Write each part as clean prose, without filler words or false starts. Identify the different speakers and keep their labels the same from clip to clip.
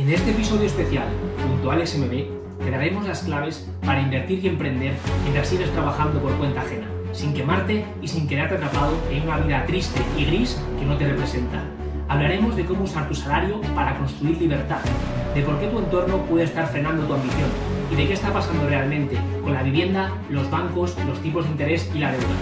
Speaker 1: En este episodio especial, junto a Alex MB, te daremos las claves para invertir y emprender mientras sigues trabajando por cuenta ajena, sin quemarte y sin quedarte atrapado en una vida triste y gris que no te representa. Hablaremos de cómo usar tu salario para construir libertad, de por qué tu entorno puede estar frenando tu ambición y de qué está pasando realmente con la vivienda, los bancos, los tipos de interés y la deuda.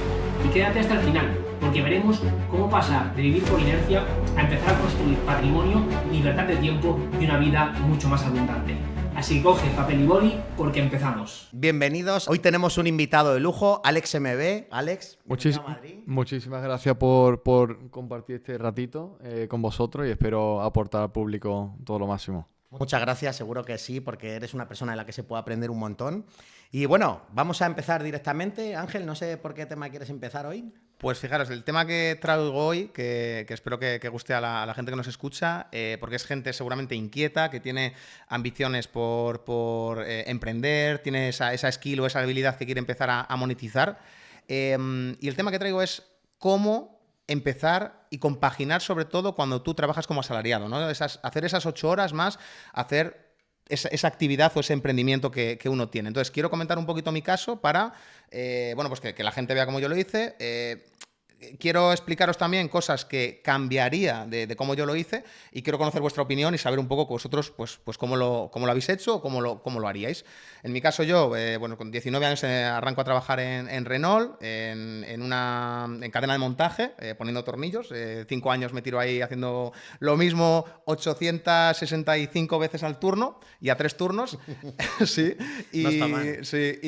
Speaker 1: Y quédate hasta el final, porque veremos cómo pasar de vivir por inercia a empezar a construir patrimonio, libertad de tiempo y una vida mucho más abundante. Así que coge papel y boli porque empezamos.
Speaker 2: Bienvenidos. Hoy tenemos un invitado de lujo, Alex MB. Alex, bienvenido a Madrid.
Speaker 3: Muchísimas gracias por compartir este ratito con vosotros y espero aportar al público todo lo máximo.
Speaker 2: Muchas gracias, seguro que sí, porque eres una persona de la que se puede aprender un montón. Y bueno, vamos a empezar directamente. Ángel, no sé por qué tema quieres empezar hoy.
Speaker 4: Pues fijaros, el tema que traigo hoy, que espero que guste a la gente que nos escucha, porque es gente seguramente inquieta, que tiene ambiciones por emprender, tiene esa skill o esa habilidad que quiere empezar a monetizar. Y el tema que traigo es cómo empezar y compaginar, sobre todo cuando tú trabajas como asalariado, ¿no? Hacer esas 8 horas más, hacer esa actividad o ese emprendimiento que uno tiene. Entonces, quiero comentar un poquito mi caso para bueno, pues que la gente vea cómo yo lo hice. Quiero explicaros también cosas que cambiaría de cómo yo lo hice y quiero conocer vuestra opinión y saber un poco vosotros pues cómo lo habéis hecho o cómo lo haríais. En mi caso yo, bueno, con 19 años arranco a trabajar en Renault, en cadena de montaje, poniendo tornillos. 5 años me tiro ahí haciendo lo mismo 865 veces al turno y a 3 turnos. Sí,
Speaker 2: no está mal.
Speaker 4: Sí,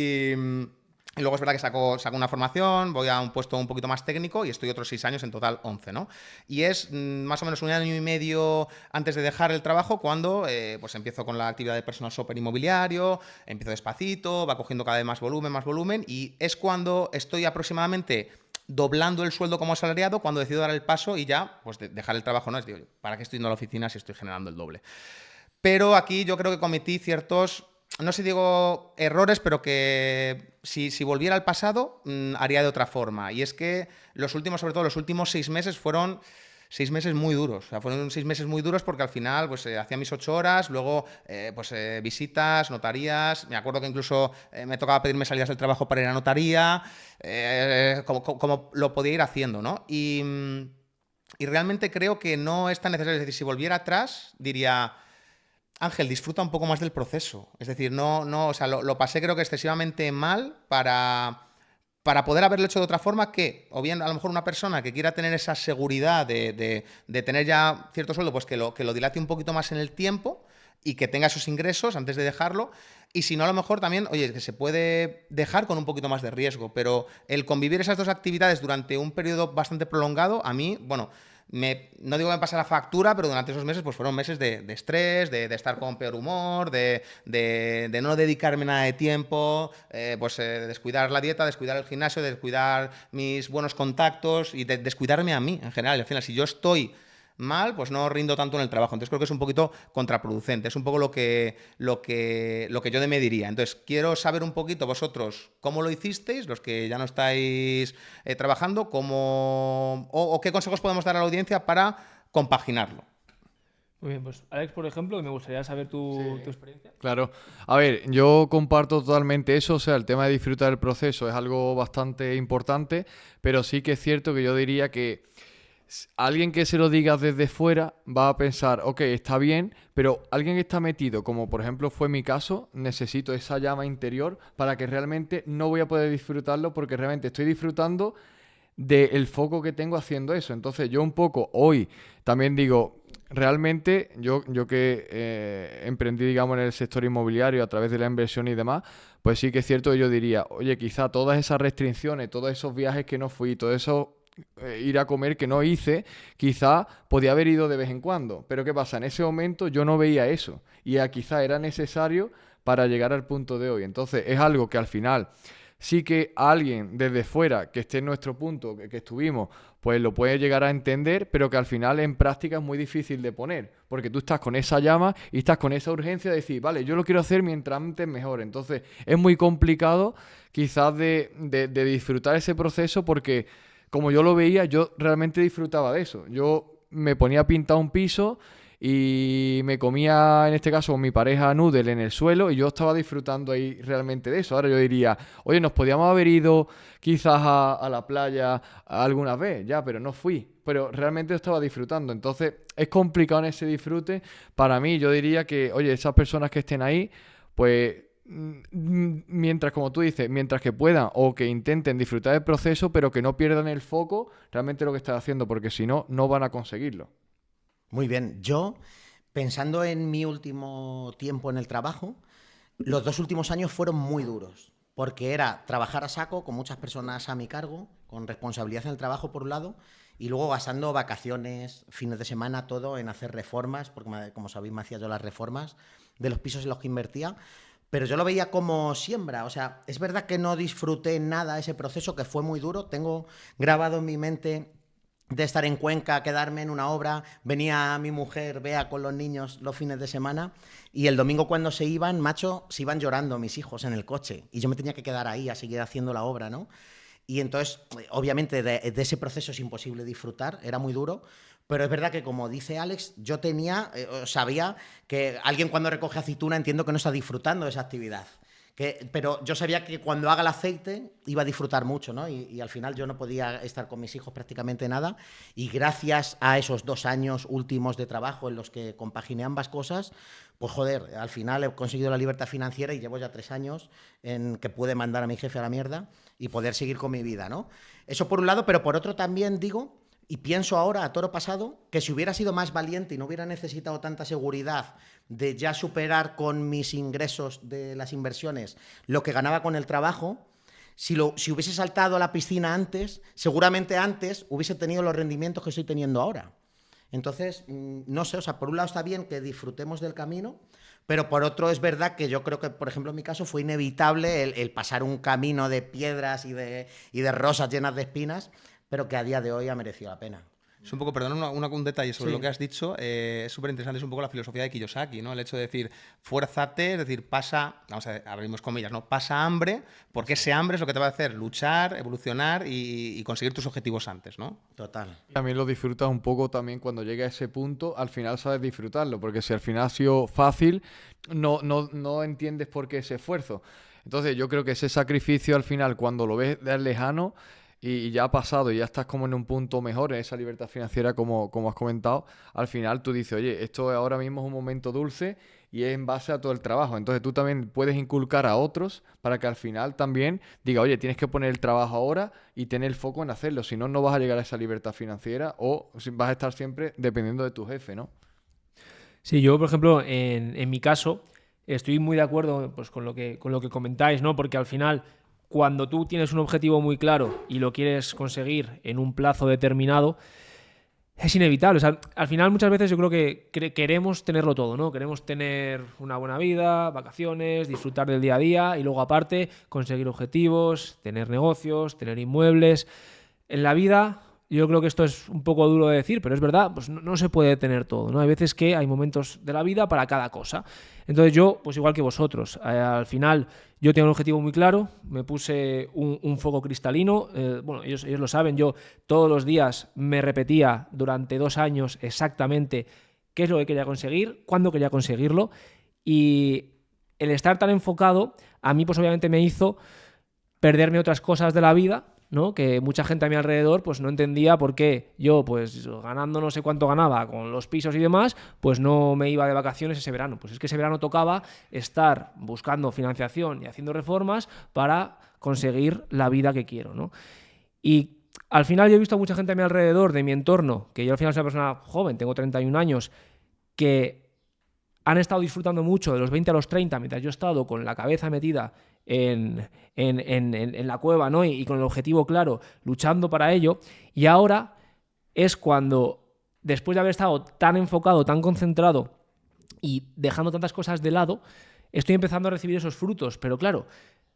Speaker 4: y luego es verdad que saco una formación, voy a un puesto un poquito más técnico y estoy otros 6 años, en total 11, ¿no? Y es más o menos 1 año y medio antes de dejar el trabajo cuando pues empiezo con la actividad de personal shopper inmobiliario, empiezo despacito, va cogiendo cada vez más volumen y es cuando estoy aproximadamente doblando el sueldo como asalariado cuando decido dar el paso y ya pues dejar el trabajo, ¿no? Digo, ¿para qué estoy yendo a la oficina si estoy generando el doble? Pero aquí yo creo que cometí ciertos, no sé si digo errores, pero que si volviera al pasado haría de otra forma. Y es que sobre todo los últimos 6 meses fueron 6 meses muy duros. O sea, fueron 6 meses muy duros porque al final pues hacía mis 8 horas, luego visitas, notarías. Me acuerdo que incluso me tocaba pedirme salidas del trabajo para ir a notaría, como lo podía ir haciendo, ¿no? Y realmente creo que no es tan necesario. Es decir, si volviera atrás, diría: Ángel, disfruta un poco más del proceso. Es decir, o sea, lo pasé creo que excesivamente mal para poder haberlo hecho de otra forma que, o bien a lo mejor una persona que quiera tener esa seguridad de tener ya cierto sueldo, pues que lo dilate un poquito más en el tiempo y que tenga esos ingresos antes de dejarlo. Y si no, a lo mejor también, oye, que se puede dejar con un poquito más de riesgo, pero el convivir esas dos actividades durante un periodo bastante prolongado, a mí, bueno, no digo que me pase la factura, pero durante esos meses pues fueron meses de estrés, de estar con peor humor, de no dedicarme nada de tiempo, descuidar la dieta, descuidar el gimnasio, descuidar mis buenos contactos y descuidarme a mí en general. Al final, si yo estoy mal, pues no rindo tanto en el trabajo. Entonces creo que es un poquito contraproducente. Es un poco lo que yo me diría. Entonces quiero saber un poquito vosotros cómo lo hicisteis, los que ya no estáis trabajando, o qué consejos podemos dar a la audiencia para compaginarlo.
Speaker 5: Muy bien, pues Alex, por ejemplo, me gustaría saber tu experiencia.
Speaker 3: Claro. A ver, yo comparto totalmente eso. O sea, el tema de disfrutar del proceso es algo bastante importante, pero sí que es cierto que yo diría que alguien que se lo diga desde fuera va a pensar, ok, está bien, pero alguien que está metido, como por ejemplo fue mi caso, necesito esa llama interior para que realmente no voy a poder disfrutarlo porque realmente estoy disfrutando del foco que tengo haciendo eso. Entonces yo un poco hoy también digo, realmente yo que emprendí, digamos, en el sector inmobiliario a través de la inversión y demás, pues sí que es cierto que yo diría, oye, quizá todas esas restricciones, todos esos viajes que no fui, todo eso ir a comer que no hice, quizá podía haber ido de vez en cuando. Pero ¿qué pasa? En ese momento yo no veía eso y quizá era necesario para llegar al punto de hoy. Entonces es algo que al final sí que alguien desde fuera que esté en nuestro punto, que estuvimos, pues lo puede llegar a entender, pero que al final en práctica es muy difícil de poner, porque tú estás con esa llama y estás con esa urgencia de decir, vale, yo lo quiero hacer mientras antes mejor. Entonces es muy complicado quizás de disfrutar ese proceso porque como yo lo veía, yo realmente disfrutaba de eso. Yo me ponía a pintar un piso y me comía, en este caso, con mi pareja noodle en el suelo y yo estaba disfrutando ahí realmente de eso. Ahora yo diría, oye, nos podíamos haber ido quizás a la playa alguna vez, ya, pero no fui. Pero realmente estaba disfrutando. Entonces, es complicado en ese disfrute. Para mí, yo diría que, oye, esas personas que estén ahí, pues mientras, como tú dices, mientras que puedan o que intenten disfrutar del proceso, pero que no pierdan el foco realmente lo que están haciendo, porque si no, no van a conseguirlo.
Speaker 2: Muy bien. Yo, pensando en mi último tiempo en el trabajo, los 2 últimos años fueron muy duros, porque era trabajar a saco, con muchas personas a mi cargo, con responsabilidad en el trabajo por un lado, y luego gastando vacaciones, fines de semana, todo en hacer reformas, porque como sabéis me hacía yo las reformas de los pisos en los que invertía, pero yo lo veía como siembra. O sea, es verdad que no disfruté nada ese proceso, que fue muy duro. Tengo grabado en mi mente de estar en Cuenca, quedarme en una obra, venía mi mujer, Bea, con los niños los fines de semana, y el domingo cuando se iban, macho, se iban llorando mis hijos en el coche, y yo me tenía que quedar ahí a seguir haciendo la obra, ¿no? Y entonces, obviamente, de ese proceso es imposible disfrutar, era muy duro, pero es verdad que, como dice Alex, yo sabía que alguien cuando recoge aceituna entiendo que no está disfrutando de esa actividad. Pero yo sabía que cuando haga el aceite iba a disfrutar mucho, ¿no? Y al final yo no podía estar con mis hijos prácticamente nada, y gracias a esos 2 años últimos de trabajo en los que compaginé ambas cosas, pues joder, al final he conseguido la libertad financiera y llevo ya 3 años en que pude mandar a mi jefe a la mierda y poder seguir con mi vida, ¿no? Eso por un lado, pero por otro también digo, y pienso ahora a toro pasado, que si hubiera sido más valiente y no hubiera necesitado tanta seguridad de ya superar con mis ingresos de las inversiones lo que ganaba con el trabajo, si hubiese saltado a la piscina antes, seguramente antes hubiese tenido los rendimientos que estoy teniendo ahora. Entonces, no sé, o sea, por un lado está bien que disfrutemos del camino, pero por otro es verdad que yo creo que, por ejemplo, en mi caso fue inevitable el pasar un camino de piedras y de rosas llenas de espinas, pero que a día de hoy ha merecido la pena.
Speaker 4: Es un poco, perdón, un detalle sobre
Speaker 2: Sí.
Speaker 4: lo que has dicho. Es súper interesante, es un poco la filosofía de Kiyosaki, ¿no? El hecho de decir, fuérzate, es decir, vamos a ver, abrimos comillas, ¿no? Pasa hambre, porque ese hambre es lo que te va a hacer luchar, evolucionar y conseguir tus objetivos antes, ¿no?
Speaker 2: Total.
Speaker 3: También lo disfrutas un poco también cuando llega a ese punto, al final sabes disfrutarlo, porque si al final ha sido fácil, no entiendes por qué ese esfuerzo. Entonces yo creo que ese sacrificio al final, cuando lo ves de lejano y ya ha pasado y ya estás como en un punto mejor, en esa libertad financiera como has comentado, al final tú dices, oye, esto ahora mismo es un momento dulce y es en base a todo el trabajo. Entonces tú también puedes inculcar a otros para que al final también diga, oye, tienes que poner el trabajo ahora y tener el foco en hacerlo, si no, no vas a llegar a esa libertad financiera o vas a estar siempre dependiendo de tu jefe, ¿no?
Speaker 5: Sí, yo, por ejemplo, en mi caso, estoy muy de acuerdo pues, con lo que comentáis, ¿no? Porque al final, cuando tú tienes un objetivo muy claro y lo quieres conseguir en un plazo determinado, es inevitable. O sea, al final, muchas veces yo creo que queremos tenerlo todo, ¿no? Queremos tener una buena vida, vacaciones, disfrutar del día a día y luego, aparte, conseguir objetivos, tener negocios, tener inmuebles. En la vida, yo creo que esto es un poco duro de decir, pero es verdad, pues no se puede tener todo, ¿no? Hay veces que hay momentos de la vida para cada cosa. Entonces yo, pues igual que vosotros, al final yo tengo un objetivo muy claro, me puse un foco cristalino, bueno, ellos lo saben, yo todos los días me repetía durante 2 años exactamente qué es lo que quería conseguir, cuándo quería conseguirlo, y el estar tan enfocado a mí pues obviamente me hizo perderme otras cosas de la vida, ¿no? Que mucha gente a mi alrededor pues no entendía por qué yo, pues ganando no sé cuánto ganaba con los pisos y demás, pues no me iba de vacaciones ese verano. Pues es que ese verano tocaba estar buscando financiación y haciendo reformas para conseguir la vida que quiero, ¿no? Y al final yo he visto a mucha gente a mi alrededor, de mi entorno, que yo al final soy una persona joven, tengo 31 años, que han estado disfrutando mucho de los 20 a los 30, mientras yo he estado con la cabeza metida en la cueva, ¿no? Y con el objetivo claro, luchando para ello. Y ahora es cuando, después de haber estado tan enfocado, tan concentrado y dejando tantas cosas de lado, estoy empezando a recibir esos frutos. Pero claro,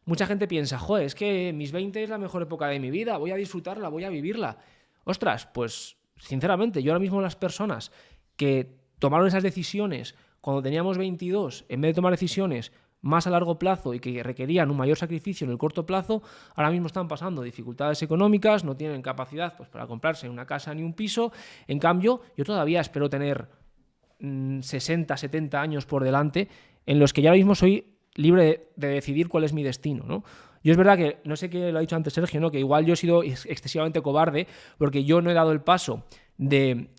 Speaker 5: mucha gente piensa, joder, es que mis 20 es la mejor época de mi vida, voy a disfrutarla, voy a vivirla. Ostras, pues sinceramente, yo ahora mismo las personas que tomaron esas decisiones cuando teníamos 22, en vez de tomar decisiones más a largo plazo y que requerían un mayor sacrificio en el corto plazo, ahora mismo están pasando dificultades económicas, no tienen capacidad pues, para comprarse una casa ni un piso. En cambio, yo todavía espero tener 60, 70 años por delante en los que yo ahora mismo soy libre de decidir cuál es mi destino, ¿no? Yo es verdad que, no sé qué lo ha dicho antes Sergio, ¿no? Que igual yo he sido excesivamente cobarde porque yo no he dado el paso de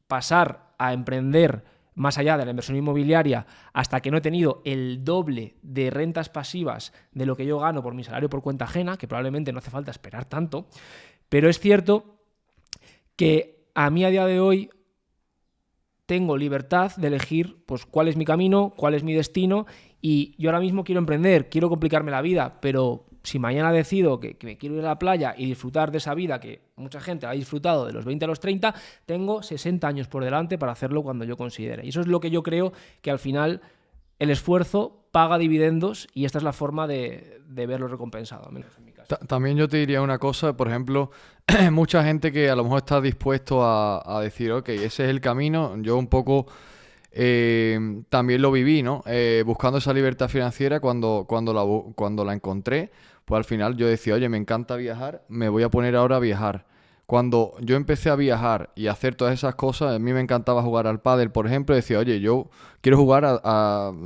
Speaker 5: pasar a emprender más allá de la inversión inmobiliaria hasta que no he tenido el doble de rentas pasivas de lo que yo gano por mi salario por cuenta ajena, que probablemente no hace falta esperar tanto, pero es cierto que a mí a día de hoy tengo libertad de elegir pues, cuál es mi camino, cuál es mi destino, y yo ahora mismo quiero emprender, quiero complicarme la vida, pero si mañana decido que me quiero ir a la playa y disfrutar de esa vida que mucha gente ha disfrutado de los 20 a los 30, tengo 60 años por delante para hacerlo cuando yo considere. Y eso es lo que yo creo que al final el esfuerzo paga dividendos y esta es la forma de verlo recompensado, al menos en mi caso.
Speaker 3: También yo te diría una cosa, por ejemplo, mucha gente que a lo mejor está dispuesto a decir, ok, ese es el camino, yo un poco también lo viví, ¿no? Buscando esa libertad financiera cuando la encontré, pues al final yo decía, oye, me encanta viajar, me voy a poner ahora a viajar. Cuando yo empecé a viajar y a hacer todas esas cosas, a mí me encantaba jugar al pádel, por ejemplo, decía, oye, yo quiero jugar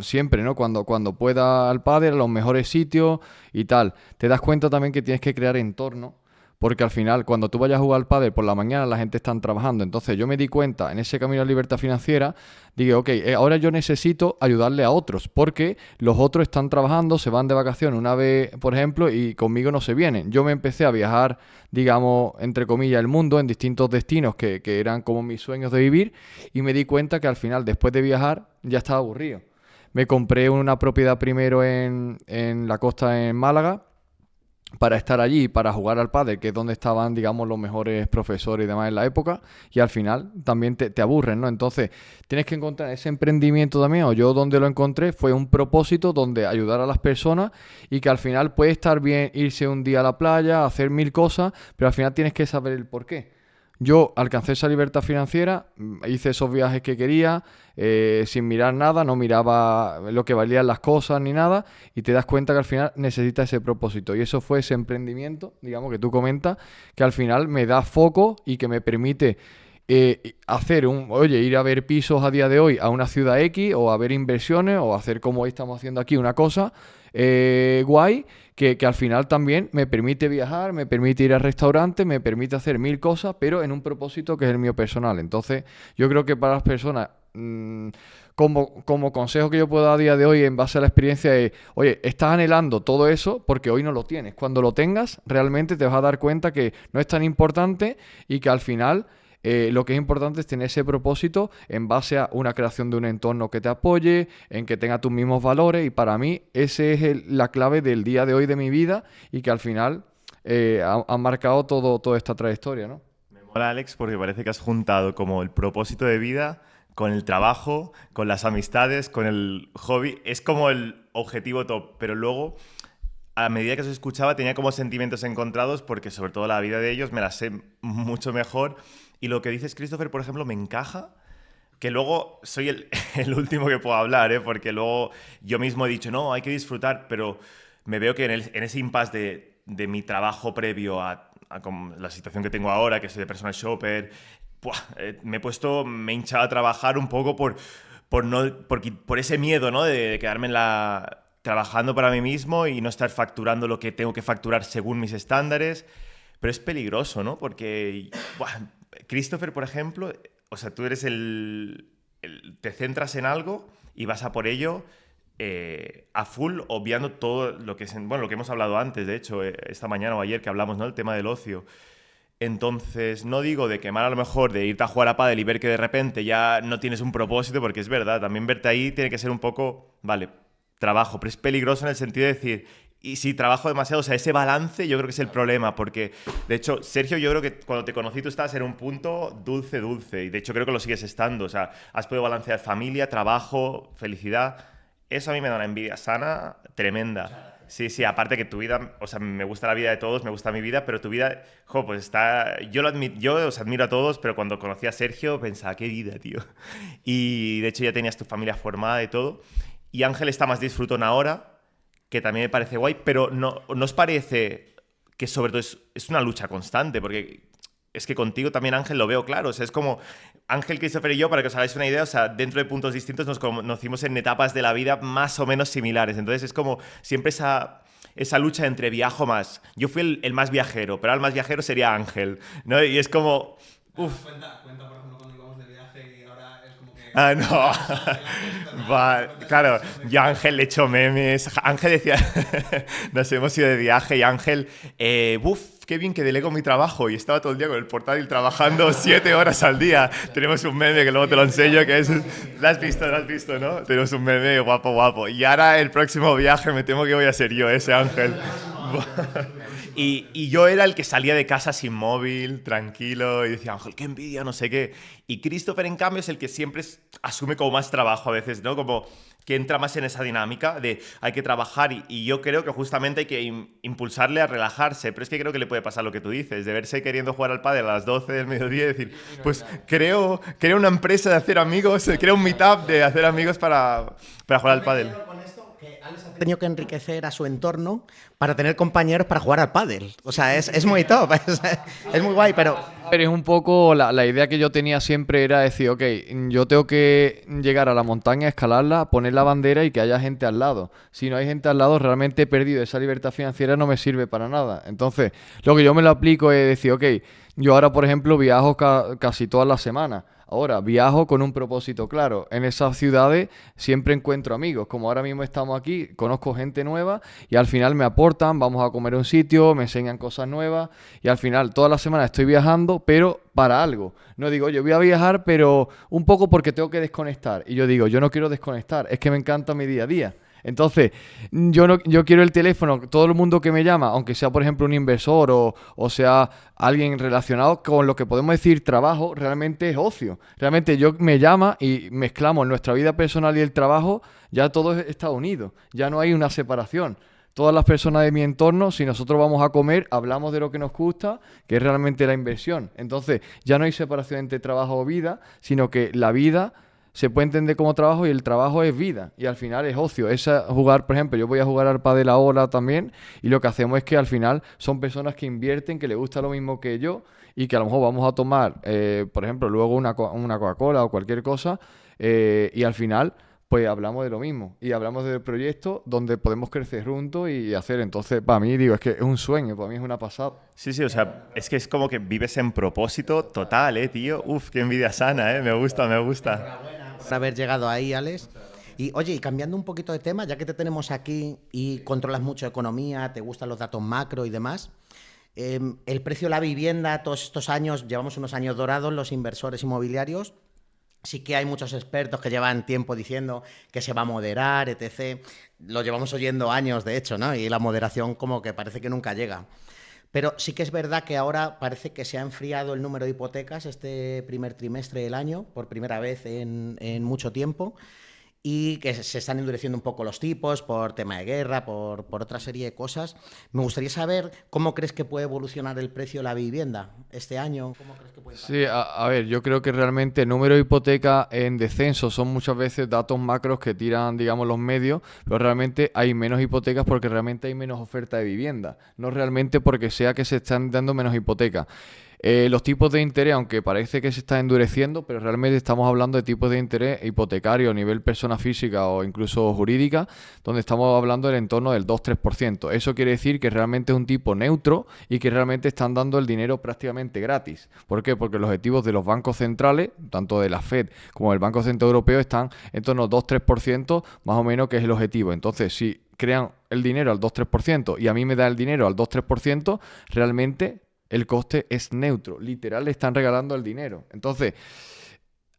Speaker 3: siempre, ¿no? Cuando pueda al pádel, a los mejores sitios y tal. Te das cuenta también que tienes que crear entorno, porque al final, cuando tú vayas a jugar al pádel por la mañana, la gente está trabajando. Entonces yo me di cuenta, en ese camino a la libertad financiera, digo, ok, ahora yo necesito ayudarle a otros, porque los otros están trabajando, se van de vacaciones una vez, por ejemplo, y conmigo no se vienen. Yo me empecé a viajar, digamos, entre comillas, el mundo, en distintos destinos que eran como mis sueños de vivir, y me di cuenta que al final, después de viajar, ya estaba aburrido. Me compré una propiedad primero en la costa, en Málaga, para estar allí, para jugar al pádel, que es donde estaban, digamos, los mejores profesores y demás en la época, y al final también te aburren, ¿no? Entonces, tienes que encontrar ese emprendimiento también, o yo donde lo encontré, fue un propósito donde ayudar a las personas y que al final puede estar bien irse un día a la playa, hacer 1000 cosas, pero al final tienes que saber el porqué. Yo alcancé esa libertad financiera, hice esos viajes que quería, sin mirar nada, no miraba lo que valían las cosas ni nada, y te das cuenta que al final necesitas ese propósito. Y eso fue ese emprendimiento, digamos, que tú comentas, que al final me da foco y que me permite ir a ver pisos a día de hoy a una ciudad X, o a ver inversiones, o hacer como hoy estamos haciendo aquí una cosa guay, que al final también me permite viajar, me permite ir al restaurante, me permite hacer 1000 cosas, pero en un propósito que es el mío personal. Entonces, yo creo que para las personas, como consejo que yo puedo dar a día de hoy en base a la experiencia es, oye, estás anhelando todo eso porque hoy no lo tienes. Cuando lo tengas, realmente te vas a dar cuenta que no es tan importante y que al final lo que es importante es tener ese propósito en base a una creación de un entorno que te apoye, en que tenga tus mismos valores, y para mí esa es la clave del día de hoy de mi vida y que al final ha marcado toda esta trayectoria, ¿no?
Speaker 6: Me mola, Alex, porque parece que has juntado como el propósito de vida con el trabajo, con las amistades, con el hobby. Es como el objetivo top, pero luego, a medida que os escuchaba, tenía como sentimientos encontrados porque sobre todo la vida de ellos me la sé mucho mejor. Y lo que dices, Christopher, por ejemplo, me encaja, que luego soy el último que puedo hablar, porque luego yo mismo he dicho, no, hay que disfrutar, pero me veo que en ese impasse de mi trabajo previo a la situación que tengo ahora, que soy de personal shopper, me he hinchado a trabajar un poco por ese miedo, ¿no? De quedarme trabajando para mí mismo y no estar facturando lo que tengo que facturar según mis estándares. Pero es peligroso, ¿no? Porque Christopher, por ejemplo, o sea, tú eres te centras en algo y vas a por ello a full, obviando todo lo que lo que hemos hablado antes, de hecho, esta mañana o ayer que hablamos, ¿no? El tema del ocio. Entonces, no digo de quemar a lo mejor, de irte a jugar a pádel y ver que de repente ya no tienes un propósito, porque es verdad, también verte ahí tiene que ser un poco, vale, trabajo, pero es peligroso en el sentido de decir, y si trabajo demasiado, o sea, ese balance yo creo que es el problema, porque de hecho, Sergio, yo creo que cuando te conocí tú estabas en un punto dulce, y de hecho creo que lo sigues estando, o sea, has podido balancear familia, trabajo, felicidad. Eso a mí me da una envidia sana tremenda. Sí, aparte que tu vida, o sea, me gusta la vida de todos, me gusta mi vida, pero tu vida, pues está... Yo os admiro a todos, pero cuando conocí a Sergio pensaba, qué vida, tío. Y de hecho ya tenías tu familia formada y todo. Y Ángel está más disfrutón ahora, que también me parece guay, pero ¿no os parece que sobre todo es una lucha constante? Porque es que contigo también, Ángel, lo veo claro. O sea, es como Ángel, Christopher y yo, para que os hagáis una idea, o sea, dentro de puntos distintos nos conocimos en etapas de la vida más o menos similares. Entonces es como siempre esa lucha entre viajo más. Yo fui el más viajero, pero ahora el más viajero sería Ángel, ¿no? Y es como... Uf.
Speaker 4: Cuenta, por ejemplo, cuando íbamos de viaje y ahora es como que...
Speaker 6: Ah, no. Va, claro, yo a Ángel le echo memes. Ángel decía, nos hemos ido de viaje y Ángel, qué bien que delego mi trabajo. Y estaba todo el día con el portátil trabajando 7 horas al día. Tenemos un meme que luego te lo enseño, que es... ¿Lo has visto, no? Tenemos un meme guapo. Y ahora el próximo viaje me temo que voy a ser yo, ese Ángel. Y yo era el que salía de casa sin móvil, tranquilo, y decía, Ángel, qué envidia, no sé qué. Y Christopher, en cambio, es el que siempre asume como más trabajo a veces, ¿no? Como que entra más en esa dinámica de hay que trabajar y yo creo que justamente hay que impulsarle a relajarse, pero es que creo que le puede pasar lo que tú dices, de verse queriendo jugar al pádel a las 12 del mediodía y decir, pues creo una empresa de hacer amigos, creo un meetup de hacer amigos para jugar al pádel.
Speaker 2: Ha tenido que enriquecer a su entorno para tener compañeros para jugar al pádel. O sea, es muy top, es muy guay, pero...
Speaker 3: Pero es un poco la idea que yo tenía siempre era decir, ok, yo tengo que llegar a la montaña, escalarla, poner la bandera y que haya gente al lado. Si no hay gente al lado, realmente he perdido. Esa libertad financiera no me sirve para nada. Entonces, lo que yo me lo aplico es decir, ok, yo ahora, por ejemplo, viajo casi todas las semanas. Ahora, viajo con un propósito claro. En esas ciudades siempre encuentro amigos. Como ahora mismo estamos aquí, conozco gente nueva y al final me aportan, vamos a comer a un sitio, me enseñan cosas nuevas y al final todas las semanas estoy viajando, pero para algo. No digo, yo voy a viajar, pero un poco porque tengo que desconectar. Y yo digo, yo no quiero desconectar, es que me encanta mi día a día. Entonces, yo quiero el teléfono, todo el mundo que me llama, aunque sea, por ejemplo, un inversor o sea alguien relacionado con lo que podemos decir trabajo, realmente es ocio. Realmente yo me llama y mezclamos nuestra vida personal y el trabajo, ya todo está unido, ya no hay una separación. Todas las personas de mi entorno, si nosotros vamos a comer, hablamos de lo que nos gusta, que es realmente la inversión. Entonces, ya no hay separación entre trabajo o vida, sino que la vida se puede entender como trabajo y el trabajo es vida y al final es ocio. Es jugar, por ejemplo, yo voy a jugar al pádel ahora también y lo que hacemos es que al final son personas que invierten, que les gusta lo mismo que yo y que a lo mejor vamos a tomar, por ejemplo, luego una Coca-Cola o cualquier cosa y al final pues hablamos de lo mismo y hablamos del proyecto donde podemos crecer juntos y hacer. Entonces, para mí, digo, es que es un sueño, para mí es una pasada.
Speaker 6: Sí, o sea, es que es como que vives en propósito total, tío. Uf, qué envidia sana, me gusta.
Speaker 2: Por haber llegado ahí, Alex. Y oye, y cambiando un poquito de tema, ya que te tenemos aquí y controlas mucho economía, te gustan los datos macro y demás, el precio de la vivienda, todos estos años, llevamos unos años dorados los inversores inmobiliarios, sí que hay muchos expertos que llevan tiempo diciendo que se va a moderar, etc. Lo llevamos oyendo años, de hecho, ¿no? Y la moderación como que parece que nunca llega. Pero sí que es verdad que ahora parece que se ha enfriado el número de hipotecas este primer trimestre del año, por primera vez en mucho tiempo, y que se están endureciendo un poco los tipos por tema de guerra, por otra serie de cosas. Me gustaría saber cómo crees que puede evolucionar el precio de la vivienda este año. ¿Cómo crees que puede
Speaker 3: Sí, a ver, yo creo que realmente el número de hipotecas en descenso son muchas veces datos macros que tiran, digamos, los medios, pero realmente hay menos hipotecas porque realmente hay menos oferta de vivienda, no realmente porque sea que se están dando menos hipotecas. Los tipos de interés, aunque parece que se está endureciendo, pero realmente estamos hablando de tipos de interés hipotecario a nivel persona física o incluso jurídica, donde estamos hablando del entorno del 2-3%. Eso quiere decir que realmente es un tipo neutro y que realmente están dando el dinero prácticamente gratis. ¿Por qué? Porque los objetivos de los bancos centrales, tanto de la Fed como del Banco Central Europeo, están en torno al 2-3%, más o menos, que es el objetivo. Entonces, si crean el dinero al 2-3% y a mí me da el dinero al 2-3%, realmente el coste es neutro, literal, le están regalando el dinero. Entonces,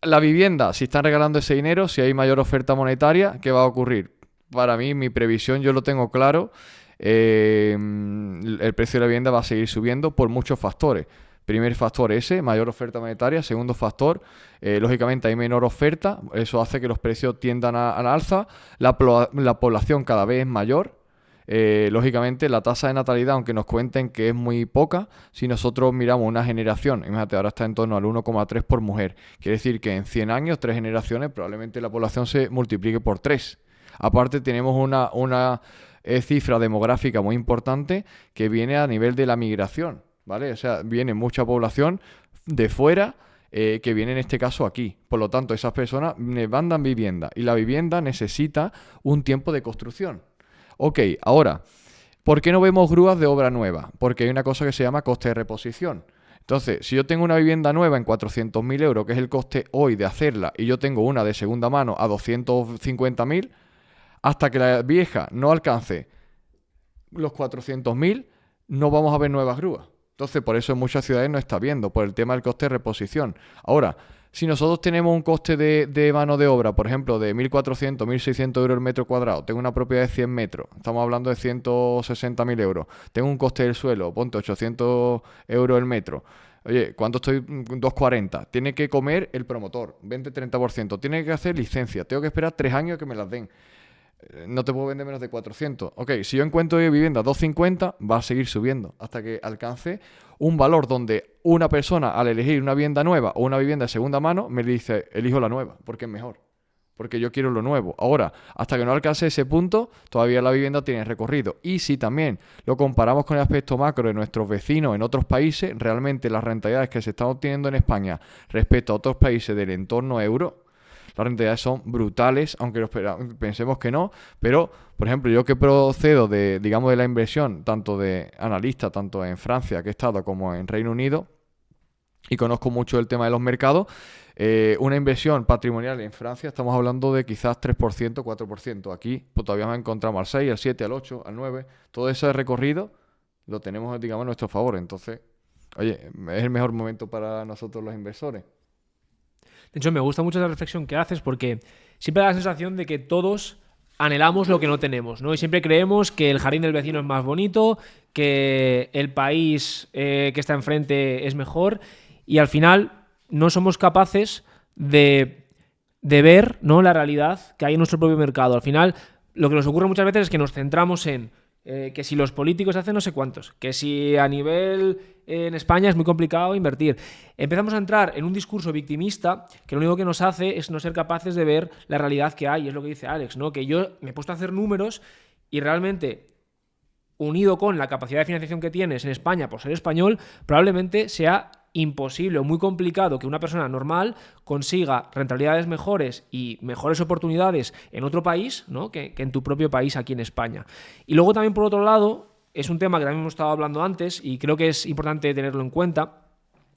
Speaker 3: la vivienda, si están regalando ese dinero, si hay mayor oferta monetaria, ¿qué va a ocurrir? Para mí, mi previsión, yo lo tengo claro, el precio de la vivienda va a seguir subiendo por muchos factores. Primer factor ese, mayor oferta monetaria. Segundo factor, lógicamente hay menor oferta, eso hace que los precios tiendan a la alza. La población cada vez es mayor. Lógicamente la tasa de natalidad, aunque nos cuenten que es muy poca, si nosotros miramos una generación, imagínate, ahora está en torno al 1,3 por mujer, quiere decir que en 100 años, 3 generaciones, probablemente la población se multiplique por 3. Aparte tenemos una cifra demográfica muy importante que viene a nivel de la migración. ¿vale? O sea, viene mucha población de fuera que viene en este caso aquí. Por lo tanto, esas personas demandan vivienda y la vivienda necesita un tiempo de construcción. Ok, ahora, ¿por qué no vemos grúas de obra nueva? Porque hay una cosa que se llama coste de reposición. Entonces, si yo tengo una vivienda nueva en 400.000 euros, que es el coste hoy de hacerla, y yo tengo una de segunda mano a 250.000, hasta que la vieja no alcance los 400.000, no vamos a ver nuevas grúas. Entonces, por eso en muchas ciudades no está viendo, por el tema del coste de reposición. Ahora, si nosotros tenemos un coste de mano de obra, por ejemplo, de 1.400, 1.600 euros el metro cuadrado, tengo una propiedad de 100 metros, estamos hablando de 160.000 euros, tengo un coste del suelo, ponte 800 euros el metro. Oye, ¿cuánto estoy? 2,40. Tiene que comer el promotor, 20-30%. Tiene que hacer licencia, tengo que esperar 3 años que me las den. No te puedo vender menos de 400. Ok, si yo encuentro vivienda 250, va a seguir subiendo hasta que alcance un valor donde una persona, al elegir una vivienda nueva o una vivienda de segunda mano, me dice, elijo la nueva, porque es mejor. Porque yo quiero lo nuevo. Ahora, hasta que no alcance ese punto, todavía la vivienda tiene recorrido. Y si también lo comparamos con el aspecto macro de nuestros vecinos en otros países, realmente las rentabilidades que se están obteniendo en España respecto a otros países del entorno euro, las rentabilidades son brutales, aunque pensemos que no, pero, por ejemplo, yo que procedo de la inversión, tanto de analista, tanto en Francia, que he estado, como en Reino Unido, y conozco mucho el tema de los mercados, una inversión patrimonial en Francia, estamos hablando de quizás 3%, 4%. Aquí pues, todavía me encontramos al 6, al 7, al 8, al 9. Todo ese recorrido lo tenemos, a nuestro favor. Entonces, oye, es el mejor momento para nosotros los inversores.
Speaker 5: De hecho, me gusta mucho la reflexión que haces porque siempre da la sensación de que todos anhelamos lo que no tenemos, ¿no? Y siempre creemos que el jardín del vecino es más bonito, que el país que está enfrente es mejor y al final no somos capaces de ver, ¿no?, la realidad que hay en nuestro propio mercado. Al final, lo que nos ocurre muchas veces es que nos centramos en que si los políticos hacen no sé cuántos, que si a nivel en España es muy complicado invertir. Empezamos a entrar en un discurso victimista que lo único que nos hace es no ser capaces de ver la realidad que hay. Es lo que dice Alex, ¿no? Que yo me he puesto a hacer números y realmente, unido con la capacidad de financiación que tienes en España por ser español, probablemente sea imposible o muy complicado que una persona normal consiga rentabilidades mejores y mejores oportunidades en otro país, ¿no?, que en tu propio país aquí en España. Y luego también, por otro lado, es un tema que también hemos estado hablando antes y creo que es importante tenerlo en cuenta,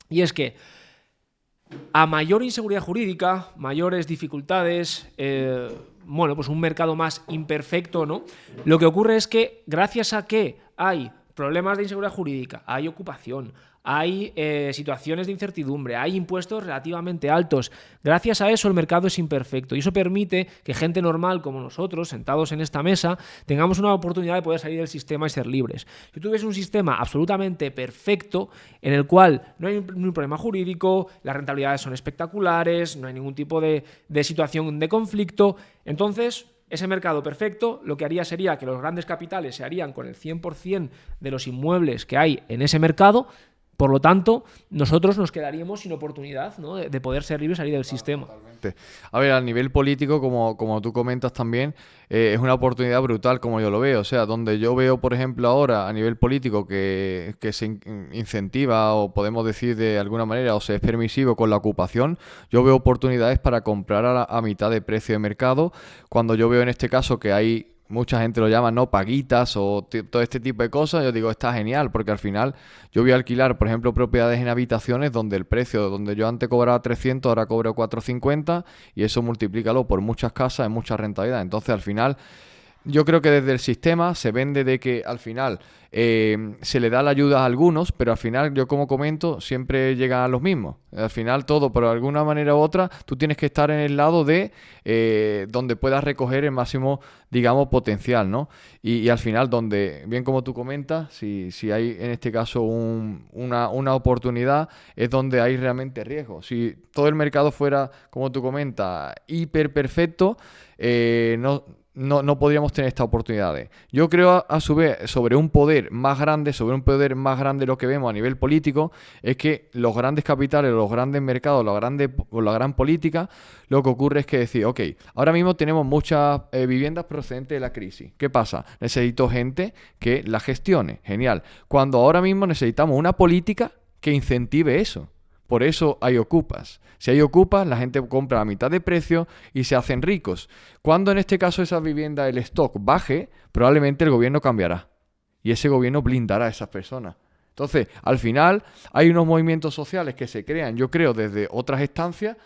Speaker 5: y es que a mayor inseguridad jurídica, mayores dificultades, pues un mercado más imperfecto, ¿no?, lo que ocurre es que gracias a que hay problemas de inseguridad jurídica, hay ocupación, hay situaciones de incertidumbre, hay impuestos relativamente altos. Gracias a eso el mercado es imperfecto y eso permite que gente normal como nosotros, sentados en esta mesa, tengamos una oportunidad de poder salir del sistema y ser libres. Si tú ves un sistema absolutamente perfecto en el cual no hay ningún problema jurídico, las rentabilidades son espectaculares, no hay ningún tipo de situación de conflicto, entonces ese mercado perfecto lo que haría sería que los grandes capitales se harían con el 100% de los inmuebles que hay en ese mercado. Por lo tanto, nosotros nos quedaríamos sin oportunidad, ¿no?, de poder ser libres y salir del sistema.
Speaker 3: Totalmente. A ver, a nivel político, como tú comentas también, es una oportunidad brutal como yo lo veo. O sea, donde yo veo, por ejemplo, ahora a nivel político que se incentiva o podemos decir de alguna manera o se es permisivo con la ocupación, yo veo oportunidades para comprar a mitad de precio de mercado. Cuando yo veo en este caso que hay... Mucha gente lo llama, ¿no?, paguitas o todo este tipo de cosas. Yo digo, está genial, porque al final yo voy a alquilar, por ejemplo, propiedades en habitaciones donde el precio, donde yo antes cobraba 300, ahora cobro 450 y eso multiplícalo por muchas casas, es mucha rentabilidad. Entonces, al final, yo creo que desde el sistema se vende de que al final se le da la ayuda a algunos, pero al final, yo como comento, siempre llegan a los mismos. Al final todo, por alguna manera u otra, tú tienes que estar en el lado de donde puedas recoger el máximo, digamos, potencial, ¿no? Y al final, donde, bien como tú comentas, si hay en este caso una oportunidad, es donde hay realmente riesgo. Si todo el mercado fuera, como tú comentas, hiper perfecto, no podríamos tener estas oportunidades. Yo creo, a su vez, sobre un poder más grande lo que vemos a nivel político, es que los grandes capitales, los grandes mercados, la gran política, lo que ocurre es que decir, ok, ahora mismo tenemos muchas viviendas procedentes de la crisis. ¿Qué pasa? Necesito gente que la gestione. Genial. Cuando ahora mismo necesitamos una política que incentive eso. Por eso hay ocupas. Si hay ocupas, la gente compra a mitad de precio y se hacen ricos. Cuando en este caso esas viviendas, el stock baje, probablemente el gobierno cambiará. Y ese gobierno blindará a esas personas. Entonces, al final, hay unos movimientos sociales que se crean, yo creo, desde otras instancias,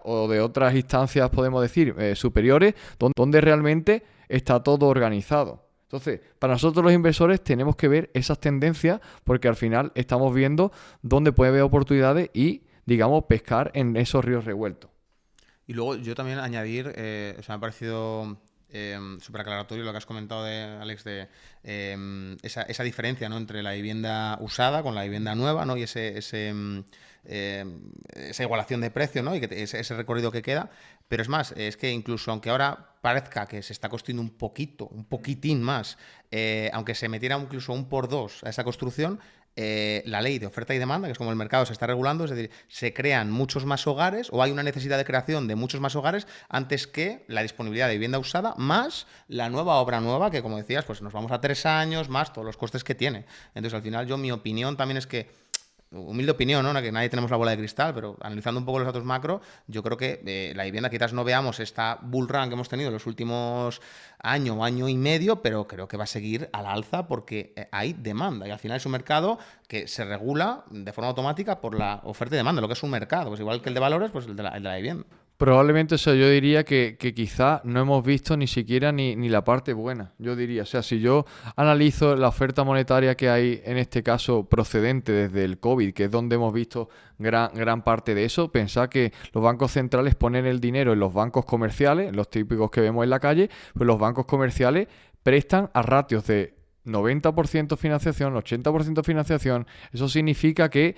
Speaker 3: o de otras instancias, podemos decir, superiores, donde realmente está todo organizado. Entonces, para nosotros los inversores tenemos que ver esas tendencias porque al final estamos viendo dónde puede haber oportunidades y, digamos, pescar en esos ríos revueltos.
Speaker 4: Y luego yo también añadir, me ha parecido súper aclaratorio lo que has comentado, Alex, de esa diferencia, ¿no?, entre la vivienda usada con la vivienda nueva, ¿no?, y esa igualación de precios, ¿no?, y que ese recorrido que queda. Pero es más, es que incluso aunque ahora parezca que se está construyendo un poquitín más, aunque se metiera incluso un por dos a esa construcción, la ley de oferta y demanda, que es como el mercado se está regulando, es decir, se crean muchos más hogares o hay una necesidad de creación de muchos más hogares antes que la disponibilidad de vivienda usada más la nueva obra nueva, que como decías, pues nos vamos a 3 años más todos los costes que tiene. Entonces, al final, mi opinión también es que, humilde opinión, ¿no?, que nadie tenemos la bola de cristal, pero analizando un poco los datos macro, yo creo que la vivienda quizás no veamos esta bull run que hemos tenido en los últimos año y medio, pero creo que va a seguir al alza porque hay demanda y al final es un mercado que se regula de forma automática por la oferta y demanda, lo que es un mercado, pues igual que el de valores, pues el de la vivienda.
Speaker 3: Probablemente, yo diría que quizá no hemos visto ni siquiera ni la parte buena, yo diría. O sea, si yo analizo la oferta monetaria que hay, en este caso, procedente desde el COVID, que es donde hemos visto gran parte de eso, pensad que los bancos centrales ponen el dinero en los bancos comerciales, los típicos que vemos en la calle, pues los bancos comerciales prestan a ratios de 90% financiación, 80% financiación. Eso significa que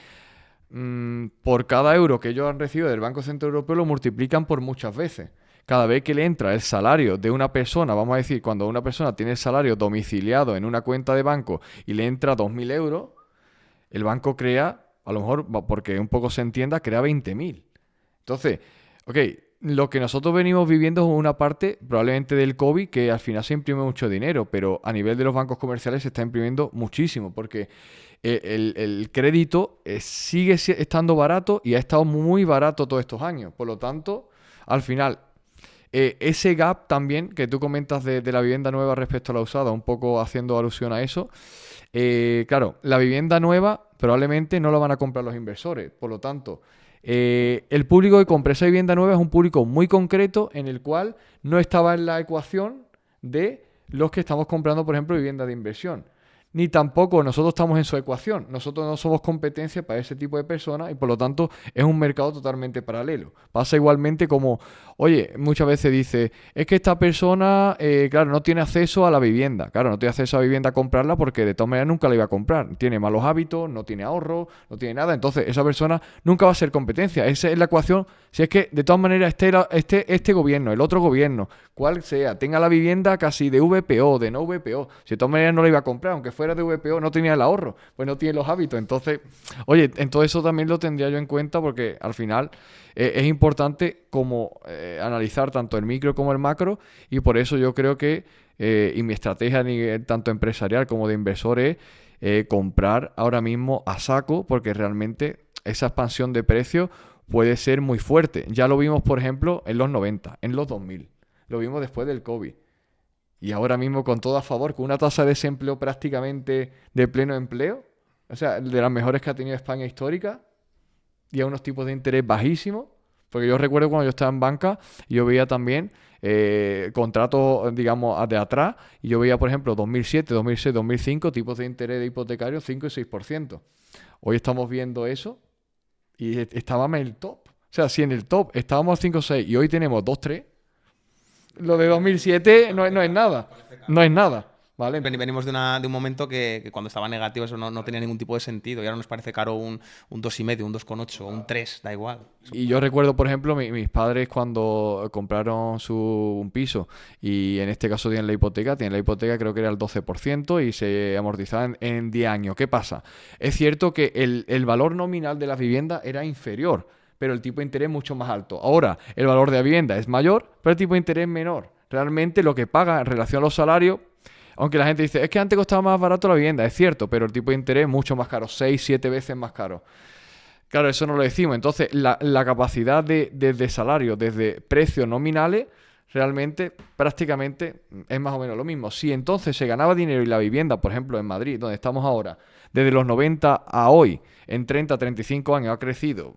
Speaker 3: por cada euro que ellos han recibido del Banco Central Europeo lo multiplican por muchas veces. Cada vez que le entra el salario de una persona, vamos a decir, cuando una persona tiene el salario domiciliado en una cuenta de banco y le entra 2.000 euros, el banco crea, a lo mejor, porque un poco se entienda, crea 20.000. Entonces, ok, lo que nosotros venimos viviendo es una parte probablemente del COVID que al final se imprime mucho dinero, pero a nivel de los bancos comerciales se está imprimiendo muchísimo porque el crédito sigue estando barato y ha estado muy barato todos estos años. Por lo tanto, al final, ese gap también que tú comentas de la vivienda nueva respecto a la usada, un poco haciendo alusión a eso, claro, la vivienda nueva probablemente no la van a comprar los inversores. Por lo tanto, el público que compra esa vivienda nueva es un público muy concreto en el cual no estaba en la ecuación de los que estamos comprando, por ejemplo, vivienda de inversión. Ni tampoco nosotros estamos en su ecuación. Nosotros no somos competencia para ese tipo de personas y por lo tanto es un mercado totalmente paralelo. Pasa igualmente como, oye, muchas veces dice, es que esta persona, claro, no tiene acceso a la vivienda. Claro, no tiene acceso a la vivienda a comprarla porque de todas maneras nunca la iba a comprar. Tiene malos hábitos, no tiene ahorro, no tiene nada. Entonces esa persona nunca va a ser competencia. Esa es la ecuación. Si es que de todas maneras este gobierno, el otro gobierno, cual sea, tenga la vivienda casi de VPO, de no VPO. Si de todas maneras no la iba a comprar, aunque fuera de VPO, no tenía el ahorro, pues no tiene los hábitos. Entonces, oye, en todo eso también lo tendría yo en cuenta porque al final es importante como analizar tanto el micro como el macro y por eso yo creo que, y mi estrategia a nivel tanto empresarial como de inversor es comprar ahora mismo a saco porque realmente esa expansión de precios puede ser muy fuerte. Ya lo vimos, por ejemplo, en los 90, en los 2000. Lo vimos después del COVID. Y ahora mismo con todo a favor, con una tasa de desempleo prácticamente de pleno empleo, o sea, de las mejores que ha tenido España histórica, y a unos tipos de interés bajísimos, porque yo recuerdo cuando yo estaba en banca, yo veía también contratos, digamos, de atrás, y yo veía, por ejemplo, 2007, 2006, 2005, tipos de interés de hipotecario 5 y 6%. Hoy estamos viendo eso, y estábamos en el top. O sea, si en el top estábamos 5 o 6 y hoy tenemos 2, 3, lo de 2007 no es nada. No es nada. ¿vale?
Speaker 4: Venimos de un momento que cuando estaba negativo eso no tenía ningún tipo de sentido y ahora nos parece caro un 2,5, un 2,8, un 3, da igual.
Speaker 3: Y yo recuerdo, por ejemplo, mis padres cuando compraron un piso y en este caso tienen la hipoteca creo que era el 12% y se amortizaba en 10 años. ¿Qué pasa? Es cierto que el valor nominal de la vivienda era inferior, pero el tipo de interés mucho más alto. Ahora, el valor de la vivienda es mayor, pero el tipo de interés es menor. Realmente lo que paga en relación a los salarios, aunque la gente dice, es que antes costaba más barato la vivienda, es cierto, pero el tipo de interés es mucho más caro, 6, 7 veces más caro. Claro, eso no lo decimos. Entonces, la capacidad desde salarios, desde precios nominales, realmente prácticamente es más o menos lo mismo. Si entonces se ganaba dinero y la vivienda, por ejemplo, en Madrid, donde estamos ahora, desde los 90 a hoy, en 30, 35 años ha crecido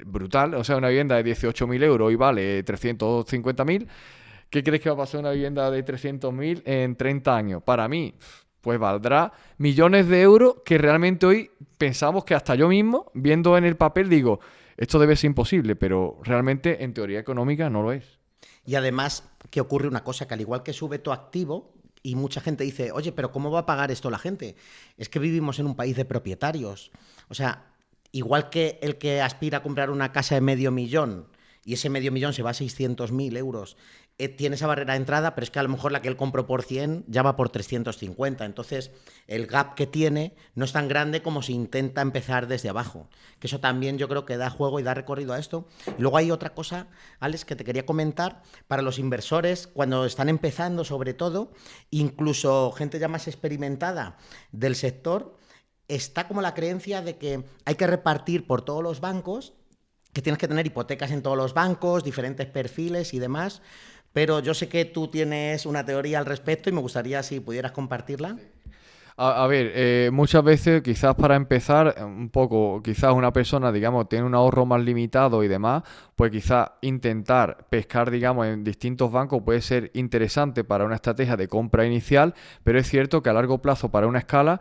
Speaker 3: brutal, o sea, una vivienda de 18.000 euros hoy vale 350.000, ¿qué crees que va a pasar una vivienda de 300.000 en 30 años? Para mí, pues valdrá millones de euros que realmente hoy pensamos que hasta yo mismo, viendo en el papel, digo, esto debe ser imposible, pero realmente en teoría económica no lo es.
Speaker 2: Y además que ocurre una cosa, que al igual que sube tu activo, y mucha gente dice, oye, pero ¿cómo va a pagar esto la gente? Es que vivimos en un país de propietarios. O sea, igual que el que aspira a comprar una casa de 500.000 y ese 500.000 se va a 600.000 euros, tiene esa barrera de entrada, pero es que a lo mejor la que él compró por 100 ya va por 350. Entonces, el gap que tiene no es tan grande como si intenta empezar desde abajo. Que eso también yo creo que da juego y da recorrido a esto. Y luego hay otra cosa, Alex, que te quería comentar. Para los inversores, cuando están empezando sobre todo, incluso gente ya más experimentada del sector, está como la creencia de que hay que repartir por todos los bancos, que tienes que tener hipotecas en todos los bancos, diferentes perfiles y demás. Pero yo sé que tú tienes una teoría al respecto y me gustaría si pudieras compartirla.
Speaker 3: A ver, muchas veces, quizás para empezar, un poco, quizás una persona, digamos, tiene un ahorro más limitado y demás, pues quizás intentar pescar, digamos, en distintos bancos puede ser interesante para una estrategia de compra inicial, pero es cierto que a largo plazo, para una escala,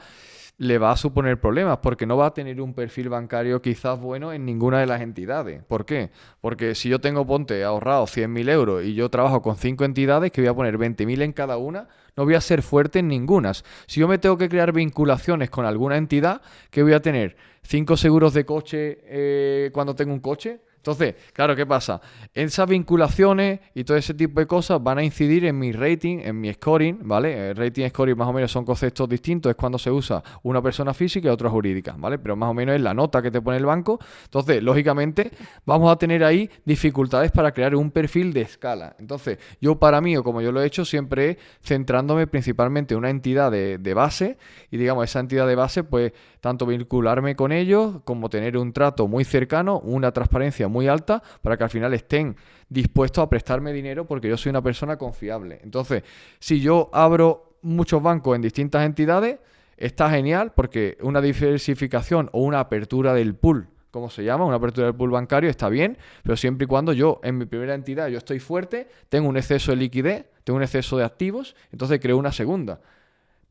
Speaker 3: le va a suponer problemas porque no va a tener un perfil bancario quizás bueno en ninguna de las entidades. ¿Por qué? Porque si yo tengo, ponte, ahorrado 100.000 euros y yo trabajo con 5 entidades que voy a poner 20.000 en cada una, no voy a ser fuerte en ninguna. Si yo me tengo que crear vinculaciones con alguna entidad, ¿qué voy a tener? 5 seguros de coche cuando tengo un coche. Entonces, claro, ¿qué pasa? Esas vinculaciones y todo ese tipo de cosas van a incidir en mi rating, en mi scoring, ¿vale? El rating y scoring más o menos son conceptos distintos, es cuando se usa una persona física y otra jurídica, ¿vale? Pero más o menos es la nota que te pone el banco. Entonces, lógicamente, vamos a tener ahí dificultades para crear un perfil de escala. Entonces, yo para mí, o como yo lo he hecho, siempre es centrándome principalmente en una entidad de base y, digamos, esa entidad de base, pues, tanto vincularme con ellos como tener un trato muy cercano, una transparencia muy alta para que al final estén dispuestos a prestarme dinero porque yo soy una persona confiable. Entonces, si yo abro muchos bancos en distintas entidades, está genial porque una diversificación o una apertura del pool, como se llama, una apertura del pool bancario está bien, pero siempre y cuando yo en mi primera entidad yo estoy fuerte, tengo un exceso de liquidez, tengo un exceso de activos, entonces creo una segunda.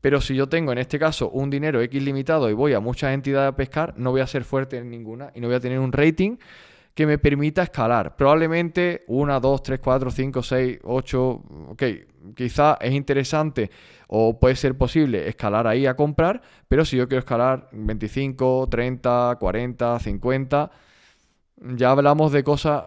Speaker 3: Pero si yo tengo en este caso un dinero X limitado y voy a muchas entidades a pescar, no voy a ser fuerte en ninguna y no voy a tener un rating que me permita escalar. Probablemente 1, 2, 3, 4, 5, 6, 8, ok, quizá es interesante o puede ser posible escalar ahí a comprar, pero si yo quiero escalar 25, 30, 40, 50, ya hablamos de cosas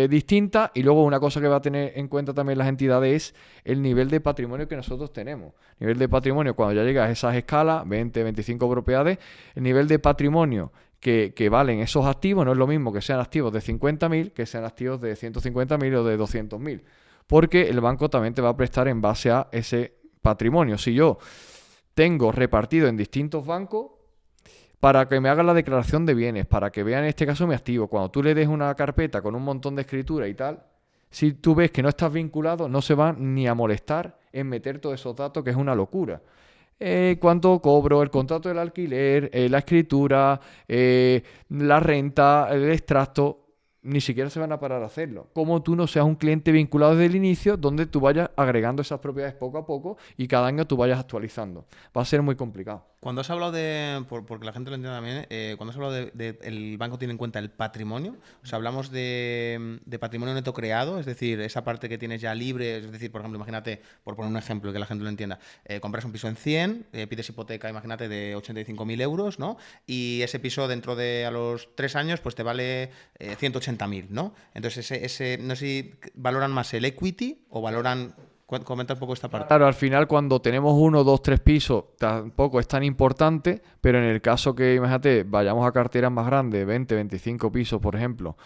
Speaker 3: distintas y luego una cosa que va a tener en cuenta también las entidades es el nivel de patrimonio que nosotros tenemos. Nivel de patrimonio, cuando ya llegas a esas escalas, 20, 25 propiedades, el nivel de patrimonio que valen esos activos no es lo mismo que sean activos de 50.000 que sean activos de 150.000 o de 200.000, porque el banco también te va a prestar en base a ese patrimonio. Si yo tengo repartido en distintos bancos, para que me hagan la declaración de bienes, para que vean en este caso mi activo, cuando tú le des una carpeta con un montón de escritura y tal, si tú ves que no estás vinculado, no se van ni a molestar en meter todos esos datos, que es una locura. Cuánto cobro, el contrato del alquiler, la escritura, la renta, el extracto, ni siquiera se van a parar a hacerlo. Como tú no seas un cliente vinculado desde el inicio, donde tú vayas agregando esas propiedades poco a poco y cada año tú vayas actualizando. Va a ser muy complicado.
Speaker 4: Cuando has hablado de, porque la gente lo entienda también, cuando has hablado de el banco tiene en cuenta el patrimonio, o sea, hablamos de patrimonio neto creado, es decir, esa parte que tienes ya libre, es decir, por ejemplo, imagínate, por poner un ejemplo que la gente lo entienda, compras un piso en 100, pides hipoteca, imagínate, de 85.000 euros, ¿no? Y ese piso dentro de a los 3 años, pues te vale 180.000, ¿no? Entonces, no sé si valoran más el equity o valoran... Comenta un poco esta parte.
Speaker 3: Claro, al final cuando tenemos 1, 2, 3 pisos tampoco es tan importante, pero en el caso que, imagínate, vayamos a carteras más grandes, 20, 25 pisos, por ejemplo,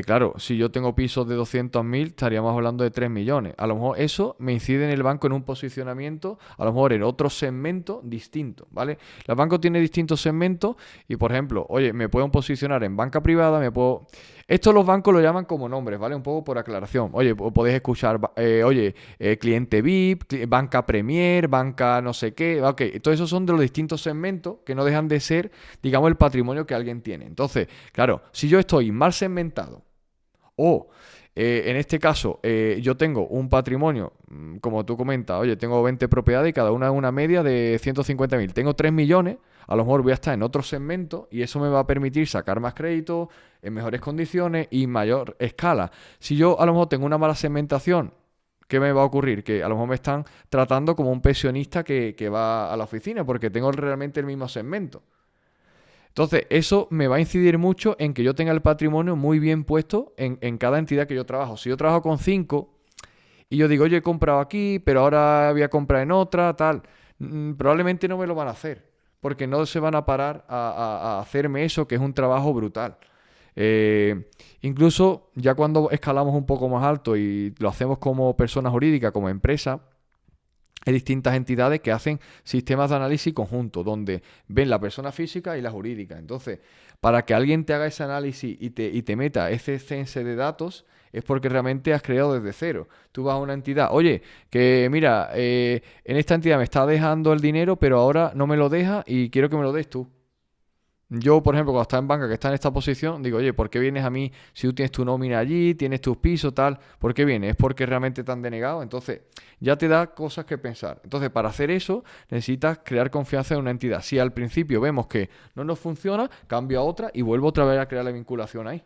Speaker 3: claro, si yo tengo pisos de 200.000, estaríamos hablando de 3 millones. A lo mejor eso me incide en el banco en un posicionamiento, a lo mejor en otro segmento distinto, ¿vale? El banco tiene distintos segmentos y, por ejemplo, oye, me puedo posicionar en banca privada, Esto los bancos lo llaman como nombres, ¿vale? Un poco por aclaración. Oye, podéis escuchar, cliente VIP, banca Premier, banca no sé qué. Ok, todo eso son de los distintos segmentos que no dejan de ser, digamos, el patrimonio que alguien tiene. Entonces, claro, si yo estoy mal segmentado o... en este caso, yo tengo un patrimonio, como tú comentas, oye, tengo 20 propiedades y cada una es una media de 150.000. Tengo 3 millones, a lo mejor voy a estar en otro segmento y eso me va a permitir sacar más crédito en mejores condiciones y mayor escala. Si yo a lo mejor tengo una mala segmentación, ¿qué me va a ocurrir? Que a lo mejor me están tratando como un pensionista que va a la oficina porque tengo realmente el mismo segmento. Entonces, eso me va a incidir mucho en que yo tenga el patrimonio muy bien puesto en cada entidad que yo trabajo. Si yo trabajo con 5 y yo digo, oye, he comprado aquí, pero ahora voy a comprar en otra, tal, probablemente no me lo van a hacer, porque no se van a parar a hacerme eso, que es un trabajo brutal. Incluso ya cuando escalamos un poco más alto y lo hacemos como persona jurídica, como empresa, hay distintas entidades que hacen sistemas de análisis conjuntos, donde ven la persona física y la jurídica. Entonces, para que alguien te haga ese análisis y te meta ese censo de datos, es porque realmente has creado desde cero. Tú vas a una entidad, oye, que mira, en esta entidad me está dejando el dinero, pero ahora no me lo deja y quiero que me lo des tú. Yo, por ejemplo, cuando estaba en banca, que está en esta posición, digo, oye, ¿por qué vienes a mí si tú tienes tu nómina allí, tienes tus pisos, tal? ¿Por qué vienes? ¿Es porque realmente te han denegado? Entonces, ya te da cosas que pensar. Entonces, para hacer eso, necesitas crear confianza en una entidad. Si al principio vemos que no nos funciona, cambio a otra y vuelvo otra vez a crear la vinculación ahí.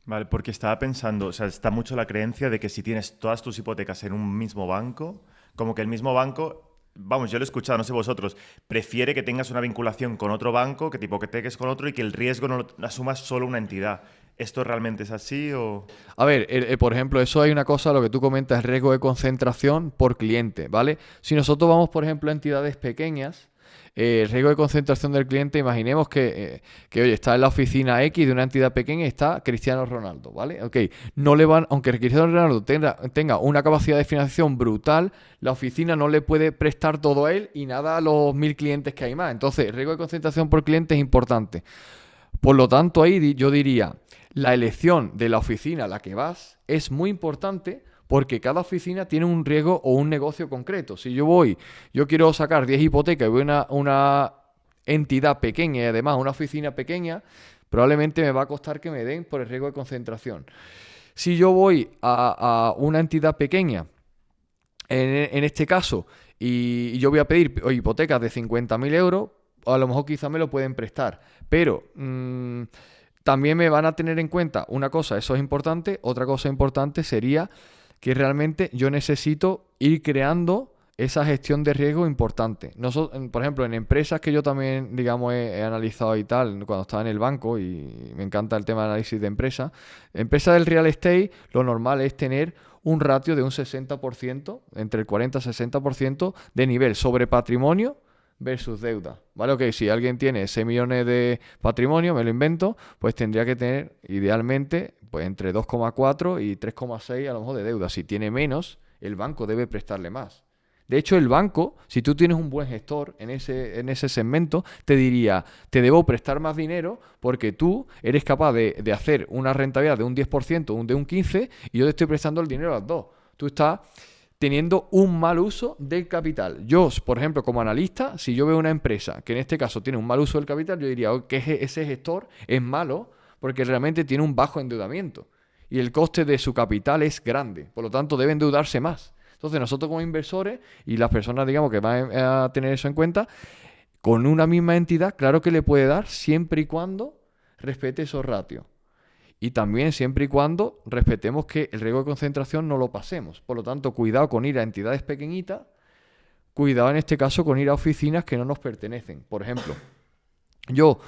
Speaker 6: Vale, porque estaba pensando, o sea, está mucho la creencia de que si tienes todas tus hipotecas en un mismo banco, como que el mismo banco... Vamos, yo lo he escuchado, no sé vosotros, prefiere que tengas una vinculación con otro banco, que te hipoteques con otro y que el riesgo no lo asumas solo una entidad. ¿Esto realmente es así o...?
Speaker 3: A ver, por ejemplo, eso hay una cosa, lo que tú comentas, riesgo de concentración por cliente, ¿vale? Si nosotros vamos, por ejemplo, a entidades pequeñas, el riesgo de concentración del cliente, imaginemos que oye, está en la oficina X de una entidad pequeña y está Cristiano Ronaldo, ¿vale? Ok, no le van, aunque Cristiano Ronaldo tenga una capacidad de financiación brutal, la oficina no le puede prestar todo a él y nada a los 1.000 clientes que hay más. Entonces, el riesgo de concentración por cliente es importante. Por lo tanto, ahí yo diría, la elección de la oficina a la que vas es muy importante porque cada oficina tiene un riesgo o un negocio concreto. Si yo quiero sacar 10 hipotecas y voy a una entidad pequeña y además una oficina pequeña, probablemente me va a costar que me den por el riesgo de concentración. Si yo voy a una entidad pequeña, en este caso, y yo voy a pedir hipotecas de 50.000 euros, a lo mejor quizá me lo pueden prestar, pero también me van a tener en cuenta una cosa, eso es importante, otra cosa importante sería que realmente yo necesito ir creando esa gestión de riesgo importante. Por ejemplo, en empresas que yo también, digamos, he analizado y tal, cuando estaba en el banco, y me encanta el tema de análisis de empresas del real estate, lo normal es tener un ratio de un 60%, entre el 40 y 60% de nivel sobre patrimonio versus deuda, ¿vale? Ok, si alguien tiene 6 millones de patrimonio, me lo invento, pues tendría que tener, idealmente, pues entre 2,4 y 3,6 a lo mejor de deuda. Si tiene menos, el banco debe prestarle más. De hecho, el banco, si tú tienes un buen gestor en ese segmento, te diría, te debo prestar más dinero porque tú eres capaz de hacer una rentabilidad de un 10%, de un 15%, y yo te estoy prestando el dinero a las dos. Tú estás teniendo un mal uso del capital. Yo, por ejemplo, como analista, si yo veo una empresa que en este caso tiene un mal uso del capital, yo diría que ese gestor es malo porque realmente tiene un bajo endeudamiento y el coste de su capital es grande. Por lo tanto, debe endeudarse más. Entonces, nosotros como inversores y las personas, digamos, que van a tener eso en cuenta, con una misma entidad, claro que le puede dar siempre y cuando respete esos ratios. Y también siempre y cuando respetemos que el riesgo de concentración no lo pasemos. Por lo tanto, cuidado con ir a entidades pequeñitas, cuidado en este caso con ir a oficinas que no nos pertenecen. Por ejemplo, yo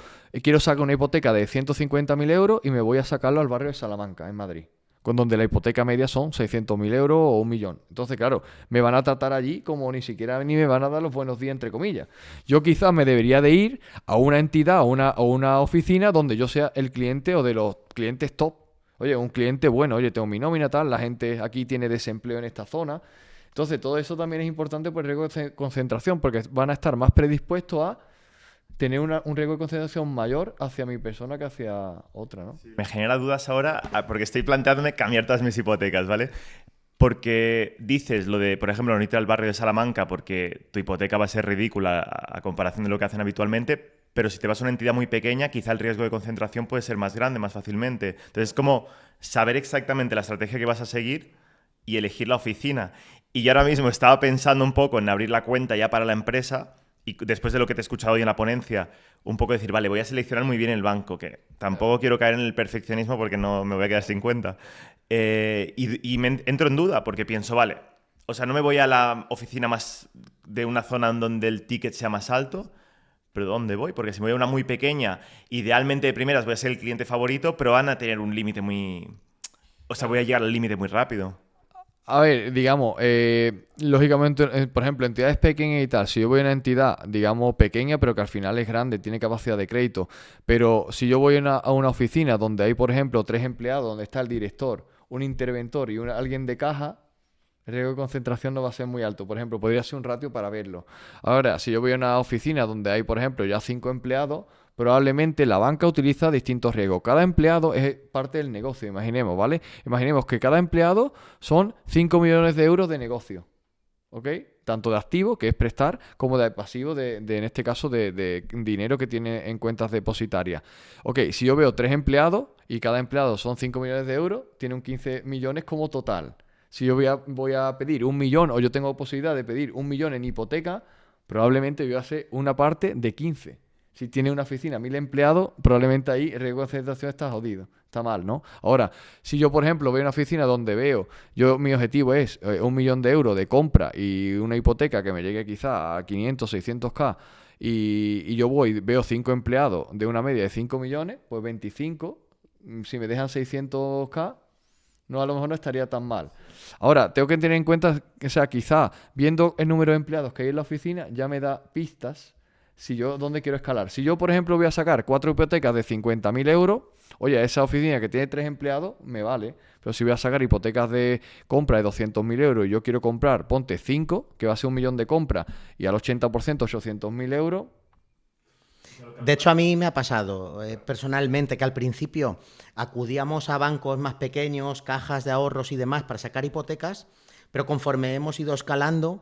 Speaker 3: quiero sacar una hipoteca de 150.000 euros y me voy a sacarlo al barrio de Salamanca, en Madrid, con donde la hipoteca media son 600.000 euros o 1 millón. Entonces, claro, me van a tratar allí como ni siquiera ni me van a dar los buenos días, entre comillas. Yo quizás me debería de ir a una entidad o una oficina donde yo sea el cliente o de los clientes top. Oye, un cliente bueno, oye, tengo mi nómina tal, la gente aquí tiene desempleo en esta zona. Entonces, todo eso también es importante por el riesgo de concentración, porque van a estar más predispuestos a tener un riesgo de concentración mayor hacia mi persona que hacia otra, ¿no?
Speaker 6: Me genera dudas ahora porque estoy planteándome cambiar todas mis hipotecas, ¿vale? Porque dices lo de, por ejemplo, no irte al barrio de Salamanca porque tu hipoteca va a ser ridícula a comparación de lo que hacen habitualmente, pero si te vas a una entidad muy pequeña, quizá el riesgo de concentración puede ser más grande, más fácilmente. Entonces, es como saber exactamente la estrategia que vas a seguir y elegir la oficina. Y yo ahora mismo estaba pensando un poco en abrir la cuenta ya para la empresa y después de lo que te he escuchado hoy en la ponencia, un poco decir, vale, voy a seleccionar muy bien el banco, que tampoco quiero caer en el perfeccionismo porque no me voy a quedar sin cuenta. Y entro en duda porque pienso, vale, o sea, no me voy a la oficina más de una zona en donde el ticket sea más alto, pero ¿dónde voy? Porque si me voy a una muy pequeña, idealmente de primeras voy a ser el cliente favorito, pero van a tener un límite muy... O sea, voy a llegar al límite muy rápido.
Speaker 3: A ver, digamos, lógicamente, por ejemplo, entidades pequeñas y tal, si yo voy a una entidad, digamos, pequeña, pero que al final es grande, tiene capacidad de crédito, pero si yo voy a una oficina donde hay, por ejemplo, 3 empleados, donde está el director, un interventor y alguien de caja, el riesgo de concentración no va a ser muy alto. Por ejemplo, podría ser un ratio para verlo. Ahora, si yo voy a una oficina donde hay, por ejemplo, ya 5 empleados, probablemente la banca utiliza distintos riesgos. Cada empleado es parte del negocio, imaginemos, ¿vale? Imaginemos que cada empleado son 5 millones de euros de negocio, ¿ok? Tanto de activo, que es prestar, como de pasivo, en este caso, de dinero que tiene en cuentas depositarias. Ok, si yo veo 3 empleados y cada empleado son 5 millones de euros, tiene un 15 millones como total. Si yo voy a pedir 1 millón o yo tengo posibilidad de pedir 1 millón en hipoteca, probablemente voy a hacer una parte de 15. Si tiene una oficina 1.000 empleados, probablemente ahí el riesgo de concentración está jodido. Está mal, ¿no? Ahora, si yo, por ejemplo, veo una oficina donde mi objetivo es 1 millón de euros de compra y una hipoteca que me llegue quizá a 500, 600K y yo veo 5 empleados de una media de 5 millones, pues 25, si me dejan 600K, no, a lo mejor no estaría tan mal. Ahora, tengo que tener en cuenta que, o sea, quizá viendo el número de empleados que hay en la oficina ya me da pistas si yo dónde quiero escalar. Si yo, por ejemplo, voy a sacar 4 hipotecas de 50.000 euros, oye, esa oficina que tiene 3 empleados me vale. Pero si voy a sacar hipotecas de compra de 200.000 euros y yo quiero comprar, ponte 5, que va a ser 1 millón de compra, y al 80%, 800.000 euros...
Speaker 2: De hecho, a mí me ha pasado personalmente que al principio acudíamos a bancos más pequeños, cajas de ahorros y demás para sacar hipotecas, pero conforme hemos ido escalando,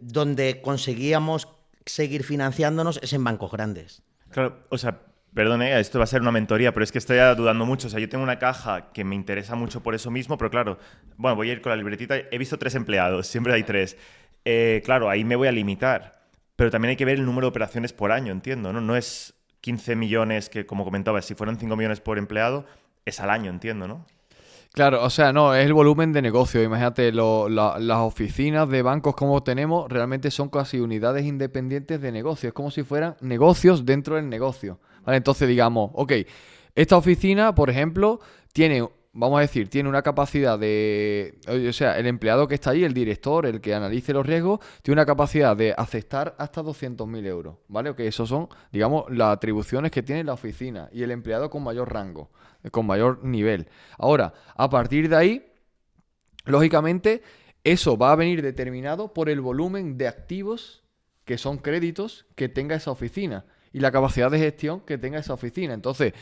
Speaker 2: donde conseguíamos seguir financiándonos es en bancos grandes.
Speaker 6: Claro, o sea, perdón, esto va a ser una mentoría, pero es que estoy dudando mucho. O sea, yo tengo una caja que me interesa mucho por eso mismo, pero claro, bueno, voy a ir con la libretita. He visto 3 empleados, siempre hay 3. Claro, ahí me voy a limitar. Pero también hay que ver el número de operaciones por año, entiendo, ¿no? No es 15 millones que, como comentabas, si fueran 5 millones por empleado, es al año, entiendo, ¿no?
Speaker 3: Claro, o sea, no, es el volumen de negocio. Imagínate, las oficinas de bancos como tenemos realmente son casi unidades independientes de negocio. Es como si fueran negocios dentro del negocio. ¿Vale? Entonces, digamos, ok, esta oficina, por ejemplo, tiene una capacidad de... O sea, el empleado que está ahí, el director, el que analice los riesgos, tiene una capacidad de aceptar hasta 200.000 euros, ¿vale? Ok, esos son, digamos, las atribuciones que tiene la oficina y el empleado con mayor rango, con mayor nivel. Ahora, a partir de ahí, lógicamente, eso va a venir determinado por el volumen de activos, que son créditos, que tenga esa oficina y la capacidad de gestión que tenga esa oficina. Entonces...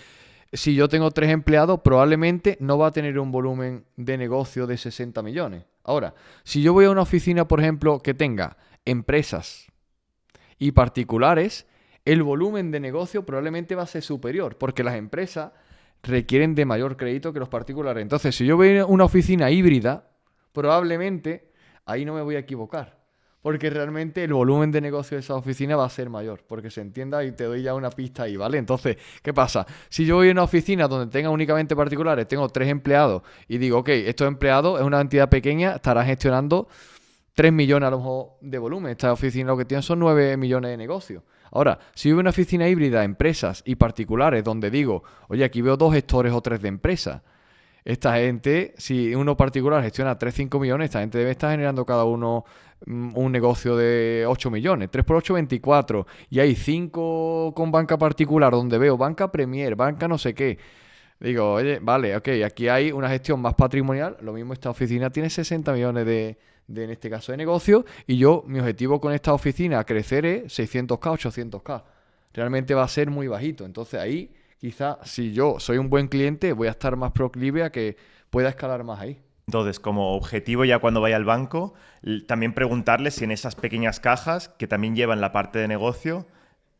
Speaker 3: Si yo tengo 3 empleados, probablemente no va a tener un volumen de negocio de 60 millones. Ahora, si yo voy a una oficina, por ejemplo, que tenga empresas y particulares, el volumen de negocio probablemente va a ser superior, porque las empresas requieren de mayor crédito que los particulares. Entonces, si yo voy a una oficina híbrida, probablemente ahí no me voy a equivocar, porque realmente el volumen de negocio de esa oficina va a ser mayor, porque se entienda y te doy ya una pista ahí, ¿vale? Entonces, ¿qué pasa? Si yo voy a una oficina donde tenga únicamente particulares, tengo 3 empleados y digo, ok, estos empleados es una entidad pequeña, estarán gestionando 3 millones a lo mejor de volumen. Esta oficina lo que tiene son 9 millones de negocios. Ahora, si veo una oficina híbrida, empresas y particulares, donde digo, oye, aquí veo 2 gestores o 3 de empresa. Esta gente, si uno particular gestiona 3-5 millones, esta gente debe estar generando cada uno un negocio de 8 millones. 3 por 8, 24. Y hay 5 con banca particular, donde veo banca Premier, banca no sé qué. Digo, oye, vale, ok, aquí hay una gestión más patrimonial. Lo mismo esta oficina tiene 60 millones en este caso, de negocio. Y yo, mi objetivo con esta oficina, crecer es 600K, 800K. Realmente va a ser muy bajito. Entonces ahí, quizá, si yo soy un buen cliente, voy a estar más proclive a que pueda escalar más ahí.
Speaker 6: Entonces, como objetivo ya cuando vaya al banco, también preguntarle si en esas pequeñas cajas, que también llevan la parte de negocio,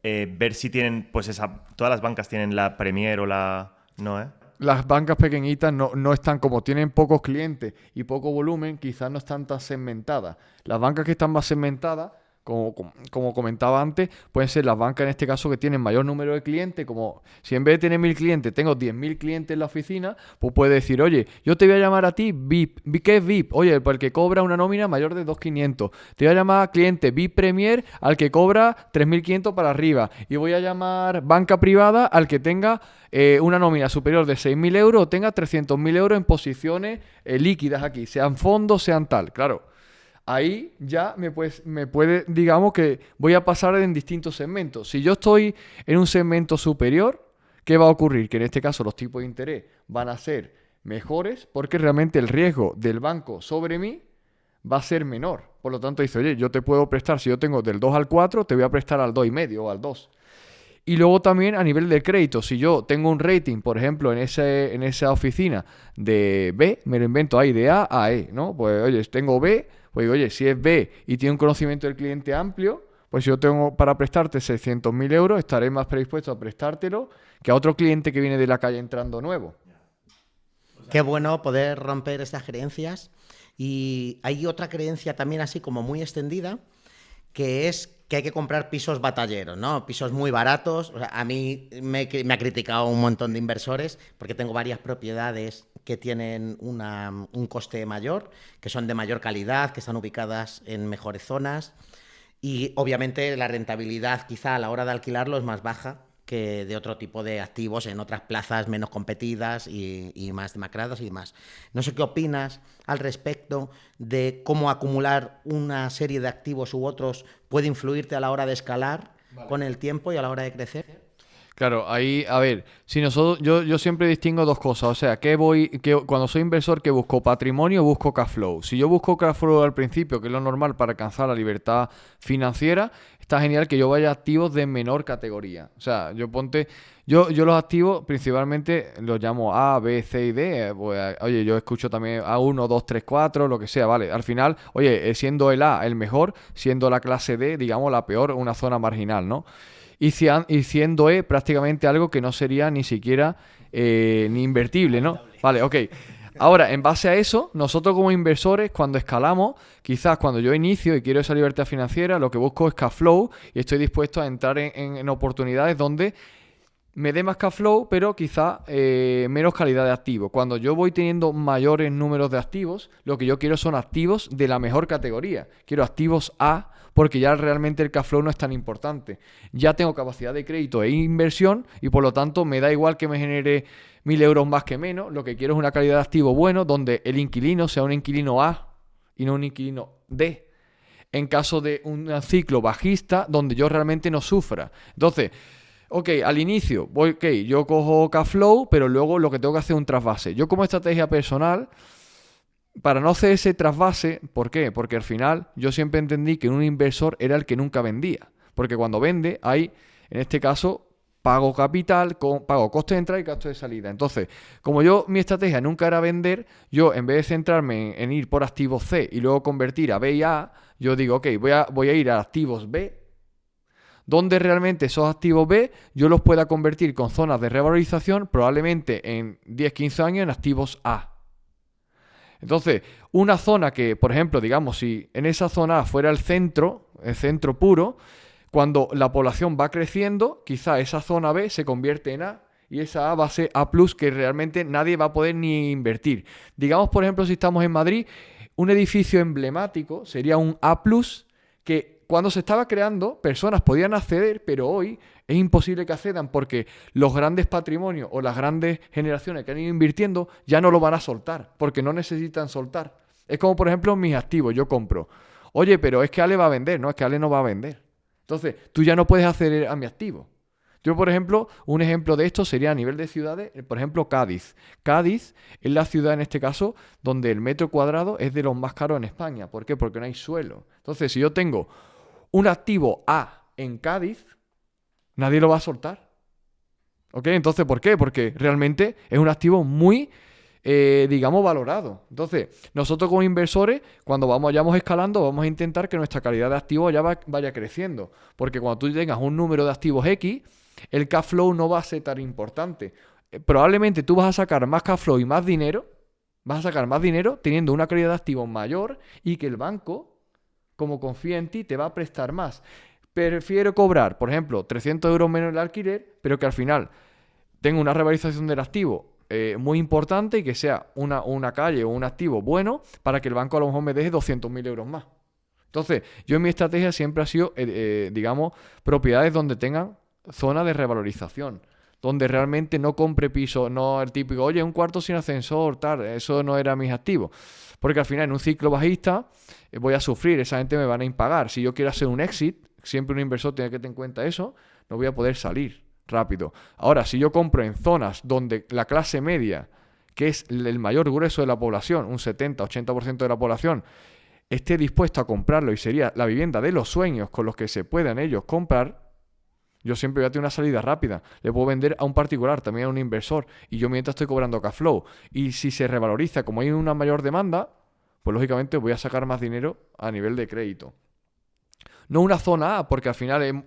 Speaker 6: ver si tienen, pues todas las bancas tienen la Premier o la... No, ¿eh?
Speaker 3: Las bancas pequeñitas no están, como tienen pocos clientes y poco volumen, quizás no están tan segmentadas. Las bancas que están más segmentadas, como comentaba antes, pueden ser las bancas en este caso que tienen mayor número de clientes. Como si en vez de tener 1000 clientes tengo 10.000 clientes en la oficina, pues puede decir, oye, yo te voy a llamar a ti VIP. ¿Qué es VIP? Oye, el que cobra una nómina mayor de 2.500. Te voy a llamar cliente VIP Premier al que cobra 3.500 para arriba. Y voy a llamar banca privada al que tenga una nómina superior de 6.000 euros o tenga 300.000 euros en posiciones líquidas aquí, sean fondos, sean tal. Claro. Ahí ya me puede, digamos que voy a pasar en distintos segmentos. Si yo estoy en un segmento superior, ¿qué va a ocurrir? Que en este caso los tipos de interés van a ser mejores porque realmente el riesgo del banco sobre mí va a ser menor. Por lo tanto dice, oye, yo te puedo prestar, si yo tengo del 2 al 4, te voy a prestar al 2,5 o al 2. Y luego también a nivel de crédito, si yo tengo un rating, por ejemplo, en esa oficina de B, me lo invento ahí, de A a E, ¿no? Pues oye, tengo B, pues digo, oye, si es B y tiene un conocimiento del cliente amplio, pues si yo tengo para prestarte 600.000 euros, estaré más predispuesto a prestártelo que a otro cliente que viene de la calle entrando nuevo.
Speaker 2: Qué bueno poder romper estas creencias. Y hay otra creencia también así como muy extendida, que es que hay que comprar pisos batalleros, ¿no? Pisos muy baratos. O sea, a mí me ha criticado un montón de inversores porque tengo varias propiedades que tienen un coste mayor, que son de mayor calidad, que están ubicadas en mejores zonas y obviamente la rentabilidad quizá a la hora de alquilarlo es más baja que de otro tipo de activos en otras plazas menos competidas y más demacradas y demás. No sé qué opinas al respecto de cómo acumular una serie de activos u otros puede influirte a la hora de escalar con el tiempo y a la hora de crecer.
Speaker 3: Claro, ahí, a ver, si nosotros, yo siempre distingo dos cosas, o sea, cuando soy inversor, ¿qué busco? ¿Patrimonio o busco cash flow? Si yo busco cash flow al principio, que es lo normal para alcanzar la libertad financiera, está genial que yo vaya a activos de menor categoría. O sea, yo los activos principalmente los llamo A, B, C y D. Pues, oye, yo escucho también A1, 2, 3, 4, lo que sea, vale. Al final, oye, siendo el A el mejor, siendo la clase D, digamos, la peor, una zona marginal, ¿no? Y siendo E prácticamente algo que no sería ni siquiera ni invertible, ¿no? Vale, ok. Ahora, en base a eso, nosotros como inversores, cuando escalamos, quizás cuando yo inicio y quiero esa libertad financiera, lo que busco es cash flow y estoy dispuesto a entrar en oportunidades donde me dé más cash flow, pero quizá menos calidad de activo. Cuando yo voy teniendo mayores números de activos, lo que yo quiero son activos de la mejor categoría. Quiero activos A, porque ya realmente el cash flow no es tan importante. Ya tengo capacidad de crédito e inversión y por lo tanto me da igual que me genere 1.000 euros más que menos. Lo que quiero es una calidad de activo bueno donde el inquilino sea un inquilino A y no un inquilino D. En caso de un ciclo bajista donde yo realmente no sufra. Entonces, ok, al inicio, yo cojo cash flow, pero luego lo que tengo que hacer es un trasvase. Yo como estrategia personal, para no hacer ese trasvase, ¿por qué? Porque al final yo siempre entendí que un inversor era el que nunca vendía. Porque cuando vende hay, en este caso, pago capital, pago coste de entrada y coste de salida. Entonces, como mi estrategia nunca era vender, yo en vez de centrarme en ir por activos C y luego convertir a B y A, yo digo, ok, voy a ir a activos B, donde realmente esos activos B yo los pueda convertir con zonas de revalorización probablemente en 10-15 años en activos A. Entonces, una zona que, por ejemplo, digamos, si en esa zona fuera el centro puro, cuando la población va creciendo, quizá esa zona B se convierte en A y esa A va a ser A+, que realmente nadie va a poder ni invertir. Digamos, por ejemplo, si estamos en Madrid, un edificio emblemático sería un A+, que cuando se estaba creando, personas podían acceder, pero hoy es imposible que accedan porque los grandes patrimonios o las grandes generaciones que han ido invirtiendo ya no lo van a soltar, porque no necesitan soltar. Es como, por ejemplo, mis activos. Yo compro. Oye, pero es que Ale va a vender. No, es que Ale no va a vender. Entonces, tú ya no puedes acceder a mi activo. Yo, por ejemplo, un ejemplo de esto sería a nivel de ciudades, por ejemplo, Cádiz. Cádiz es la ciudad, en este caso, donde el metro cuadrado es de los más caros en España. ¿Por qué? Porque no hay suelo. Entonces, si yo tengo un activo A en Cádiz, nadie lo va a soltar. ¿Ok? Entonces, ¿por qué? Porque realmente es un activo muy, digamos, valorado. Entonces, nosotros como inversores, cuando vayamos escalando, vamos a intentar que nuestra calidad de activos ya vaya creciendo. Porque cuando tú tengas un número de activos X, el cash flow no va a ser tan importante. Probablemente tú vas a sacar más cash flow y más dinero, vas a sacar más dinero teniendo una calidad de activos mayor y que el banco, como confía en ti, te va a prestar más. Prefiero cobrar, por ejemplo, 300 euros menos el alquiler, pero que al final tenga una revalorización del activo muy importante y que sea una calle o un activo bueno para que el banco a lo mejor me deje 200.000 euros más. Entonces, yo en mi estrategia siempre ha sido, digamos, propiedades donde tengan zona de revalorización, donde realmente no compre piso, no el típico, oye, un cuarto sin ascensor, tal, eso no era mis activos. Porque al final en un ciclo bajista voy a sufrir, esa gente me van a impagar. Si yo quiero hacer un exit, siempre un inversor tiene que tener en cuenta eso, no voy a poder salir rápido. Ahora, si yo compro en zonas donde la clase media, que es el mayor grueso de la población, un 70-80% de la población, esté dispuesto a comprarlo y sería la vivienda de los sueños con los que se puedan ellos comprar, yo siempre voy a tener una salida rápida. Le puedo vender a un particular, también a un inversor, y yo mientras estoy cobrando cash flow. Y si se revaloriza, como hay una mayor demanda, pues lógicamente voy a sacar más dinero a nivel de crédito. No una zona A, porque al final en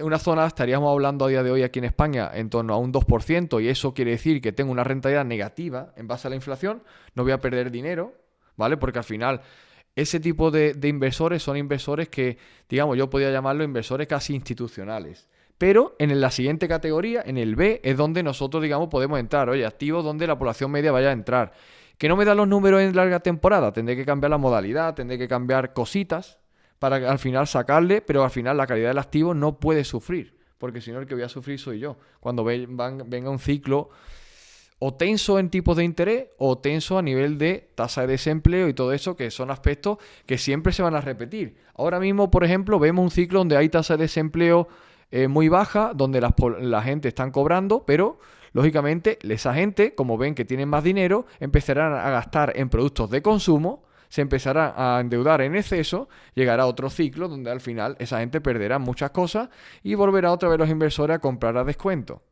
Speaker 3: una zona A estaríamos hablando a día de hoy aquí en España en torno a un 2%, y eso quiere decir que tengo una rentabilidad negativa en base a la inflación, no voy a perder dinero, ¿vale? Porque al final ese tipo de inversores son inversores que, digamos, yo podría llamarlo inversores casi institucionales. Pero en la siguiente categoría, en el B, es donde nosotros, digamos, podemos entrar. Oye, activos donde la población media vaya a entrar. Que no me dan los números en larga temporada. Tendré que cambiar la modalidad, tendré que cambiar cositas para al final sacarle, pero al final la calidad del activo no puede sufrir. Porque si no, el que voy a sufrir soy yo. Cuando venga un ciclo o tenso en tipos de interés o tenso a nivel de tasa de desempleo y todo eso, que son aspectos que siempre se van a repetir. Ahora mismo, por ejemplo, vemos un ciclo donde hay tasa de desempleo muy baja, donde la gente están cobrando, pero lógicamente esa gente, como ven que tienen más dinero, empezarán a gastar en productos de consumo, se empezará a endeudar en exceso, llegará otro ciclo donde al final esa gente perderá muchas cosas y volverá otra vez los inversores a comprar a descuento.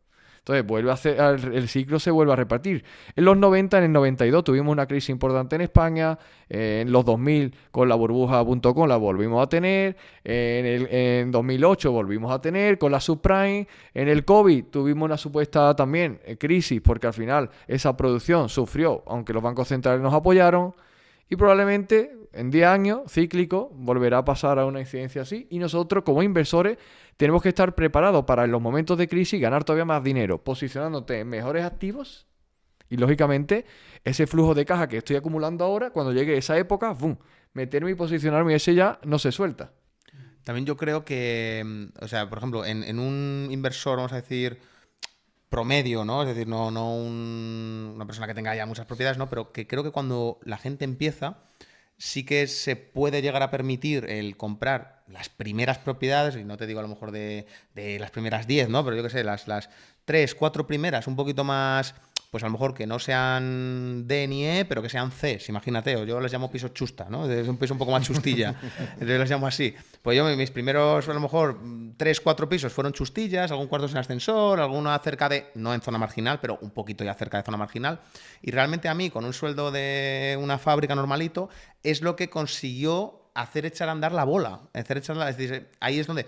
Speaker 3: Entonces el ciclo se vuelve a repartir. En los 90, en el 92 tuvimos una crisis importante en España, en los 2000 con la burbuja.com la volvimos a tener, en 2008 volvimos a tener con la subprime, en el COVID tuvimos una supuesta también crisis porque al final esa producción sufrió, aunque los bancos centrales nos apoyaron, y probablemente en 10 años, cíclico, volverá a pasar a una incidencia así. Y nosotros, como inversores, tenemos que estar preparados para en los momentos de crisis ganar todavía más dinero, posicionándote en mejores activos. Y lógicamente, ese flujo de caja que estoy acumulando ahora, cuando llegue esa época, ¡bum!, meterme y posicionarme, y ese ya no se suelta.
Speaker 4: También yo creo que, o sea, por ejemplo, en un inversor, vamos a decir, promedio, ¿no? Es decir, no una persona que tenga ya muchas propiedades, ¿no? Pero que creo que cuando la gente empieza, sí que se puede llegar a permitir el comprar las primeras propiedades, y no te digo a lo mejor de las primeras 10, ¿no? Pero yo qué sé, las 3, 4 primeras, un poquito más, pues a lo mejor que no sean D ni E, pero que sean C, imagínate, o yo les llamo piso chusta, ¿no? Es un piso un poco más chustilla, yo les llamo así. Pues yo, mis primeros, a lo mejor, 3, 4 pisos fueron chustillas, algún cuarto sin ascensor, alguno cerca de, no en zona marginal, pero un poquito ya cerca de zona marginal. Y realmente a mí, con un sueldo de una fábrica normalito, es lo que consiguió hacer echar a andar la bola. Es decir, ahí es donde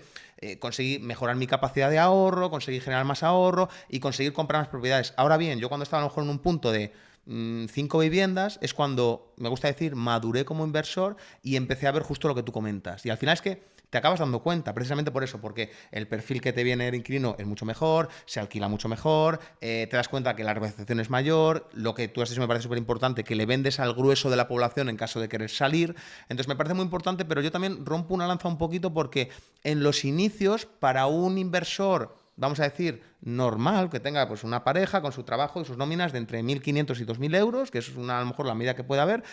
Speaker 4: conseguí mejorar mi capacidad de ahorro, conseguí generar más ahorro y conseguir comprar más propiedades. Ahora bien, yo cuando estaba a lo mejor en un punto de 5 viviendas, es cuando, me gusta decir, maduré como inversor y empecé a ver justo lo que tú comentas. Y al final es que te acabas dando cuenta, precisamente por eso, porque el perfil que te viene el inquilino es mucho mejor, se alquila mucho mejor, te das cuenta que la recepción es mayor, lo que tú has dicho me parece súper importante, que le vendes al grueso de la población en caso de querer salir. Entonces me parece muy importante, pero yo también rompo una lanza un poquito porque en los inicios, para un inversor, vamos a decir, normal, que tenga pues una pareja con su trabajo y sus nóminas de entre 1.500 y 2.000 euros, que es a lo mejor la medida que puede haber,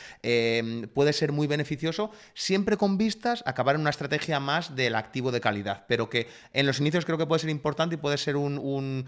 Speaker 4: puede ser muy beneficioso, siempre con vistas a acabar en una estrategia más del activo de calidad, pero que en los inicios creo que puede ser importante y puede ser un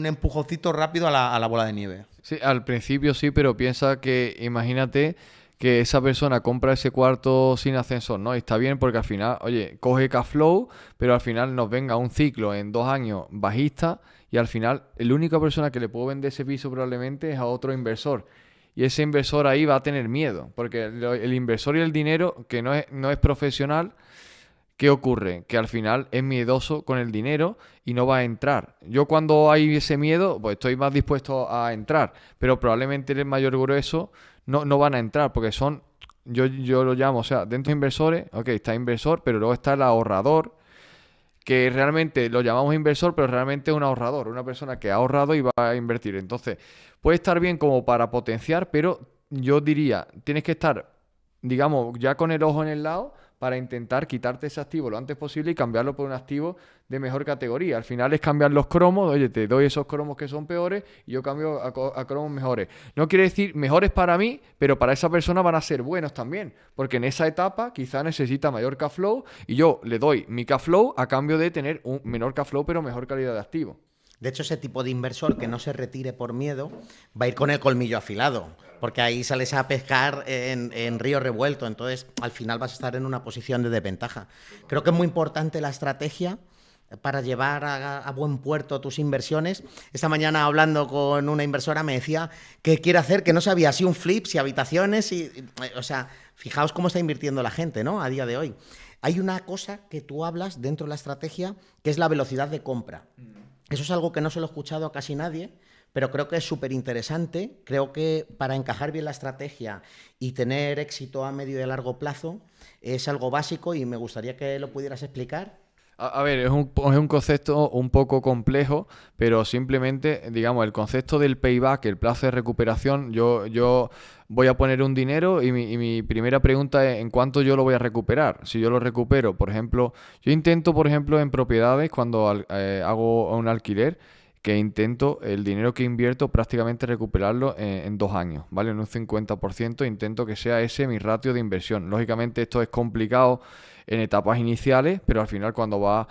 Speaker 4: empujoncito rápido a la bola de nieve.
Speaker 3: Sí, al principio sí, pero piensa que, imagínate que esa persona compra ese cuarto sin ascensor, ¿no? Y está bien porque al final, oye, coge cash flow, pero al final nos venga un ciclo en 2 años bajista y al final la única persona que le puedo vender ese piso probablemente es a otro inversor. Y ese inversor ahí va a tener miedo, porque el inversor y el dinero, que no es profesional, ¿qué ocurre? Que al final es miedoso con el dinero y no va a entrar. Yo cuando hay ese miedo, pues estoy más dispuesto a entrar, pero probablemente el mayor grueso no van a entrar porque son, yo lo llamo, o sea, dentro de inversores, ok, está inversor, pero luego está el ahorrador, que realmente lo llamamos inversor, pero realmente es un ahorrador, una persona que ha ahorrado y va a invertir. Entonces, puede estar bien como para potenciar, pero yo diría, tienes que estar, digamos, ya con el ojo en el lado para intentar quitarte ese activo lo antes posible y cambiarlo por un activo de mejor categoría. Al final es cambiar los cromos, oye, te doy esos cromos que son peores y yo cambio a cromos mejores. No quiere decir mejores para mí, pero para esa persona van a ser buenos también, porque en esa etapa quizá necesita mayor cash flow y yo le doy mi cash flow a cambio de tener un menor cash flow pero mejor calidad de activo.
Speaker 2: De hecho, ese tipo de inversor que no se retire por miedo va a ir con el colmillo afilado, porque ahí sales a pescar en río revuelto, entonces al final vas a estar en una posición de desventaja. Creo que es muy importante la estrategia para llevar a buen puerto tus inversiones. Esta mañana hablando con una inversora me decía que quiere hacer, que no sabía si un flip, si habitaciones, o sea, fijaos cómo está invirtiendo la gente, ¿no? A día de hoy. Hay una cosa que tú hablas dentro de la estrategia que es la velocidad de compra. Eso es algo que no se lo he escuchado a casi nadie, pero creo que es súper interesante. Creo que para encajar bien la estrategia y tener éxito a medio y a largo plazo es algo básico y me gustaría que lo pudieras explicar.
Speaker 3: A ver, es un concepto un poco complejo, pero simplemente, digamos, el concepto del payback, el plazo de recuperación, yo voy a poner un dinero y mi primera pregunta es ¿en cuánto yo lo voy a recuperar? Si yo lo recupero, por ejemplo, yo intento, por ejemplo, en propiedades, cuando hago un alquiler, que intento el dinero que invierto prácticamente recuperarlo en 2 años, ¿vale? En un 50%, intento que sea ese mi ratio de inversión. Lógicamente esto es complicado en etapas iniciales, pero al final cuando va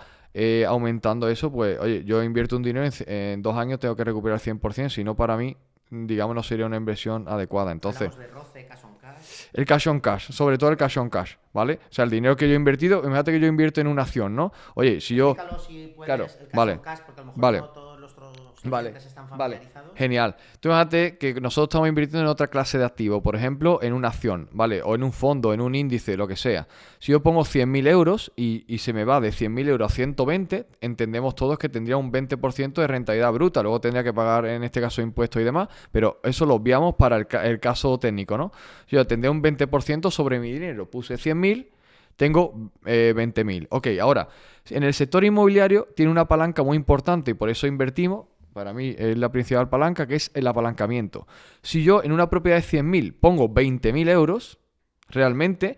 Speaker 3: aumentando eso, pues, oye, yo invierto un dinero, en 2 años tengo que recuperar 100%, si no para mí, digamos, no sería una inversión adecuada. Entonces,
Speaker 2: Hablamos de ROCE, cash on cash.
Speaker 3: el cash on cash, sobre todo el cash on cash, ¿vale? O sea, el dinero que yo he invertido, imagínate que yo invierto en una acción, ¿no? Oye, si yo...
Speaker 2: Explícalo si puedes,
Speaker 3: Claro,
Speaker 2: el cash
Speaker 3: vale,
Speaker 2: on cash, porque a lo mejor
Speaker 3: vale.
Speaker 2: no todos los
Speaker 3: Vale,
Speaker 2: clientes están
Speaker 3: vale,
Speaker 2: familiarizados.
Speaker 3: genial. Tú imagínate que nosotros estamos invirtiendo en otra clase de activo, por ejemplo, en una acción, ¿vale? O en un fondo, en un índice, lo que sea. Si yo pongo 100.000 euros y se me va de 100.000 euros a 120, entendemos todos que tendría un 20% de rentabilidad bruta. Luego tendría que pagar, en este caso, impuestos y demás, pero eso lo obviamos para el caso técnico, ¿no? Yo tendría un 20% sobre mi dinero. Puse 100.000, tengo 20.000. Ok, ahora, en el sector inmobiliario tiene una palanca muy importante y por eso invertimos. Para mí es la principal palanca, que es el apalancamiento. Si yo en una propiedad de 100.000 pongo 20.000 euros, realmente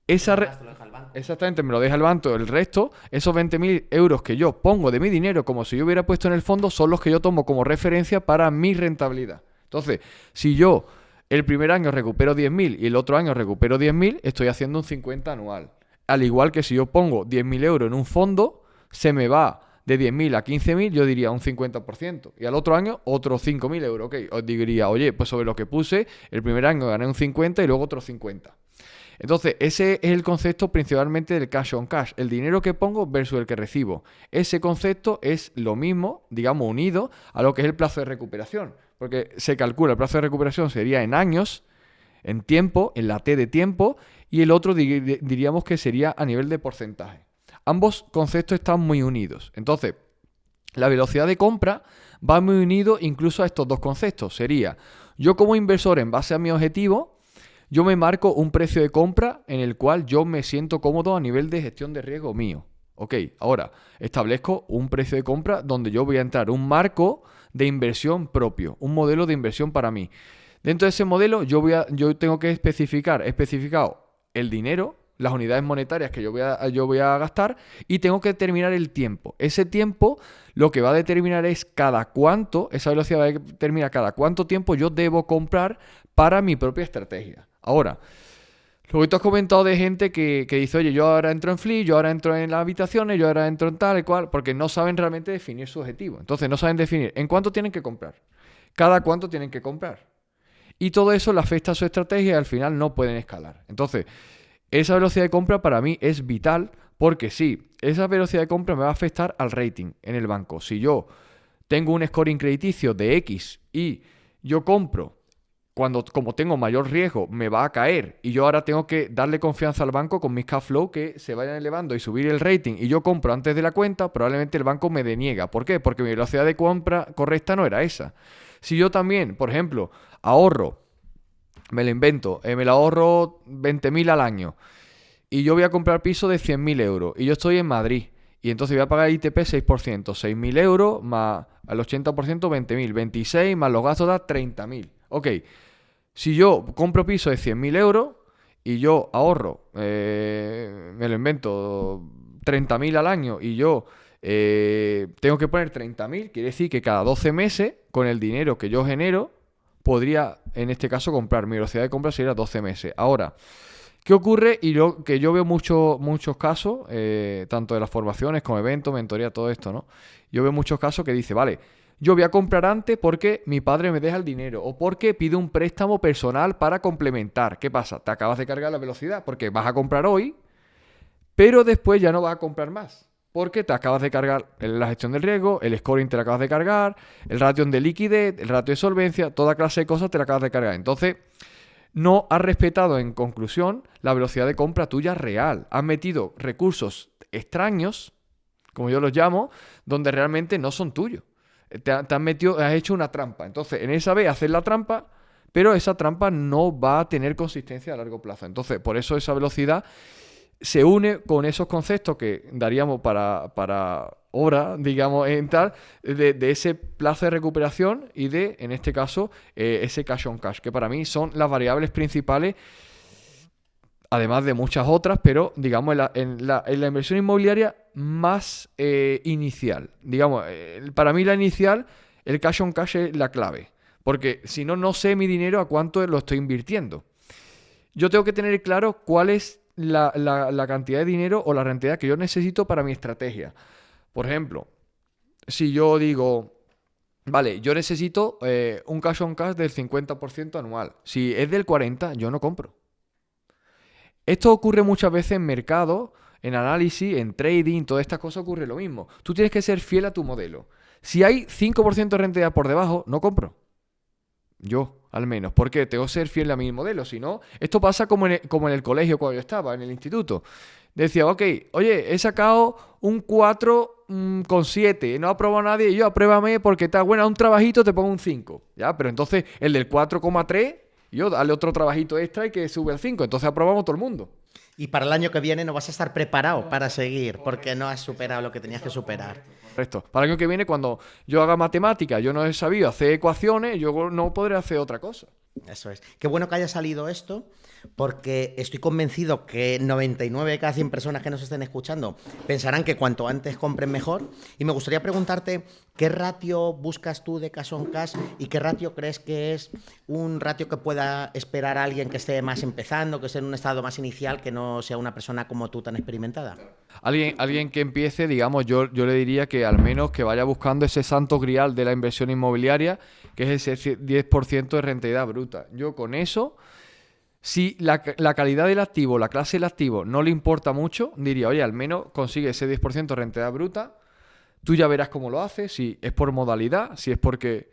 Speaker 3: exactamente, me lo deja el banco. El resto, esos 20.000 euros que yo pongo de mi dinero, como si yo hubiera puesto en el fondo, son los que yo tomo como referencia para mi rentabilidad. Entonces, si yo el primer año recupero 10.000 y el otro año recupero 10.000, estoy haciendo un 50 anual. Al igual que si yo pongo 10.000 euros en un fondo, se me va de 10.000 a 15.000, yo diría un 50%. Y al otro año, otros 5.000 euros. Ok, os diría, oye, pues sobre lo que puse, el primer año gané un 50 y luego otro 50. Entonces, ese es el concepto principalmente del cash on cash, el dinero que pongo versus el que recibo. Ese concepto es lo mismo, digamos, unido a lo que es el plazo de recuperación. Porque se calcula, el plazo de recuperación sería en años, en tiempo, en la T de tiempo, y el otro diríamos que sería a nivel de porcentaje. Ambos conceptos están muy unidos. Entonces, la velocidad de compra va muy unido incluso a estos dos conceptos. Sería, Yo como inversor, en base a mi objetivo, yo me marco un precio de compra en el cual yo me siento cómodo a nivel de gestión de riesgo mío. Ok, ahora establezco un precio de compra donde yo voy a entrar un marco de inversión propio, un modelo de inversión para mí. Dentro de ese modelo yo tengo que especificado el dinero, las unidades monetarias que yo voy a gastar, y tengo que determinar el tiempo. Ese tiempo lo que va a determinar es esa velocidad va a determinar cada cuánto tiempo yo debo comprar para mi propia estrategia. Ahora, lo que tú has comentado de gente que dice, oye, yo ahora entro en Flip, yo ahora entro en las habitaciones, yo ahora entro en tal y cual, porque no saben realmente definir su objetivo. Entonces no saben definir en cuánto tienen que comprar, cada cuánto tienen que comprar. Y todo eso le afecta a su estrategia y al final no pueden escalar. Entonces, esa velocidad de compra para mí es vital, porque sí, esa velocidad de compra me va a afectar al rating en el banco. Si yo tengo un scoring crediticio de X y yo compro, como tengo mayor riesgo, me va a caer y yo ahora tengo que darle confianza al banco con mis cash flow que se vayan elevando y subir el rating, y yo compro antes de la cuenta, probablemente el banco me deniega. ¿Por qué? Porque mi velocidad de compra correcta no era esa. Si yo también, por ejemplo, ahorro, me lo invento, me lo ahorro 20.000 al año y yo voy a comprar piso de 100.000 euros y yo estoy en Madrid y entonces voy a pagar ITP 6%, 6.000 euros más al 80%, 20.000, 26 más los gastos da 30.000. Ok, si yo compro piso de 100.000 euros y yo ahorro, me lo invento, 30.000 al año y yo tengo que poner 30.000, quiere decir que cada 12 meses, con el dinero que yo genero, podría, en este caso, comprar. Mi velocidad de compra sería 12 meses. Ahora, ¿qué ocurre? Y que yo veo muchos casos, tanto de las formaciones como eventos, mentoría, todo esto, ¿no? Yo veo muchos casos que dice, vale, yo voy a comprar antes porque mi padre me deja el dinero o porque pide un préstamo personal para complementar. ¿Qué pasa? Te acabas de cargar la velocidad porque vas a comprar hoy, pero después ya no vas a comprar más. Porque te acabas de cargar la gestión del riesgo, el scoring te lo acabas de cargar, el ratio de liquidez, el ratio de solvencia, toda clase de cosas te la acabas de cargar. Entonces, no has respetado, en conclusión, la velocidad de compra tuya real. Has metido recursos extraños, como yo los llamo, donde realmente no son tuyos. Has hecho una trampa. Entonces, en esa vez haces la trampa, pero esa trampa no va a tener consistencia a largo plazo. Entonces, por eso esa velocidad se une con esos conceptos que daríamos para horas, digamos, en tal, de ese plazo de recuperación y de, en este caso, ese cash on cash, que para mí son las variables principales, además de muchas otras, pero, digamos, en la inversión inmobiliaria más inicial. Digamos, para mí la inicial, el cash on cash es la clave, porque si no, no sé mi dinero a cuánto lo estoy invirtiendo. Yo tengo que tener claro cuál es la cantidad de dinero o la rentabilidad que yo necesito para mi estrategia. Por ejemplo, si yo digo, vale, yo necesito un cash on cash del 50% anual. Si es del 40%, yo no compro. Esto ocurre muchas veces en mercado, en análisis, en trading, todas estas cosas ocurre lo mismo. Tú tienes que ser fiel a tu modelo. Si hay 5% de rentabilidad por debajo, no compro. Yo, al menos. ¿Por qué? Tengo que ser fiel a mi modelo. Si no, esto pasa como en el colegio cuando yo estaba, en el instituto. Decía, ok, oye, he sacado un 4,7, no ha aprobado nadie, y yo apruébame porque está buena un trabajito, te pongo un 5. ¿Ya? Pero entonces el del 4,3, yo dale otro trabajito extra y que sube al 5. Entonces aprobamos todo el mundo.
Speaker 2: Y para el año que viene no vas a estar preparado para seguir porque no has superado lo que tenías que superar.
Speaker 3: Correcto. Para el año que viene, cuando yo haga matemáticas, yo no he sabido hacer ecuaciones, yo no podré hacer otra cosa.
Speaker 2: Eso es. Qué bueno que haya salido esto, porque estoy convencido que 99 de cada 100 personas que nos estén escuchando pensarán que cuanto antes compren mejor. Y me gustaría preguntarte qué ratio buscas tú de cash on cash y qué ratio crees que es un ratio que pueda esperar a alguien que esté más empezando, que esté en un estado más inicial, que no sea una persona como tú tan experimentada.
Speaker 3: Alguien que empiece, digamos, yo le diría que al menos que vaya buscando ese santo grial de la inversión inmobiliaria, que es ese 10% de rentabilidad bruta. Yo con eso, si la calidad del activo, la clase del activo no le importa mucho, diría, oye, al menos consigue ese 10% de rentabilidad bruta, tú ya verás cómo lo haces, si es por modalidad, si es porque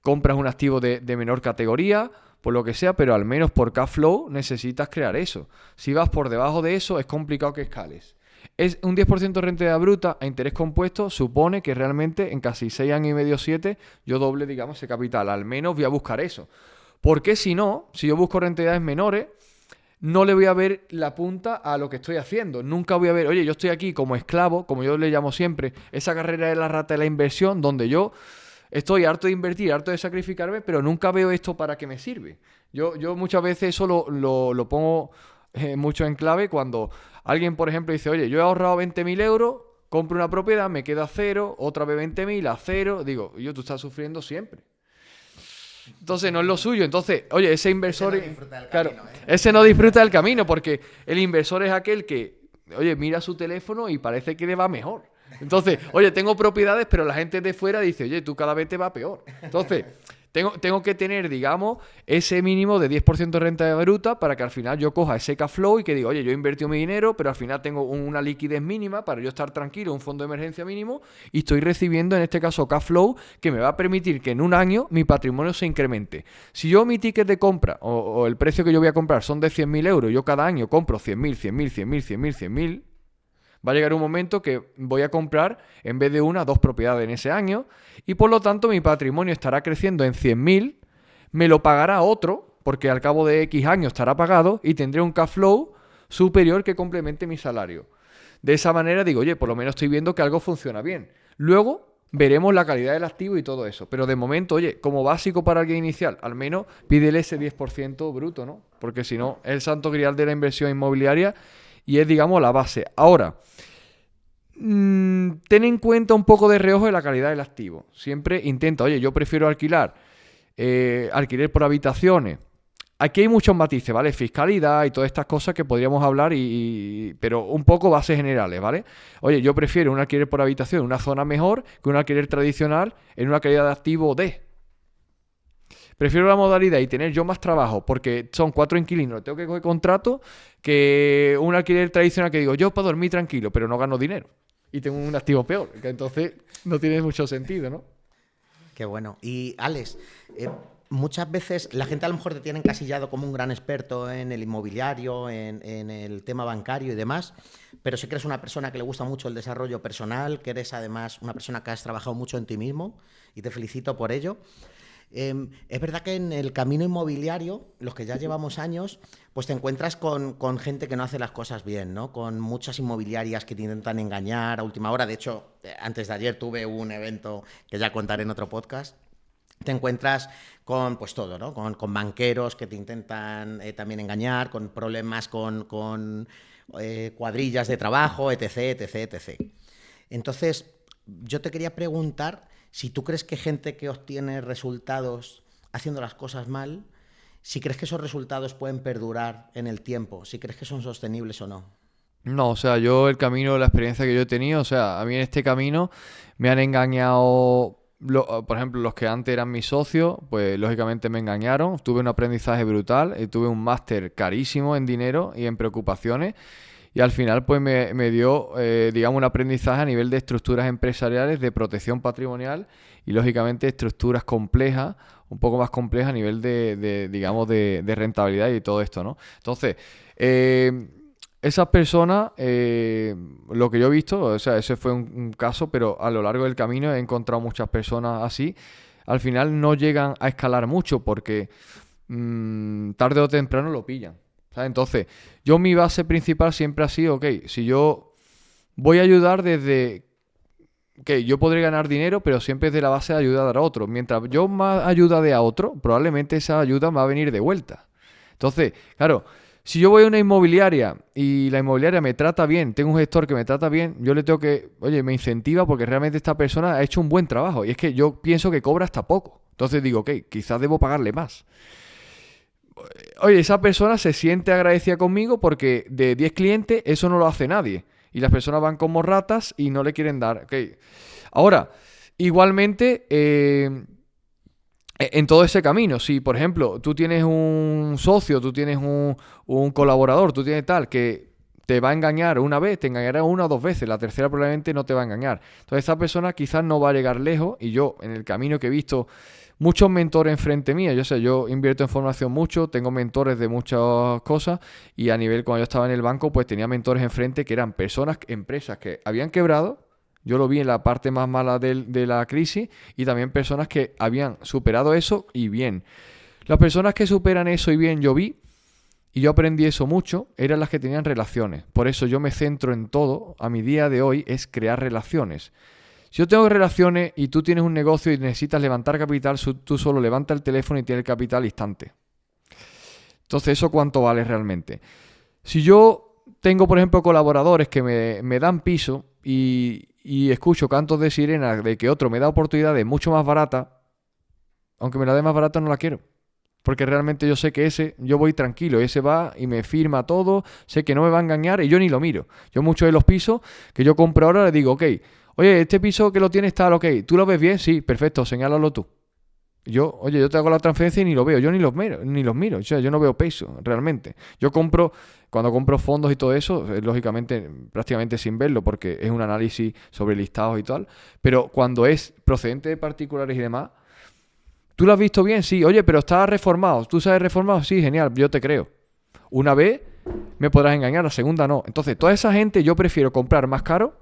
Speaker 3: compras un activo de menor categoría, por lo que sea, pero al menos por cash flow necesitas crear eso. Si vas por debajo de eso, es complicado que escales. Es un 10% de rentabilidad bruta a interés compuesto, supone que realmente en casi 6 años y medio, 7, yo doble, digamos, ese capital. Al menos voy a buscar eso. Porque si no, si yo busco rentabilidades menores, no le voy a ver la punta a lo que estoy haciendo. Nunca voy a ver, oye, yo estoy aquí como esclavo, como yo le llamo siempre, esa carrera de la rata de la inversión, donde yo estoy harto de invertir, harto de sacrificarme, pero nunca veo esto para qué me sirve. Yo muchas veces eso lo pongo mucho en clave cuando alguien, por ejemplo, dice, oye, yo he ahorrado 20.000 euros, compro una propiedad, me queda 0, otra vez 20.000, a 0. Digo, tú estás sufriendo siempre. Entonces no es lo suyo. Entonces, oye, ese inversor...
Speaker 2: Ese no disfruta del
Speaker 3: claro,
Speaker 2: camino, ¿eh?
Speaker 3: ese no disfruta del camino porque el inversor es aquel que, oye, mira su teléfono y parece que le va mejor. Entonces, oye, tengo propiedades, pero la gente de fuera dice, oye, tú cada vez te va peor. Entonces, tengo que tener, digamos, ese mínimo de 10% de renta bruta para que al final yo coja ese cash flow y que diga, oye, yo he invertido mi dinero, pero al final tengo una liquidez mínima para yo estar tranquilo, un fondo de emergencia mínimo, y estoy recibiendo, en este caso, cash flow, que me va a permitir que en un año mi patrimonio se incremente. Si yo mi ticket de compra o el precio que yo voy a comprar son de 100.000 euros, yo cada año compro 100.000, 100.000, 100.000, 100.000, 100.000, va a llegar un momento que voy a comprar en vez de 1, 2 propiedades en ese año y por lo tanto mi patrimonio estará creciendo en 100.000, me lo pagará otro porque al cabo de X años estará pagado y tendré un cash flow superior que complemente mi salario. De esa manera digo, oye, por lo menos estoy viendo que algo funciona bien. Luego veremos la calidad del activo y todo eso. Pero de momento, oye, como básico para alguien inicial, al menos pídele ese 10% bruto, ¿no? Porque si no, es el santo grial de la inversión inmobiliaria y es, digamos, la base. Ahora, ten en cuenta un poco de reojo de la calidad del activo. Siempre intenta, oye, yo prefiero alquilar, alquiler por habitaciones. Aquí hay muchos matices, ¿vale? Fiscalidad y todas estas cosas que podríamos hablar, pero un poco bases generales, ¿vale? Oye, yo prefiero un alquiler por habitación en una zona mejor que un alquiler tradicional en una calidad de activo D. Prefiero la modalidad y tener yo más trabajo porque son 4 inquilinos, tengo que coger contrato, que un alquiler tradicional que digo, yo puedo dormir tranquilo, pero no gano dinero. Y tengo un activo peor, que entonces no tiene mucho sentido, ¿no?
Speaker 2: Qué bueno. Y Alex, muchas veces la gente a lo mejor te tiene encasillado como un gran experto en el inmobiliario, en el tema bancario y demás, pero sé que eres una persona que le gusta mucho el desarrollo personal, que eres además una persona que has trabajado mucho en ti mismo y te felicito por ello. Es verdad que en el camino inmobiliario, los que ya llevamos años, pues te encuentras con gente que no hace las cosas bien, ¿no? Con muchas inmobiliarias que te intentan engañar a última hora. De hecho, antes de ayer tuve un evento que ya contaré en otro podcast. Te encuentras con pues todo, ¿no? Con banqueros que te intentan también engañar, con problemas con cuadrillas de trabajo, etc, etc, etc. Entonces, yo te quería preguntar si tú crees que gente que obtiene resultados haciendo las cosas mal, si crees que esos resultados pueden perdurar en el tiempo, si crees que son sostenibles o no.
Speaker 3: No, o sea, yo el camino, la experiencia que yo he tenido, o sea, a mí en este camino me han engañado, por ejemplo, los que antes eran mis socios, pues lógicamente me engañaron, tuve un aprendizaje brutal, tuve un máster carísimo en dinero y en preocupaciones. Y al final pues me dio, digamos, un aprendizaje a nivel de estructuras empresariales, de protección patrimonial y, lógicamente, estructuras complejas, un poco más complejas a nivel digamos, de rentabilidad y todo esto, ¿no? Entonces, esas personas, lo que yo he visto, o sea, ese fue un caso, pero a lo largo del camino he encontrado muchas personas así. Al final no llegan a escalar mucho porque tarde o temprano lo pillan. ¿Sabes? Entonces, mi base principal siempre ha sido, ok, si yo voy a ayudar desde que yo podré ganar dinero, pero siempre desde la base de ayudar a otros. Mientras yo más ayuda de a otro, probablemente esa ayuda me va a venir de vuelta. Entonces, claro, si yo voy a una inmobiliaria y la inmobiliaria me trata bien, tengo un gestor que me trata bien, yo le tengo que, oye, me incentiva porque realmente esta persona ha hecho un buen trabajo. Y es que yo pienso que cobra hasta poco. Entonces digo, ok, quizás debo pagarle más. Oye, esa persona se siente agradecida conmigo porque de 10 clientes eso no lo hace nadie. Y las personas van como ratas y no le quieren dar. Okay. Ahora, igualmente, en todo ese camino, si por ejemplo tú tienes un socio, tú tienes un colaborador, tú tienes tal que te va a engañar una vez, te engañará 1 o 2 veces, la tercera probablemente no te va a engañar. Entonces esa persona quizás no va a llegar lejos y yo en el camino que he visto muchos mentores enfrente mía. Yo invierto en formación mucho, tengo mentores de muchas cosas y a nivel, cuando yo estaba en el banco, pues tenía mentores enfrente que eran empresas que habían quebrado. Yo lo vi en la parte más mala de la crisis y también personas que habían superado eso y bien. Las personas que superan eso y bien, yo vi y yo aprendí eso mucho, eran las que tenían relaciones. Por eso yo me centro en todo, a mi día de hoy, es crear relaciones. Si yo tengo relaciones y tú tienes un negocio y necesitas levantar capital, tú solo levanta el teléfono y tienes el capital instante. Entonces, ¿eso cuánto vale realmente? Si yo tengo, por ejemplo, colaboradores que me dan piso y escucho cantos de sirena de que otro me da oportunidades mucho más baratas, aunque me la dé más barata no la quiero. Porque realmente yo sé que yo voy tranquilo, ese va y me firma todo, sé que no me va a engañar y yo ni lo miro. Yo muchos de los pisos que yo compro ahora le digo, ok, oye, este piso que lo tienes está ok, ¿tú lo ves bien? Sí, perfecto, señálalo tú. Yo te hago la transferencia y ni lo veo, yo ni los miro, o sea, yo no veo peso realmente. Cuando compro fondos y todo eso, lógicamente prácticamente sin verlo porque es un análisis sobre listados y tal, pero cuando es procedente de particulares y demás, ¿tú lo has visto bien? Sí. Oye, pero está reformado. ¿Tú sabes reformado? Sí, genial, yo te creo. Una vez me podrás engañar, la segunda no. Entonces, toda esa gente yo prefiero comprar más caro,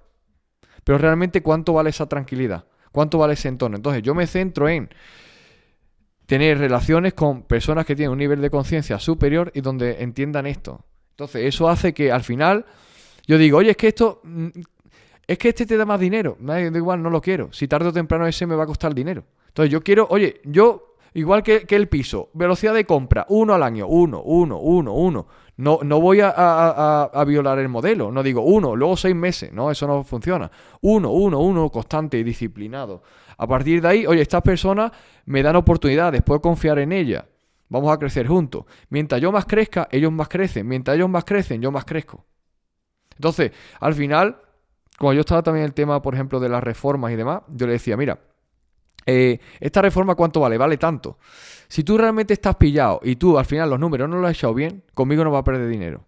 Speaker 3: pero realmente ¿cuánto vale esa tranquilidad? ¿Cuánto vale ese entorno? Entonces, yo me centro en tener relaciones con personas que tienen un nivel de conciencia superior y donde entiendan esto. Entonces, eso hace que al final yo digo, oye, es que este te da más dinero. Me da igual, no lo quiero. Si tarde o temprano ese me va a costar dinero. Entonces yo quiero, igual que el piso, velocidad de compra, 1 al año, 1. No voy a violar el modelo, no digo 1, luego 6 meses, no, eso no funciona. 1, constante y disciplinado. A partir de ahí, oye, estas personas me dan oportunidades, puedo confiar en ellas, vamos a crecer juntos. Mientras yo más crezca, ellos más crecen, mientras ellos más crecen, yo más crezco. Entonces, al final, como yo estaba también en el tema, por ejemplo, de las reformas y demás, yo le decía, mira, esta reforma ¿cuánto vale? Vale tanto. Si tú realmente estás pillado y tú al final los números no los has echado bien, conmigo no vas a perder dinero.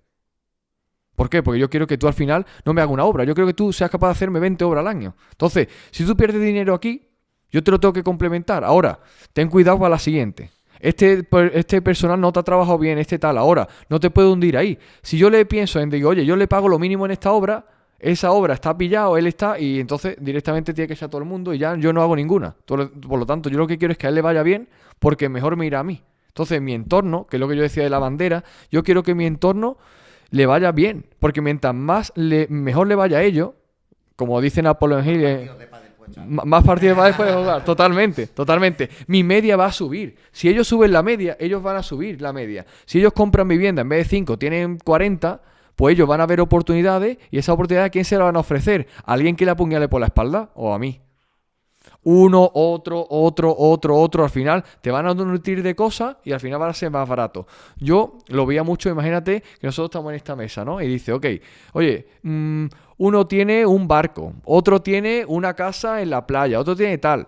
Speaker 3: ¿Por qué? Porque yo quiero que tú al final no me hagas una obra. Yo quiero que tú seas capaz de hacerme 20 obras al año. Entonces, si tú pierdes dinero aquí, yo te lo tengo que complementar. Ahora, ten cuidado para la siguiente. Este personal no te ha trabajado bien, tal. Ahora, no te puedo hundir ahí. Si yo le pienso digo, oye, yo le pago lo mínimo en esta obra, esa obra está pillado, él está, y entonces directamente tiene que echar todo el mundo y ya yo no hago ninguna. Por lo tanto, yo lo que quiero es que a él le vaya bien porque mejor me irá a mí. Entonces, mi entorno, que es lo que yo decía de la bandera, yo quiero que mi entorno le vaya bien, porque mientras mejor le vaya a ellos, como dice Napoleon Hill, más partidos de pádel puedes jugar. Totalmente. Mi media va a subir. Si ellos suben la media, ellos van a subir la media. Si ellos compran vivienda, en vez de 5, tienen 40... pues ellos van a ver oportunidades y esa oportunidad ¿a quién se la van a ofrecer? ¿A alguien que le apuñale por la espalda o a mí? Uno, otro, al final te van a nutrir de cosas y al final van a ser más baratos. Yo lo veía mucho, imagínate que nosotros estamos en esta mesa, ¿no? Y dice, ok, oye, uno tiene un barco, otro tiene una casa en la playa, otro tiene tal.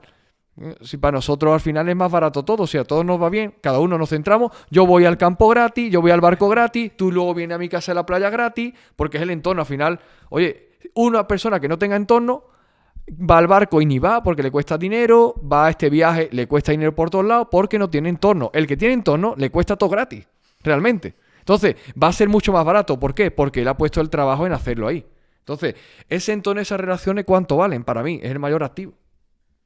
Speaker 3: Si para nosotros al final es más barato todo, o sea, a todos nos va bien, cada uno nos centramos, yo voy al campo gratis, yo voy al barco gratis, tú luego vienes a mi casa en la playa gratis, porque es el entorno al final. Oye, una persona que no tenga entorno va al barco y ni va porque le cuesta dinero, va a este viaje, le cuesta dinero por todos lados porque no tiene entorno. El que tiene entorno le cuesta todo gratis, realmente. Entonces, va a ser mucho más barato. ¿Por qué? Porque él ha puesto el trabajo en hacerlo ahí. Entonces, ese entorno, esas relaciones, ¿cuánto valen? Para mí, es el mayor activo.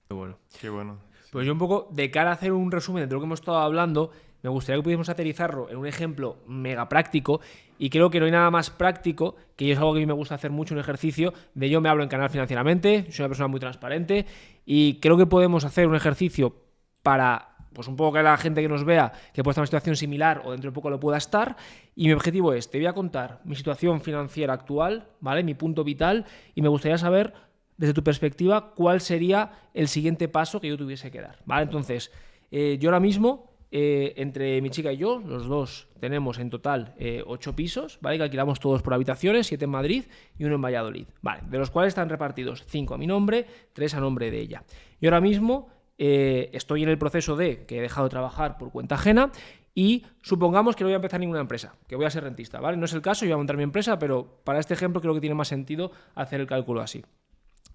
Speaker 6: Qué bueno.
Speaker 5: Pues yo un poco, de cara a hacer un resumen de lo que hemos estado hablando, me gustaría que pudiésemos aterrizarlo en un ejemplo mega práctico, y creo que no hay nada más práctico, que es algo que a mí me gusta hacer mucho, un ejercicio de yo me hablo en Canal Financieramente, soy una persona muy transparente, y creo que podemos hacer un ejercicio para, pues un poco que la gente que nos vea que puede estar en una situación similar o dentro de poco lo pueda estar, y mi objetivo es, te voy a contar mi situación financiera actual, ¿vale? Mi punto vital, y me gustaría saber, desde tu perspectiva, cuál sería el siguiente paso que yo tuviese que dar, ¿vale? Entonces, yo ahora mismo, entre mi chica y yo, los dos tenemos en total 8 pisos, ¿vale? Que alquilamos todos por habitaciones, 7 en Madrid y 1 en Valladolid, ¿vale? De los cuales están repartidos 5 a mi nombre, 3 a nombre de ella. Y ahora mismo estoy en el proceso de que he dejado de trabajar por cuenta ajena y supongamos que no voy a empezar ninguna empresa, que voy a ser rentista, ¿vale? No es el caso, yo voy a montar mi empresa, pero para este ejemplo creo que tiene más sentido hacer el cálculo así.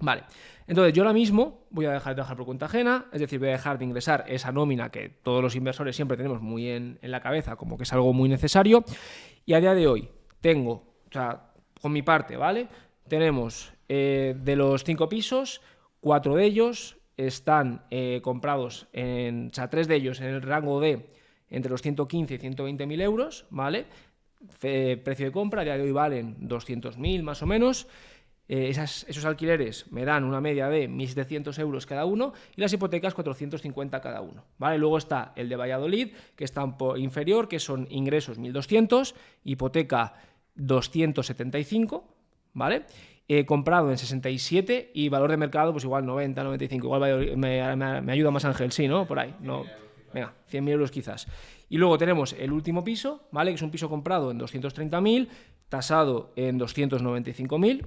Speaker 5: Vale, entonces yo ahora mismo voy a dejar de trabajar por cuenta ajena, es decir, voy a dejar de ingresar esa nómina que todos los inversores siempre tenemos muy en la cabeza, como que es algo muy necesario, y a día de hoy tengo, o sea, con mi parte, ¿vale? Tenemos de los 5 pisos, 4 de ellos están comprados, o sea, 3 de ellos en el rango de entre los 115 y 120.000 euros, ¿vale? Precio de compra, a día de hoy valen 200.000 más o menos. Esos alquileres me dan una media de 1.700 euros cada uno y las hipotecas 450 cada uno, ¿vale? Luego está el de Valladolid, que está un poco inferior, que son ingresos 1.200, hipoteca 275, ¿vale? Comprado en 67 y valor de mercado pues igual 90, 95, igual me ayuda más Ángel, sí, ¿no? Por ahí, no, venga, 100.000 euros quizás. Y luego tenemos el último piso, ¿vale? Que es un piso comprado en 230.000, tasado en 295.000,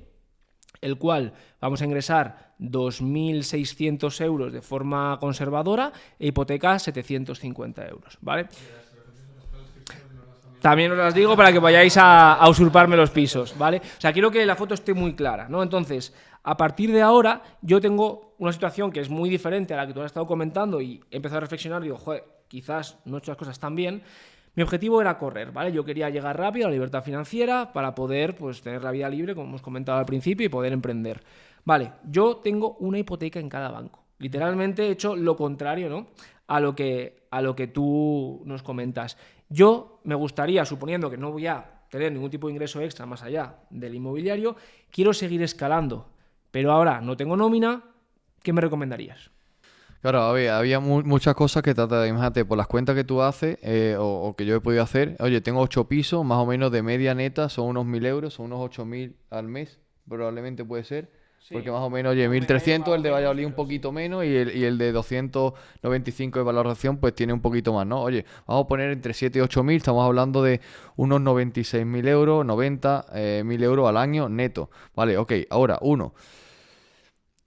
Speaker 5: el cual vamos a ingresar 2.600 euros de forma conservadora e hipoteca 750 euros, ¿vale? También os las digo para que vayáis a usurparme los pisos, ¿vale? O sea, quiero que la foto esté muy clara, ¿no? Entonces, a partir de ahora, yo tengo una situación que es muy diferente a la que tú has estado comentando y he empezado a reflexionar y digo, joder, quizás no he hecho las cosas tan bien. Mi objetivo era correr, ¿vale? Yo quería llegar rápido a la libertad financiera para poder, pues, tener la vida libre, como hemos comentado al principio, y poder emprender. Vale, yo tengo una hipoteca en cada banco. Literalmente he hecho lo contrario, ¿no? A lo que tú nos comentas. Yo me gustaría, suponiendo que no voy a tener ningún tipo de ingreso extra más allá del inmobiliario, quiero seguir escalando, pero ahora no tengo nómina. ¿Qué me recomendarías?
Speaker 3: Claro, a ver, había muchas cosas que trata de, imagínate, por las cuentas que tú haces o que yo he podido hacer. Oye, tengo 8 pisos, más o menos de media neta, son unos 1.000 euros, son unos 8.000 al mes, probablemente puede ser. Sí. Porque más o menos, oye, 1.300, el de Valladolid un poquito menos y el de 295 de valoración pues tiene un poquito más, ¿no? Oye, vamos a poner entre 7 y 8.000, estamos hablando de unos 96.000 euros, 90.000 euros al año neto. Vale, ok, ahora,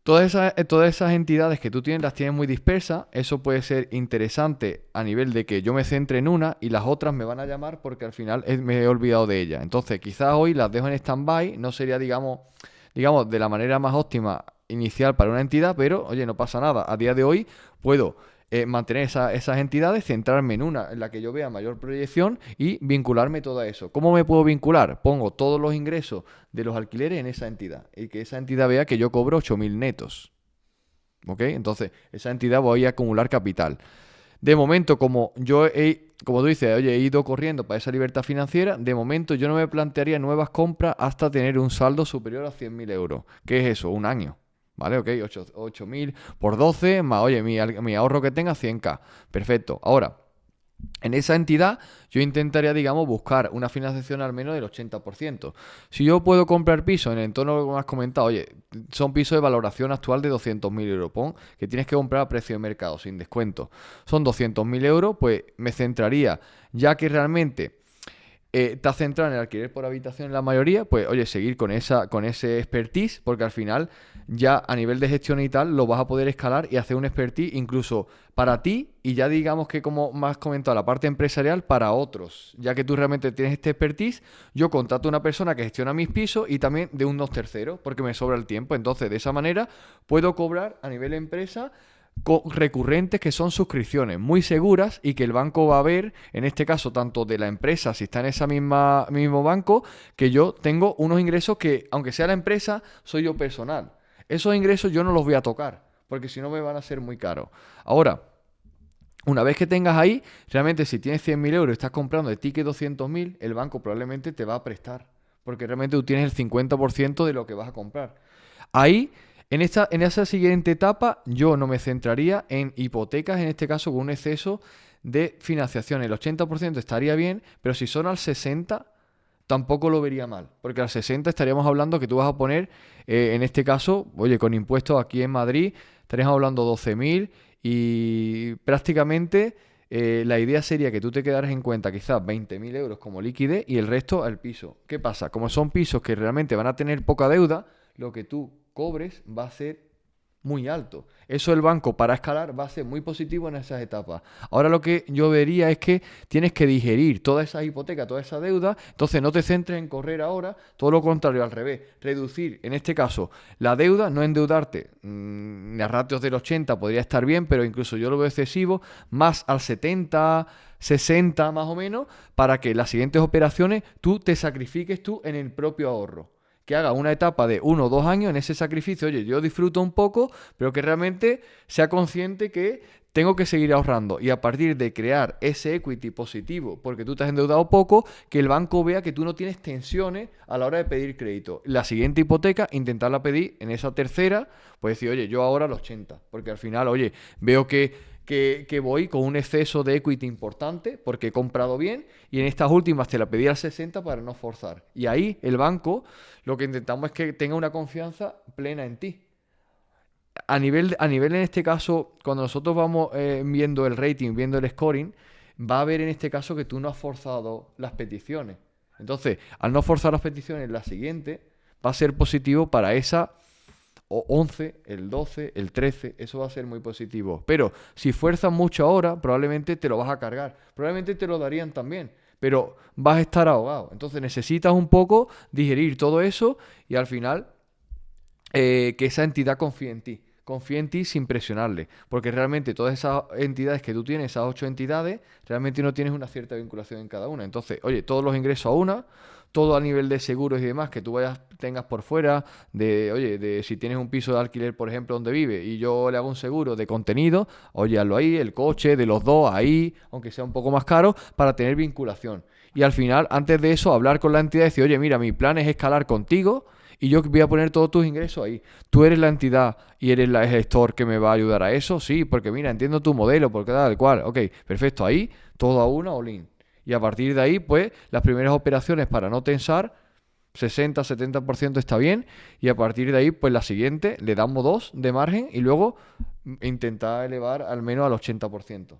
Speaker 3: Todas esas entidades que tú tienes las tienes muy dispersas. Eso puede ser interesante a nivel de que yo me centre en una y las otras me van a llamar porque al final me he olvidado de ellas. Entonces quizás hoy las dejo en stand-by, no sería digamos de la manera más óptima inicial para una entidad, pero oye, no pasa nada. A día de hoy puedo mantener esas entidades, centrarme en una en la que yo vea mayor proyección y vincularme todo a eso. ¿Cómo me puedo vincular? Pongo todos los ingresos de los alquileres en esa entidad y que esa entidad vea que yo cobro 8.000 netos. ¿Ok? Entonces, esa entidad voy a acumular capital. De momento, como tú dices, oye, he ido corriendo para esa libertad financiera, de momento yo no me plantearía nuevas compras hasta tener un saldo superior a 100.000 euros. ¿Qué es eso? Un año. ¿Vale? Ok, 8.000 por 12, más, oye, mi ahorro que tenga, 100.000. Perfecto. Ahora, en esa entidad yo intentaría, buscar una financiación al menos del 80%. Si yo puedo comprar pisos en el entorno que me has comentado, oye, son pisos de valoración actual de 200.000 euros, pon que tienes que comprar a precio de mercado, sin descuento. Son 200.000 euros, pues me centraría, ya que realmente estás centrado en el alquiler por habitación en la mayoría, pues oye, seguir con ese expertise, porque al final ya a nivel de gestión y tal lo vas a poder escalar y hacer un expertise incluso para ti y ya digamos que, como me has comentado, la parte empresarial para otros. Ya que tú realmente tienes este expertise, yo contrato a una persona que gestiona mis pisos y también de unos terceros, porque me sobra el tiempo. Entonces, de esa manera puedo cobrar a nivel empresa recurrentes, que son suscripciones muy seguras y que el banco va a ver, en este caso tanto de la empresa, si está en ese mismo banco, que yo tengo unos ingresos que, aunque sea la empresa, soy yo personal. Esos ingresos yo no los voy a tocar, porque si no me van a ser muy caros. Ahora, una vez que tengas ahí, realmente si tienes 100.000 euros y estás comprando de ticket 200.000, el banco probablemente te va a prestar, porque realmente tú tienes el 50% de lo que vas a comprar. Ahí, en esa siguiente etapa, yo no me centraría en hipotecas, en este caso con un exceso de financiación. El 80% estaría bien, pero si son al 60%, tampoco lo vería mal. Porque al 60% estaríamos hablando que tú vas a poner, en este caso, oye, con impuestos aquí en Madrid, estaríamos hablando 12.000 y prácticamente la idea sería que tú te quedaras en cuenta quizás 20.000 euros como liquidez y el resto al piso. ¿Qué pasa? Como son pisos que realmente van a tener poca deuda, lo que tú cobres va a ser muy alto. Eso el banco para escalar va a ser muy positivo en esas etapas. Ahora lo que yo vería es que tienes que digerir toda esa hipoteca, toda esa deuda, entonces no te centres en correr ahora, todo lo contrario, al revés, reducir, en este caso, la deuda, no endeudarte, a ratios del 80 podría estar bien, pero incluso yo lo veo excesivo, más al 70, 60 más o menos, para que las siguientes operaciones tú te sacrifiques tú en el propio ahorro. Que haga una etapa de 1 o 2 años en ese sacrificio. Oye, yo disfruto un poco, pero que realmente sea consciente que tengo que seguir ahorrando. Y a partir de crear ese equity positivo, porque tú te has endeudado poco, que el banco vea que tú no tienes tensiones a la hora de pedir crédito. La siguiente hipoteca, intentarla pedir en esa tercera, pues decir, oye, yo ahora los 80. Porque al final, oye, veo que voy con un exceso de equity importante porque he comprado bien y en estas últimas te la pedí al 60 para no forzar. Y ahí el banco lo que intentamos es que tenga una confianza plena en ti. A nivel en este caso, cuando nosotros vamos viendo el rating, viendo el scoring, va a ver en este caso que tú no has forzado las peticiones. Entonces, al no forzar las peticiones, la siguiente va a ser positivo para esa... o 11, el 12, el 13, eso va a ser muy positivo. Pero si fuerzas mucho ahora, probablemente te lo vas a cargar. Probablemente te lo darían también, pero vas a estar ahogado. Entonces necesitas un poco digerir todo eso y al final que esa entidad confíe en ti. Confía en ti sin presionarle, porque realmente todas esas entidades que tú tienes, esas 8 entidades, realmente no tienes una cierta vinculación en cada una. Entonces, oye, todos los ingresos a una, todo a nivel de seguros y demás que tú tengas por fuera, de si tienes un piso de alquiler, por ejemplo, donde vive, y yo le hago un seguro de contenido, oye, hazlo ahí, el coche, de los dos, ahí, aunque sea un poco más caro, para tener vinculación. Y al final, antes de eso, hablar con la entidad y decir, oye, mira, mi plan es escalar contigo, y yo voy a poner todos tus ingresos ahí. ¿Tú eres la entidad y eres el gestor que me va a ayudar a eso? Sí, porque mira, entiendo tu modelo, porque tal cual. Ok, perfecto, ahí todo a una all-in. Y a partir de ahí, pues, las primeras operaciones para no tensar, 60, 70% está bien. Y a partir de ahí, pues la siguiente, le damos 2 de margen y luego intentar elevar al menos al 80%.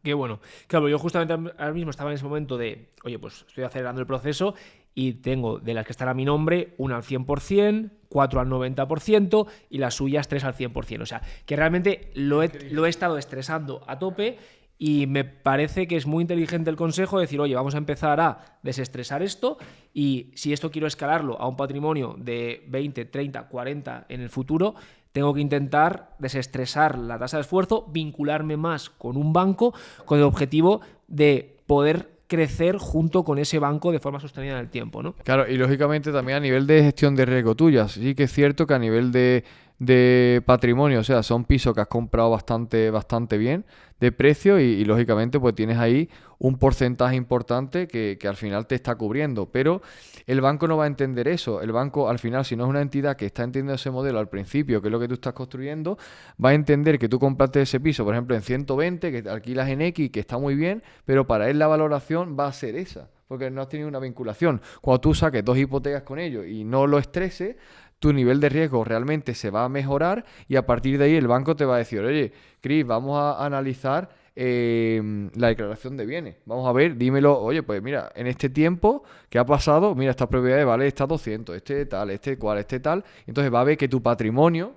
Speaker 5: Qué bueno. Claro, yo justamente ahora mismo estaba en ese momento de, oye, pues estoy acelerando el proceso y tengo de las que están a mi nombre, una al 100%, 4 al 90% y las suyas 3 al 100%. O sea, que realmente lo he estado estresando a tope y me parece que es muy inteligente el consejo de decir, oye, vamos a empezar a desestresar esto y si esto quiero escalarlo a un patrimonio de 20, 30, 40 en el futuro, tengo que intentar desestresar la tasa de esfuerzo, vincularme más con un banco con el objetivo de poder crecer junto con ese banco de forma sostenida en el tiempo, ¿no?
Speaker 3: Claro, y lógicamente también a nivel de gestión de riesgo tuya, sí que es cierto que a nivel de patrimonio, o sea, son pisos que has comprado bastante bien de precio y lógicamente pues tienes ahí un porcentaje importante que al final te está cubriendo, pero el banco no va a entender eso. El banco al final, si no es una entidad que está entendiendo ese modelo al principio, que es lo que tú estás construyendo, va a entender que tú compraste ese piso, por ejemplo, en 120, que te alquilas en X, que está muy bien, pero para él la valoración va a ser esa, porque no has tenido una vinculación. Cuando tú saques 2 hipotecas con ellos y no lo estreses, tu nivel de riesgo realmente se va a mejorar y a partir de ahí el banco te va a decir, oye, Cris, vamos a analizar la declaración de bienes. Vamos a ver, dímelo, oye, pues mira, en este tiempo que ha pasado, mira, esta propiedad vale está 200, este tal, este cual, este tal. Entonces va a ver que tu patrimonio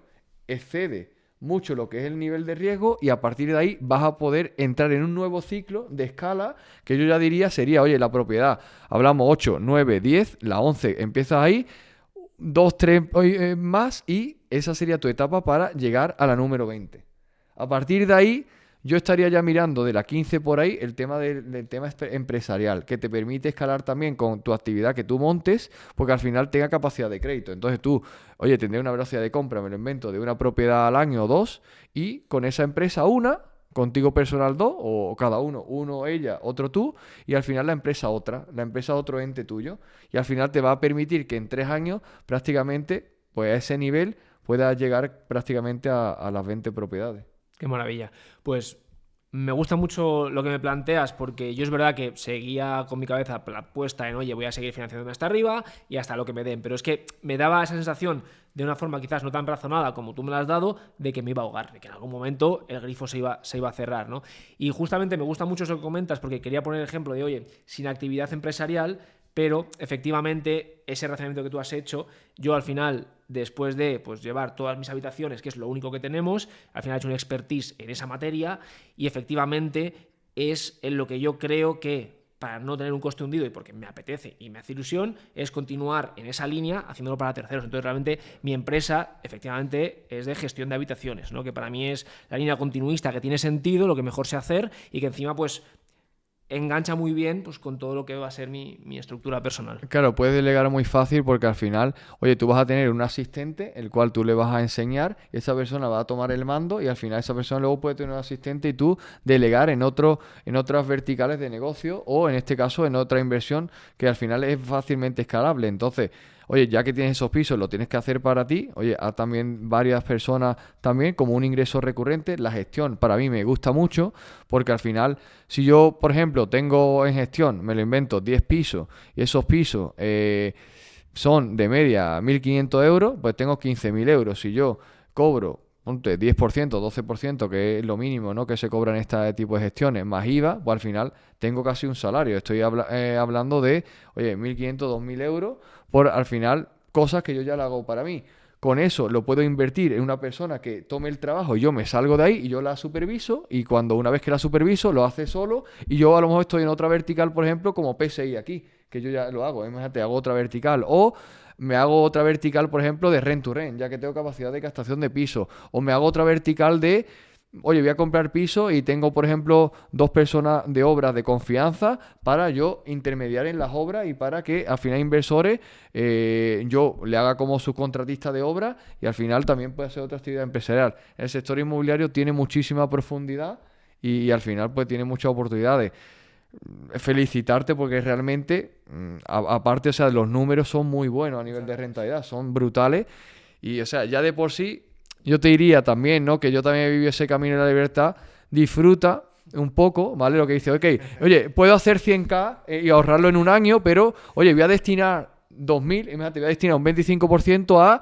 Speaker 3: excede mucho lo que es el nivel de riesgo y a partir de ahí vas a poder entrar en un nuevo ciclo de escala que yo ya diría sería, oye, la propiedad, hablamos 8, 9, 10, la 11, empiezas ahí, 2, 3 más y esa sería tu etapa para llegar a la número 20. A partir de ahí yo estaría ya mirando de la 15 por ahí el tema del tema empresarial, que te permite escalar también con tu actividad que tú montes, porque al final tenga capacidad de crédito. Entonces tú, oye, tendré una velocidad de compra, me lo invento, de una propiedad al año o 2, y con esa empresa una, contigo personal 2, o cada uno ella, otro tú, y al final la empresa otro ente tuyo. Y al final te va a permitir que en 3 años prácticamente, pues a ese nivel, puedas llegar prácticamente a las 20 propiedades.
Speaker 5: Qué maravilla. Pues me gusta mucho lo que me planteas porque yo es verdad que seguía con mi cabeza puesta en, oye, voy a seguir financiándome hasta arriba y hasta lo que me den, pero es que me daba esa sensación de una forma quizás no tan razonada como tú me la has dado, de que me iba a ahogar, de que en algún momento el grifo se iba a cerrar, ¿no? Y justamente me gusta mucho eso que comentas porque quería poner el ejemplo de, oye, sin actividad empresarial pero efectivamente ese razonamiento que tú has hecho, yo al final, después de pues, llevar todas mis habitaciones, que es lo único que tenemos, al final he hecho un expertise en esa materia y efectivamente es en lo que yo creo que, para no tener un coste hundido y porque me apetece y me hace ilusión, es continuar en esa línea haciéndolo para terceros. Entonces realmente mi empresa efectivamente es de gestión de habitaciones, ¿no? Que para mí es la línea continuista que tiene sentido, lo que mejor sé hacer y que encima pues engancha muy bien pues, con todo lo que va a ser mi estructura personal.
Speaker 3: Claro, puedes delegar muy fácil porque al final, oye, tú vas a tener un asistente, el cual tú le vas a enseñar, y esa persona va a tomar el mando y al final esa persona luego puede tener un asistente y tú delegar en otras verticales de negocio o en este caso en otra inversión que al final es fácilmente escalable. Entonces, oye, ya que tienes esos pisos, lo tienes que hacer para ti. Oye, a también varias personas también como un ingreso recurrente. La gestión para mí me gusta mucho porque al final, si yo, por ejemplo, tengo en gestión, me lo invento, 10 pisos y esos pisos son de media 1.500 euros, pues tengo 15.000 euros. Si yo cobro, ponte 10%, 12%, que es lo mínimo, ¿no?, que se cobra en este tipo de gestiones, más IVA, pues al final tengo casi un salario. Estoy hablando de, oye, 1.500, 2.000 euros por al final cosas que yo ya lo hago para mí. Con eso lo puedo invertir en una persona que tome el trabajo y yo me salgo de ahí y yo la superviso y una vez que la superviso lo hace solo y yo a lo mejor estoy en otra vertical, por ejemplo, como PSI aquí, que yo ya lo hago, imagínate, hago otra vertical o me hago otra vertical, por ejemplo, de rent to rent, ya que tengo capacidad de captación de piso, o me hago otra vertical de, oye, voy a comprar piso y tengo, por ejemplo, 2 personas de obras de confianza para yo intermediar en las obras y para que al final inversores yo le haga como subcontratista de obra y al final también puede hacer otra actividad empresarial. El sector inmobiliario tiene muchísima profundidad y al final pues tiene muchas oportunidades. Felicitarte porque realmente, aparte, o sea, los números son muy buenos a nivel de rentabilidad, son brutales y, o sea, ya de por sí yo te diría también, ¿no?, que yo también he vivido ese camino de la libertad, disfruta un poco, ¿vale? Lo que dice, ok, oye, puedo hacer 100.000 y ahorrarlo en un año, pero, oye, voy a destinar 2.000, imagínate, voy a destinar un 25% a...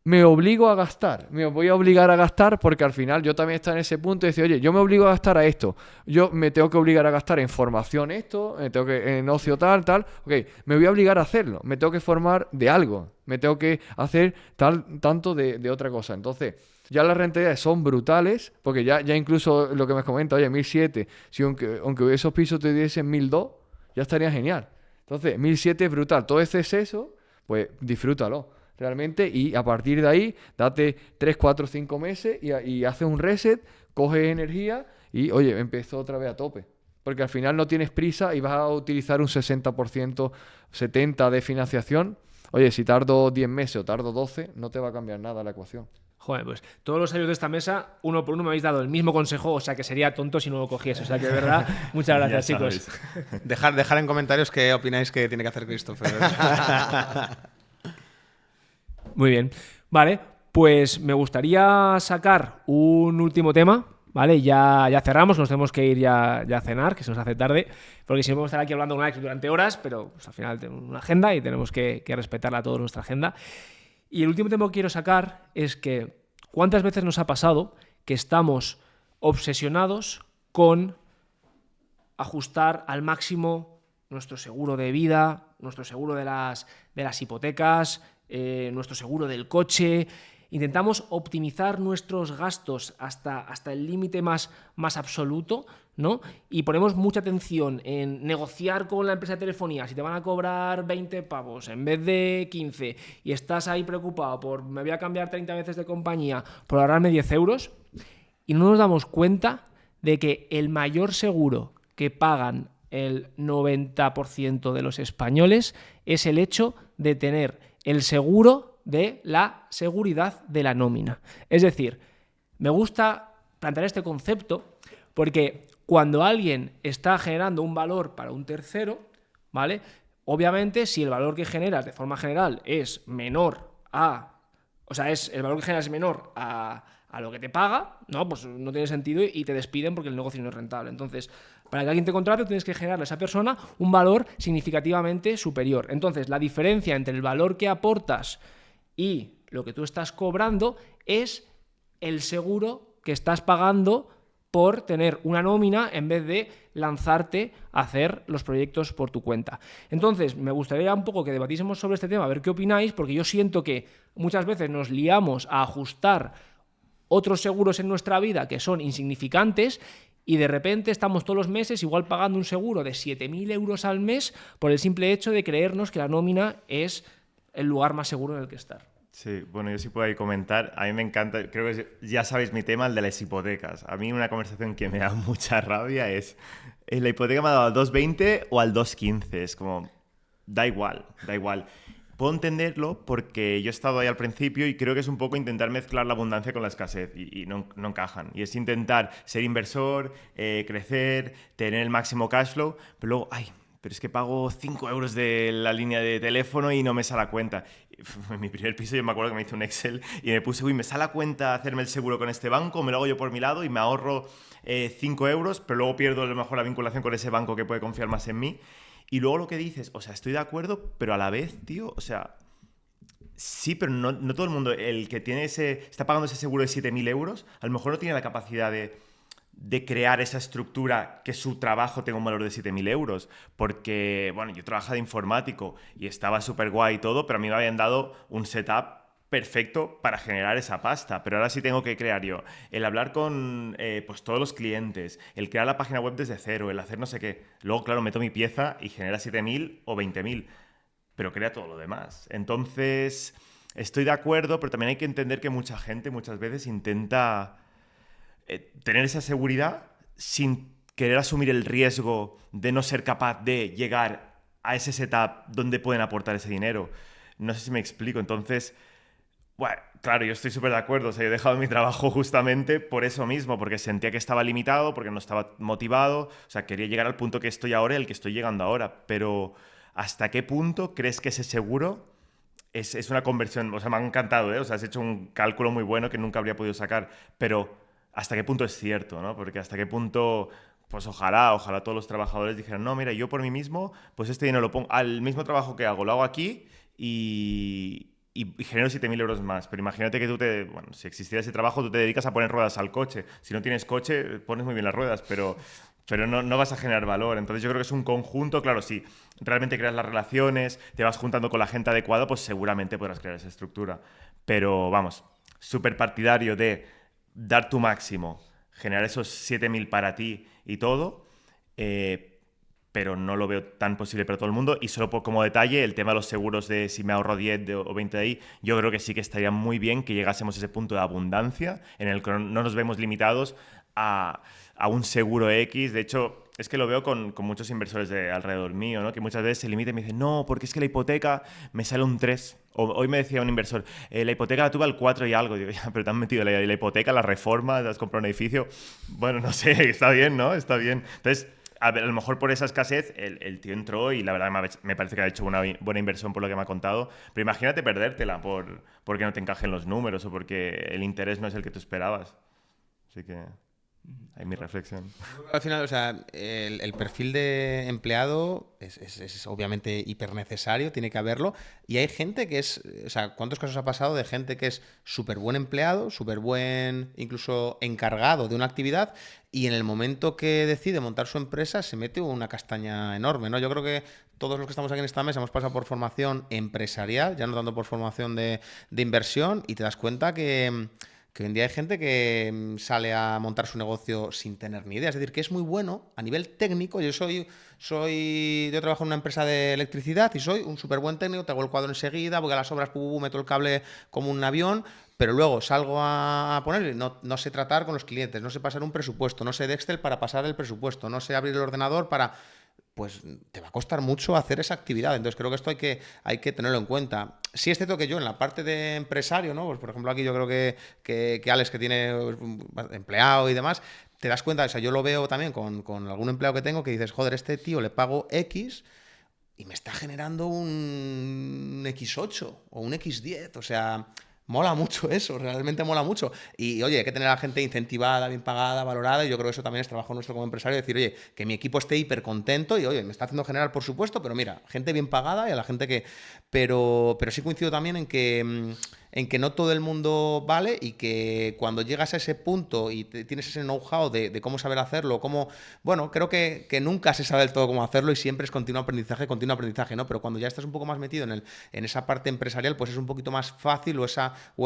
Speaker 3: Me obligo a gastar, me voy a obligar a gastar porque al final yo también estoy en ese punto de decir, oye, yo me obligo a gastar a esto, yo me tengo que obligar a gastar en formación esto, me tengo que en ocio tal, ok, me voy a obligar a hacerlo, me tengo que formar de algo, me tengo que hacer tanto de otra cosa. Entonces, ya las rentabilidades son brutales porque ya incluso lo que me comenta, oye, 1.700, si aunque esos pisos te diesen 1.200, ya estaría genial. Entonces, 1.700 es brutal, todo ese exceso, pues disfrútalo realmente y a partir de ahí date 3, 4, 5 meses y haces un reset, coges energía y oye, empezó otra vez a tope porque al final no tienes prisa y vas a utilizar un 60%, 70% de financiación. Oye, si tardo 10 meses o tardo 12, no te va a cambiar nada la ecuación.
Speaker 5: Joder, pues todos los sabios de esta mesa, uno por uno me habéis dado el mismo consejo, o sea que sería tonto si no lo cogiese. O sea que de verdad, muchas gracias, chicos.
Speaker 4: Dejar en comentarios qué opináis que tiene que hacer Christopher.
Speaker 5: Muy bien. Vale, pues me gustaría sacar un último tema, ¿vale? Ya cerramos, nos tenemos que ir ya a cenar, que se nos hace tarde, porque si no podemos estar aquí hablando con Alex durante horas, pero pues, al final tenemos una agenda y tenemos que respetarla a todos nuestra agenda. Y el último tema que quiero sacar es que ¿cuántas veces nos ha pasado que estamos obsesionados con ajustar al máximo nuestro seguro de vida, nuestro seguro de las hipotecas, nuestro seguro del coche? Intentamos optimizar nuestros gastos hasta el límite más absoluto, ¿no? Y ponemos mucha atención en negociar con la empresa de telefonía si te van a cobrar 20 pavos en vez de 15 y estás ahí preocupado por me voy a cambiar 30 veces de compañía por ahorrarme 10 euros y no nos damos cuenta de que el mayor seguro que pagan el 90% de los españoles es el hecho de tener el seguro de la seguridad de la nómina. Es decir, me gusta plantear este concepto porque cuando alguien está generando un valor para un tercero, ¿vale? Obviamente, si el valor que generas de forma general es menor el valor que generas es menor a lo que te paga, ¿no? Pues no tiene sentido y te despiden porque el negocio no es rentable. Entonces, para que alguien te contrate, tienes que generarle a esa persona un valor significativamente superior. Entonces, la diferencia entre el valor que aportas y lo que tú estás cobrando es el seguro que estás pagando por tener una nómina en vez de lanzarte a hacer los proyectos por tu cuenta. Entonces, me gustaría un poco que debatiésemos sobre este tema, a ver qué opináis, porque yo siento que muchas veces nos liamos a ajustar otros seguros en nuestra vida que son insignificantes y de repente estamos todos los meses igual pagando un seguro de 7.000 euros al mes por el simple hecho de creernos que la nómina es el lugar más seguro en el que estar.
Speaker 6: Sí, bueno, yo sí puedo ahí comentar. A mí me encanta, creo que ya sabéis mi tema, el de las hipotecas. A mí una conversación que me da mucha rabia es, ¿la hipoteca me ha dado al 2,20 o al 2,15? Es como, da igual, da igual. Puedo entenderlo porque yo he estado ahí al principio y creo que es un poco intentar mezclar la abundancia con la escasez y no encajan. Y es intentar ser inversor, crecer, tener el máximo cash flow, pero luego, pero es que pago 5 euros de la línea de teléfono y no me sale a cuenta. En mi primer piso yo me acuerdo que me hice un Excel y me puse, me sale a cuenta hacerme el seguro con este banco, me lo hago yo por mi lado y me ahorro 5 euros, pero luego pierdo a lo mejor la vinculación con ese banco que puede confiar más en mí. Y luego lo que dices, o sea, estoy de acuerdo, pero a la vez, tío, o sea, sí, pero no todo el mundo, el que tiene está pagando ese seguro de 7.000 euros, a lo mejor no tiene la capacidad de crear esa estructura que su trabajo tenga un valor de 7.000 euros. Porque, bueno, yo trabajaba de informático y estaba súper guay y todo, pero a mí me habían dado un setup perfecto para generar esa pasta. Pero ahora sí tengo que crear yo. El hablar con pues todos los clientes, el crear la página web desde cero, el hacer no sé qué. Luego, claro, meto mi pieza y genera 7.000 o 20.000. Pero crea todo lo demás. Entonces, estoy de acuerdo, pero también hay que entender que mucha gente muchas veces intenta tener esa seguridad sin querer asumir el riesgo de no ser capaz de llegar a ese setup donde pueden aportar ese dinero. No sé si me explico. Entonces, bueno, claro, yo estoy súper de acuerdo. O sea, yo he dejado mi trabajo justamente por eso mismo, porque sentía que estaba limitado, porque no estaba motivado. O sea, quería llegar al punto que estoy ahora y al que estoy llegando ahora. Pero ¿hasta qué punto crees que ese seguro es una conversión? O sea, me ha encantado, ¿eh? O sea, has hecho un cálculo muy bueno que nunca habría podido sacar. Pero ¿hasta qué punto es cierto, no? Porque hasta qué punto, pues ojalá todos los trabajadores dijeran, no, mira, yo por mí mismo, pues este dinero lo pongo al mismo trabajo que hago, lo hago aquí y genero 7.000 euros más. Pero imagínate que bueno, si existiera ese trabajo, tú te dedicas a poner ruedas al coche. Si no tienes coche, pones muy bien las ruedas, pero no vas a generar valor. Entonces yo creo que es un conjunto. Claro, si realmente creas las relaciones, te vas juntando con la gente adecuada, pues seguramente podrás crear esa estructura. Pero vamos, súper partidario de dar tu máximo, generar esos 7.000 para ti y todo, pero no lo veo tan posible para todo el mundo. Y solo como detalle, el tema de los seguros de si me ahorro 10 o 20 de ahí, yo creo que sí que estaría muy bien que llegásemos a ese punto de abundancia en el que no nos vemos limitados a un seguro X. De hecho, es que lo veo con muchos inversores de alrededor mío, ¿no? Que muchas veces se limitan y me dicen, no, porque es que la hipoteca me sale un 3. Hoy me decía un inversor, la hipoteca la tuve al 4 y algo. Digo, ya, pero te han metido la hipoteca, la reforma, te has comprado un edificio. Bueno, no sé, está bien, ¿no? Está bien. Entonces, a lo mejor por esa escasez el tío entró y la verdad me parece que ha hecho una buena inversión por lo que me ha contado. Pero imagínate perdértela porque no te encajen los números o porque el interés no es el que tú esperabas. Así que ahí mi reflexión.
Speaker 4: Al final, o sea, el perfil de empleado es obviamente hiper necesario, tiene que haberlo. Y hay gente que es, o sea, ¿cuántos casos ha pasado de gente que es súper buen empleado, súper buen incluso encargado de una actividad y en el momento que decide montar su empresa se mete una castaña enorme, ¿no? Yo creo que todos los que estamos aquí en esta mesa hemos pasado por formación empresarial, ya no tanto por formación de inversión, y te das cuenta que hoy en día hay gente que sale a montar su negocio sin tener ni idea. Es decir, que es muy bueno a nivel técnico. Yo trabajo en una empresa de electricidad y soy un súper buen técnico, te hago el cuadro enseguida, voy a las obras, meto el cable como un avión, pero luego salgo a poner y no sé tratar con los clientes, no sé pasar un presupuesto, no sé de Excel para pasar el presupuesto, no sé abrir el ordenador para... Pues te va a costar mucho hacer esa actividad. Entonces creo que esto hay que tenerlo en cuenta. Sí es cierto que yo en la parte de empresario, ¿no? Pues por ejemplo aquí yo creo que Alex, que tiene empleado y demás, te das cuenta, o sea, yo lo veo también con algún empleado que tengo que dices, joder, este tío le pago X y me está generando un X8 o un X10, o sea... Mola mucho eso, realmente mola mucho. Y oye, hay que tener a la gente incentivada, bien pagada, valorada, y yo creo que eso también es trabajo nuestro como empresario, decir, oye, que mi equipo esté hiper contento y oye, me está haciendo generar, por supuesto, pero mira, gente bien pagada y a la gente que... Pero sí coincido también en que en que no todo el mundo vale y que cuando llegas a ese punto y tienes ese know-how de cómo saber hacerlo, bueno, creo que nunca se sabe del todo cómo hacerlo y siempre es continuo aprendizaje, ¿no? Pero cuando ya estás un poco más metido en esa parte empresarial, pues es un poquito más fácil o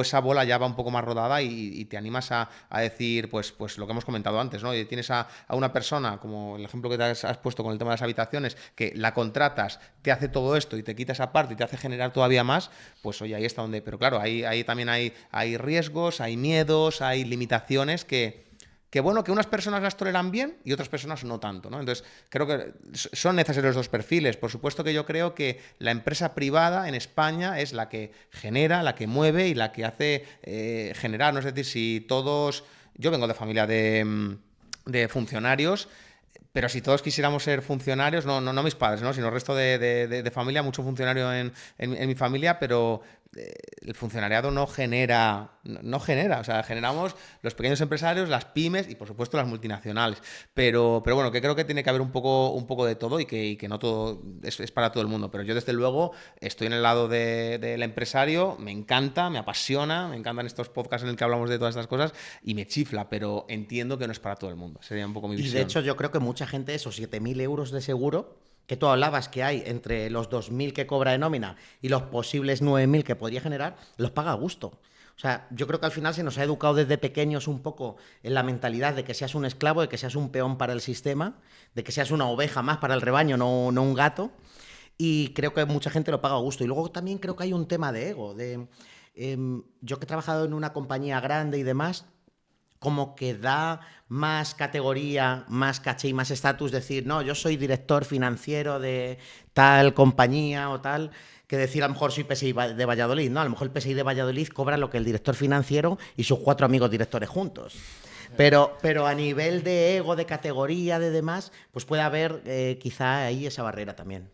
Speaker 4: esa bola ya va un poco más rodada y te animas a decir, pues lo que hemos comentado antes, ¿no? Y tienes a una persona, como el ejemplo que te has puesto con el tema de las habitaciones, que la contratas, te hace todo esto y te quita esa parte y te hace generar todavía más, pues oye, ahí está donde... Pero claro, ahí también hay riesgos, hay miedos, hay limitaciones que bueno, que unas personas las toleran bien y otras personas no tanto, ¿no? Entonces, creo que son necesarios los dos perfiles. Por supuesto que yo creo que la empresa privada en España es la que genera, la que mueve y la que hace generar, ¿no? Es decir, si todos... Yo vengo de familia de funcionarios, pero si todos quisiéramos ser funcionarios, no mis padres, ¿no? Sino el resto de familia, mucho funcionario en mi familia, pero el funcionariado no genera, o sea, generamos los pequeños empresarios, las pymes y por supuesto las multinacionales, pero bueno, que creo que tiene que haber un poco de todo y que no todo es para todo el mundo, pero yo desde luego estoy en el lado del empresario, me encanta, me apasiona, me encantan estos podcasts en el que hablamos de todas estas cosas y me chifla, pero entiendo que no es para todo el mundo, sería un poco mi visión.
Speaker 2: Y de hecho yo creo que mucha gente, esos 7.000 euros de seguro que tú hablabas que hay entre los 2.000 que cobra de nómina y los posibles 9.000 que podría generar, los paga a gusto. O sea, yo creo que al final se nos ha educado desde pequeños un poco en la mentalidad de que seas un esclavo, de que seas un peón para el sistema, de que seas una oveja más para el rebaño, no un gato. Y creo que mucha gente lo paga a gusto. Y luego también creo que hay un tema de ego. Yo que he trabajado en una compañía grande y demás, como que da más categoría, más caché y más estatus decir, no, yo soy director financiero de tal compañía o tal, que decir a lo mejor soy PSI de Valladolid, ¿no? A lo mejor el PSI de Valladolid cobra lo que el director financiero y sus 4 amigos directores juntos. Pero a nivel de ego, de categoría, de demás, pues puede haber quizá ahí esa barrera también.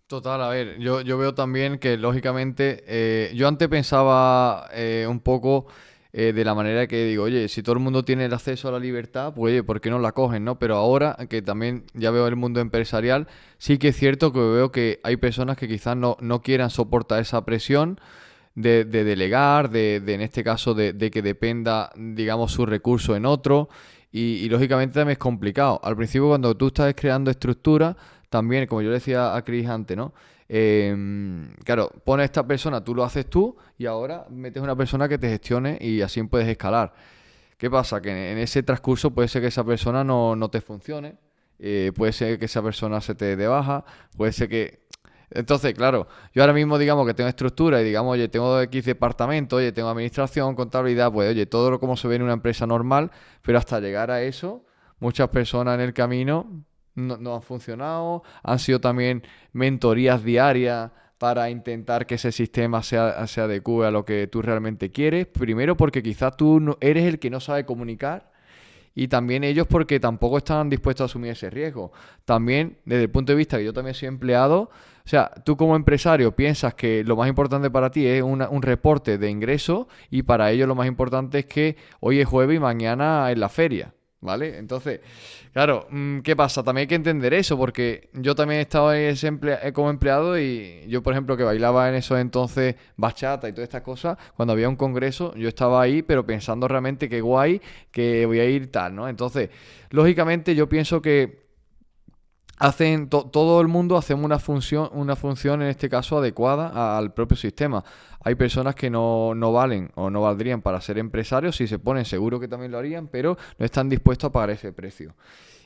Speaker 3: Total, a ver, yo veo también que lógicamente, yo antes pensaba un poco de la manera que digo, oye, si todo el mundo tiene el acceso a la libertad, pues oye, ¿por qué no la cogen, no? Pero ahora que también ya veo el mundo empresarial, sí que es cierto que veo que hay personas que quizás no quieran soportar esa presión de delegar, en este caso de que dependa, digamos, su recurso en otro. Y lógicamente también es complicado. Al principio, cuando tú estás creando estructuras, también, como yo le decía a Chris antes, ¿no? Claro, pones a esta persona, tú lo haces tú y ahora metes una persona que te gestione y así puedes escalar. ¿Qué pasa? Que en ese transcurso puede ser que esa persona no te funcione, puede ser que esa persona se te dé baja, puede ser que... Entonces, claro, yo ahora mismo digamos que tengo estructura y digamos, oye, tengo X departamento, oye, tengo administración, contabilidad, pues oye, todo lo como se ve en una empresa normal, pero hasta llegar a eso, muchas personas en el camino no han funcionado, han sido también mentorías diarias para intentar que ese sistema se adecue a lo que tú realmente quieres, primero porque quizás tú no, eres el que no sabe comunicar, y también ellos porque tampoco estaban dispuestos a asumir ese riesgo. También, desde el punto de vista que yo también soy empleado, o sea, tú como empresario piensas que lo más importante para ti es un reporte de ingresos y para ellos lo más importante es que hoy es jueves y mañana es la feria, ¿vale? Entonces, claro, ¿qué pasa? También hay que entender eso porque yo también estaba como empleado y yo, por ejemplo, que bailaba en esos entonces bachata y todas estas cosas, cuando había un congreso yo estaba ahí, pero pensando realmente que guay, que voy a ir tal, ¿no? Entonces, lógicamente yo pienso que todo el mundo hacemos una función en este caso adecuada al propio sistema. Hay personas que no valen o no valdrían para ser empresarios, si se ponen seguro que también lo harían, pero no están dispuestos a pagar ese precio.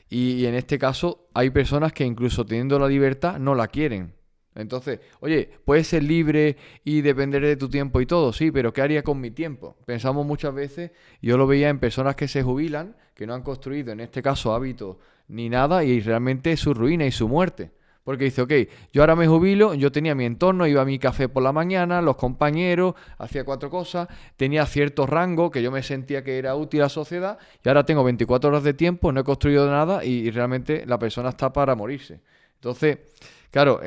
Speaker 3: Y en este caso hay personas que incluso teniendo la libertad no la quieren. Entonces, oye, puedes ser libre y depender de tu tiempo y todo, sí, pero ¿qué haría con mi tiempo? Pensamos muchas veces, yo lo veía en personas que se jubilan, que no han construido en este caso hábitos ni nada y realmente es su ruina y su muerte. Porque dice, ok, yo ahora me jubilo, yo tenía mi entorno, iba a mi café por la mañana, los compañeros, hacía 4 cosas, tenía cierto rango que yo me sentía que era útil a la sociedad y ahora tengo 24 horas de tiempo, no he construido nada y realmente la persona está para morirse. Entonces, claro,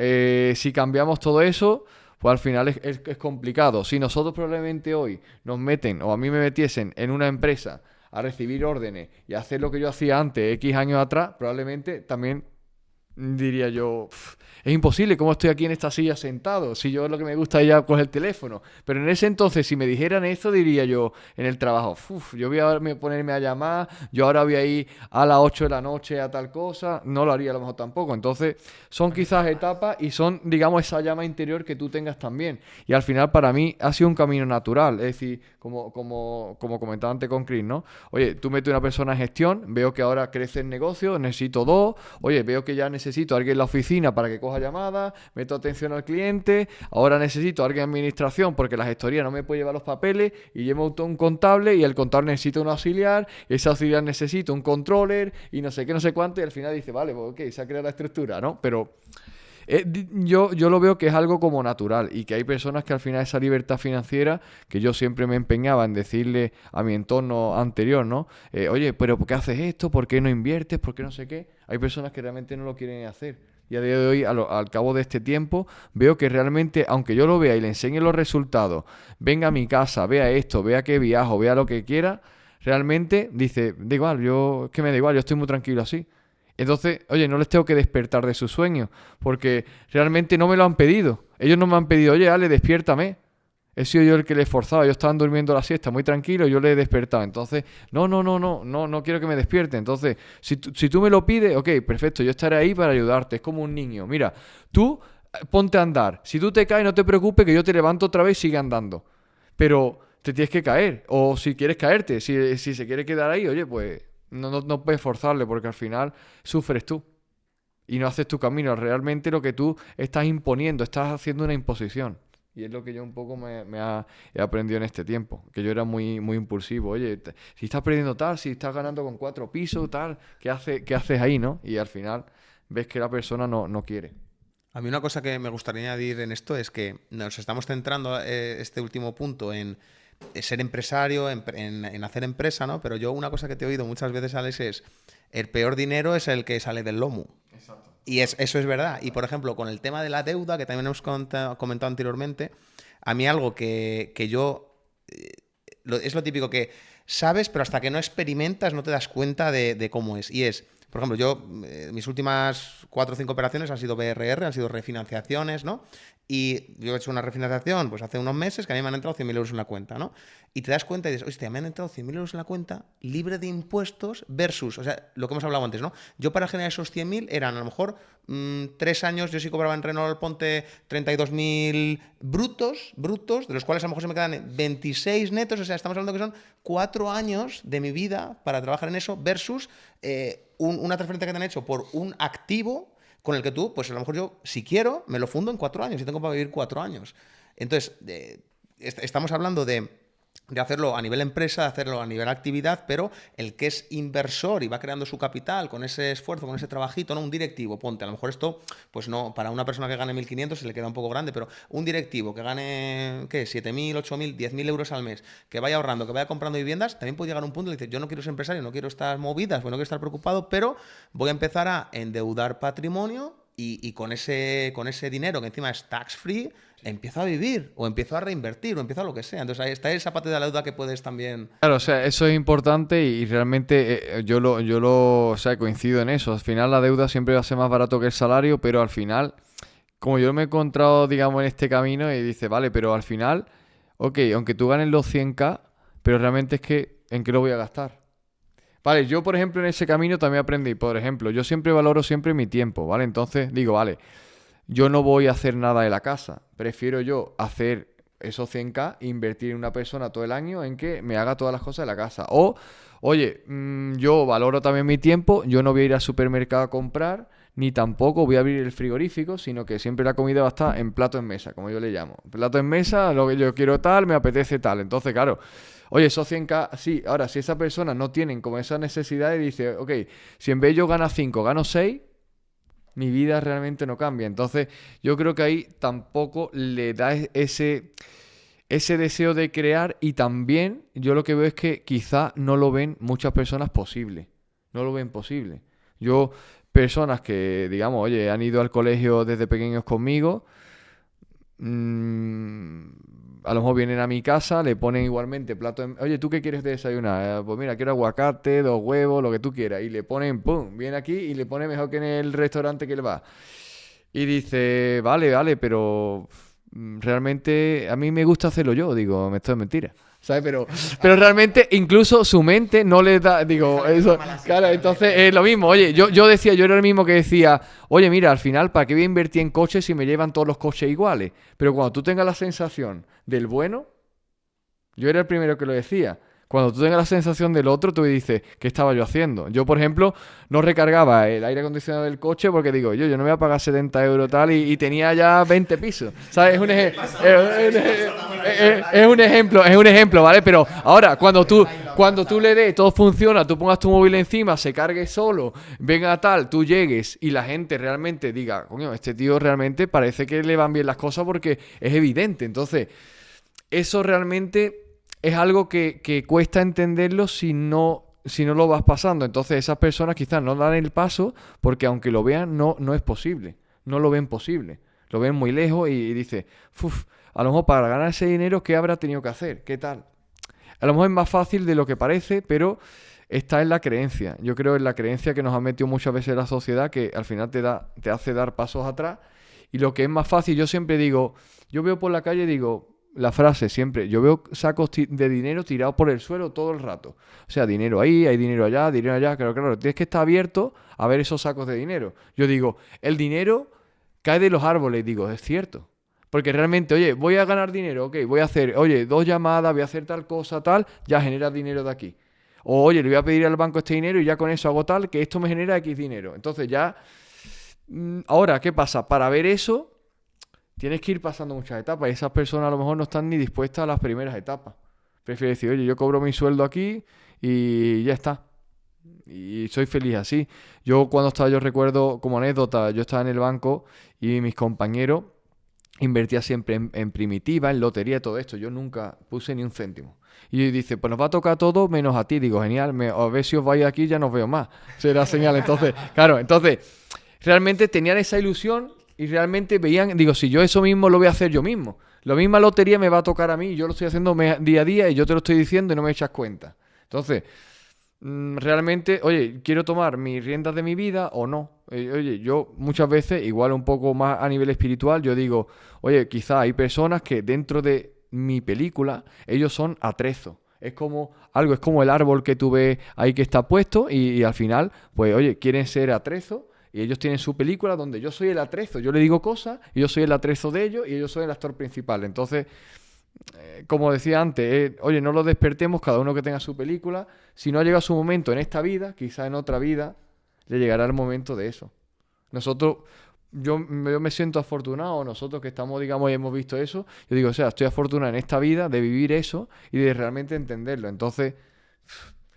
Speaker 3: si cambiamos todo eso, pues al final es complicado. Si nosotros probablemente hoy nos meten o a mí me metiesen en una empresa a recibir órdenes y hacer lo que yo hacía antes, X años atrás, probablemente también diría yo, es imposible, ¿cómo estoy aquí en esta silla sentado? Si yo lo que me gusta es ya coger el teléfono. Pero en ese entonces, si me dijeran esto, diría yo en el trabajo, yo voy a ponerme a llamar, yo ahora voy a ir a las 8 de la noche a tal cosa, no lo haría a lo mejor tampoco. Entonces, son quizás etapas y son, digamos, esa llama interior que tú tengas también. Y al final, para mí, ha sido un camino natural. Es decir, como comentaba antes con Chris, ¿no? Oye, tú metes una persona en gestión, veo que ahora crece el negocio, necesito 2, oye, veo que ya necesito a alguien en la oficina para que coja llamadas, meto atención al cliente, ahora necesito a alguien en administración porque la gestoría no me puede llevar los papeles y llevo un contable y el contable necesita un auxiliar, ese auxiliar necesita un controller y no sé qué, no sé cuánto, y al final dice, vale, pues ok, se ha creado la estructura, ¿no? Pero yo lo veo que es algo como natural y que hay personas que al final esa libertad financiera, que yo siempre me empeñaba en decirle a mi entorno anterior, ¿no? Oye, pero ¿por qué haces esto? ¿Por qué no inviertes? ¿Por qué no sé qué? Hay personas que realmente no lo quieren hacer. Y a día de hoy, al cabo de este tiempo, veo que realmente, aunque yo lo vea y le enseñe los resultados, venga a mi casa, vea esto, vea que viajo, vea lo que quiera, realmente dice, da igual, es que me da igual, yo estoy muy tranquilo así. Entonces, oye, no les tengo que despertar de sus sueños, porque realmente no me lo han pedido. Ellos no me han pedido, oye, Ale, despiértame. He sido yo el que les forzaba. Ellos estaban durmiendo la siesta muy tranquilo y yo les he despertado. Entonces, no quiero que me despierte. Entonces, si tú me lo pides, ok, perfecto, yo estaré ahí para ayudarte. Es como un niño. Mira, tú ponte a andar. Si tú te caes, no te preocupes que yo te levanto otra vez y sigue andando. Pero te tienes que caer. O si quieres caerte, si se quiere quedar ahí, oye, pues no puedes forzarle porque al final sufres tú. Y no haces tu camino. Realmente lo que tú estás imponiendo, estás haciendo una imposición. Y es lo que yo un poco he aprendido en este tiempo. Que yo era muy, muy impulsivo. Oye, si estás perdiendo tal, si estás ganando con 4 pisos, tal, ¿qué haces ahí, no? Y al final ves que la persona no quiere.
Speaker 4: A mí una cosa que me gustaría añadir en esto es que nos estamos centrando este último punto en ser empresario, en hacer empresa, ¿no? Pero yo una cosa que te he oído muchas veces, Alex, es el peor dinero es el que sale del lomo. Exacto. Y eso es verdad. Y, por ejemplo, con el tema de la deuda, que también hemos comentado anteriormente, a mí algo que yo... es lo típico que sabes, pero hasta que no experimentas no te das cuenta de cómo es. Y es, por ejemplo, yo, mis últimas 4 o 5 operaciones han sido BRR, han sido refinanciaciones, ¿no? Y yo he hecho una refinanciación pues hace unos meses que a mí me han entrado 100.000 euros en la cuenta, ¿no? Y te das cuenta y dices, hostia, me han entrado 100.000 euros en la cuenta libre de impuestos versus, o sea, lo que hemos hablado antes, ¿no? Yo para generar esos 100.000 eran a lo mejor 3 años, yo sí cobraba en Renault Ponte 32.000 brutos, de los cuales a lo mejor se me quedan 26 netos, o sea, estamos hablando que son 4 años de mi vida para trabajar en eso versus una transferencia que te han hecho por un activo con el que tú, pues a lo mejor yo, si quiero, me lo fundo en 4 años y tengo para vivir 4 años. Entonces, estamos hablando de hacerlo a nivel empresa, de hacerlo a nivel actividad, pero el que es inversor y va creando su capital con ese esfuerzo, con ese trabajito, ¿no? Un directivo, ponte, a lo mejor esto, pues no, para una persona que gane 1.500 se le queda un poco grande, pero un directivo que gane, ¿qué? 7.000, 8.000, 10.000 euros al mes, que vaya ahorrando, que vaya comprando viviendas, también puede llegar a un punto y decir, yo no quiero ser empresario, no quiero estar movidas, pues no quiero estar preocupado, pero voy a empezar a endeudar patrimonio y con ese dinero que encima es tax free, empiezo a vivir, o empiezo a reinvertir, o empiezo a lo que sea. Entonces ahí está esa parte de la deuda que puedes también...
Speaker 3: Claro, o sea, eso es importante y realmente o sea, coincido en eso. Al final la deuda siempre va a ser más barato que el salario, pero al final, como yo me he encontrado, digamos, en este camino y dice, vale, pero al final, ok, aunque tú ganes los 100.000, pero realmente es que, ¿en qué lo voy a gastar? Vale, yo por ejemplo en ese camino también aprendí, por ejemplo, yo siempre valoro mi tiempo, ¿vale? Entonces digo, vale, yo no voy a hacer nada de la casa, prefiero yo hacer esos 100.000, invertir en una persona todo el año en que me haga todas las cosas de la casa. O, oye, yo valoro también mi tiempo, yo no voy a ir al supermercado a comprar, ni tampoco voy a abrir el frigorífico, sino que siempre la comida va a estar en plato en mesa, como yo le llamo. Plato en mesa, lo que yo quiero tal, me apetece tal. Entonces, claro, oye, esos 100.000, sí, ahora, si esa persona no tienen como esa necesidad y dice, ok, si en vez yo gano 5, gano 6, mi vida realmente no cambia. Entonces, yo creo que ahí tampoco le da ese deseo de crear y también yo lo que veo es que quizá no lo ven muchas personas posible. No lo ven posible. Personas que, digamos, oye, han ido al colegio desde pequeños conmigo, a lo mejor vienen a mi casa, le ponen igualmente plato oye, ¿tú qué quieres de desayunar? Pues mira, quiero aguacate, 2 huevos, lo que tú quieras. Y le ponen, pum, viene aquí y le pone mejor que en el restaurante que le va. Y dice, vale, pero realmente a mí me gusta hacerlo yo. Digo, esto es mentira, ¿sabes? Pero realmente incluso su mente no le da, digo, eso, claro, entonces es lo mismo. Oye, yo era el mismo que decía, oye, mira, al final, ¿para qué voy a invertir en coches si me llevan todos los coches iguales? Pero cuando tú tengas la sensación del bueno, yo era el primero que lo decía. Cuando tú tengas la sensación del otro, tú dices, ¿qué estaba yo haciendo? Yo, por ejemplo, no recargaba el aire acondicionado del coche porque digo, yo no voy a pagar 70 euros tal y tenía ya 20 pisos. ¿Sabes? Es un ejemplo, ¿vale? Pero ahora, cuando tú le des, todo funciona, tú pongas tu móvil encima, se cargue solo, venga tal, tú llegues y la gente realmente diga, coño, este tío realmente parece que le van bien las cosas porque es evidente. Entonces, eso realmente es algo que cuesta entenderlo si no lo vas pasando. Entonces esas personas quizás no dan el paso porque aunque lo vean no es posible. No lo ven posible. Lo ven muy lejos y dice, a lo mejor para ganar ese dinero, ¿qué habrá tenido que hacer? ¿Qué tal? A lo mejor es más fácil de lo que parece, pero está en la creencia. Yo creo en la creencia que nos ha metido muchas veces la sociedad que al final te hace dar pasos atrás. Y lo que es más fácil, yo siempre digo, yo veo por la calle y digo, la frase siempre, yo veo sacos de dinero tirados por el suelo todo el rato. O sea, dinero ahí, hay dinero allá, claro, tienes que estar abierto a ver esos sacos de dinero. Yo digo, el dinero cae de los árboles, digo, es cierto. Porque realmente, oye, voy a ganar dinero, ok, voy a hacer, 2 llamadas, voy a hacer tal cosa, tal, ya genera dinero de aquí. O, oye, le voy a pedir al banco este dinero y ya con eso hago tal, que esto me genera X dinero. Entonces ya, ahora, ¿qué pasa? Para ver eso, tienes que ir pasando muchas etapas y esas personas a lo mejor no están ni dispuestas a las primeras etapas. Prefiero decir, oye, yo cobro mi sueldo aquí y ya está. Y soy feliz así. Yo recuerdo como anécdota, yo estaba en el banco y mis compañeros invertían siempre en primitiva, en lotería y todo esto. Yo nunca puse ni un céntimo. Y dice, pues nos va a tocar todo menos a ti. Digo, genial, a ver si os vais de aquí ya no os veo más. Será señal. Entonces, claro, realmente tenían esa ilusión. Y realmente veían, digo, si yo eso mismo lo voy a hacer yo mismo. La misma lotería me va a tocar a mí, yo lo estoy haciendo día a día y yo te lo estoy diciendo y no me echas cuenta. Entonces, realmente, oye, ¿quiero tomar mis riendas de mi vida o no? Oye, yo muchas veces, igual un poco más a nivel espiritual, yo digo, oye, quizá hay personas que dentro de mi película, ellos son atrezos. Es como el árbol que tú ves ahí que está puesto y al final, pues, oye, quieren ser atrezos. Y ellos tienen su película donde yo soy el atrezo. Yo le digo cosas y yo soy el atrezo de ellos y ellos son el actor principal. Entonces, como decía antes, oye, no lo despertemos, cada uno que tenga su película. Si no ha llegado su momento en esta vida, quizá en otra vida le llegará el momento de eso. Yo me siento afortunado, nosotros que estamos, digamos, y hemos visto eso. Yo digo, o sea, estoy afortunado en esta vida de vivir eso y de realmente entenderlo. Entonces,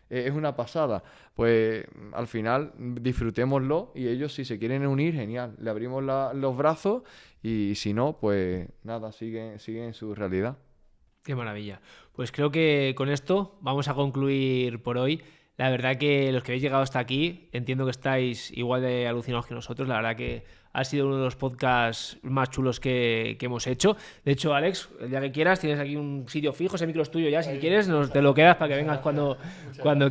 Speaker 3: es una pasada. Pues al final disfrutémoslo y ellos si se quieren unir, genial. Le abrimos los brazos y si no, pues nada, siguen en su realidad.
Speaker 5: Qué maravilla. Pues creo que con esto vamos a concluir por hoy. La verdad que los que habéis llegado hasta aquí, entiendo que estáis igual de alucinados que nosotros. La verdad que ha sido uno de los podcasts más chulos que hemos hecho. De hecho, Alex, el día que quieras, tienes aquí un sitio fijo, ese micro es tuyo ya, si quieres, te lo quedas para que vengas cuando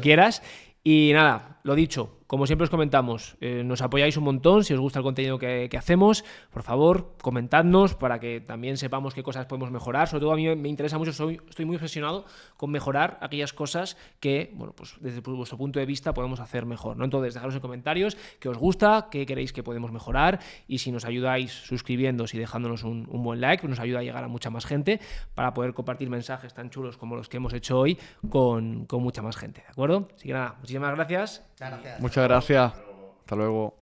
Speaker 5: quieras. Y nada, lo dicho, como siempre os comentamos, nos apoyáis un montón, si os gusta el contenido que hacemos, por favor, comentadnos para que también sepamos qué cosas podemos mejorar. Sobre todo a mí me interesa mucho, estoy muy obsesionado con mejorar aquellas cosas que, bueno, pues desde vuestro punto de vista podemos hacer mejor, ¿no? Entonces, dejadnos en comentarios qué os gusta, qué queréis que podemos mejorar y si nos ayudáis suscribiéndoos y dejándonos un buen like, pues nos ayuda a llegar a mucha más gente para poder compartir mensajes tan chulos como los que hemos hecho hoy con mucha más gente, ¿de acuerdo? Así que nada, muchísimas gracias.
Speaker 2: Muchas gracias.
Speaker 3: Muchas gracias. Hasta luego.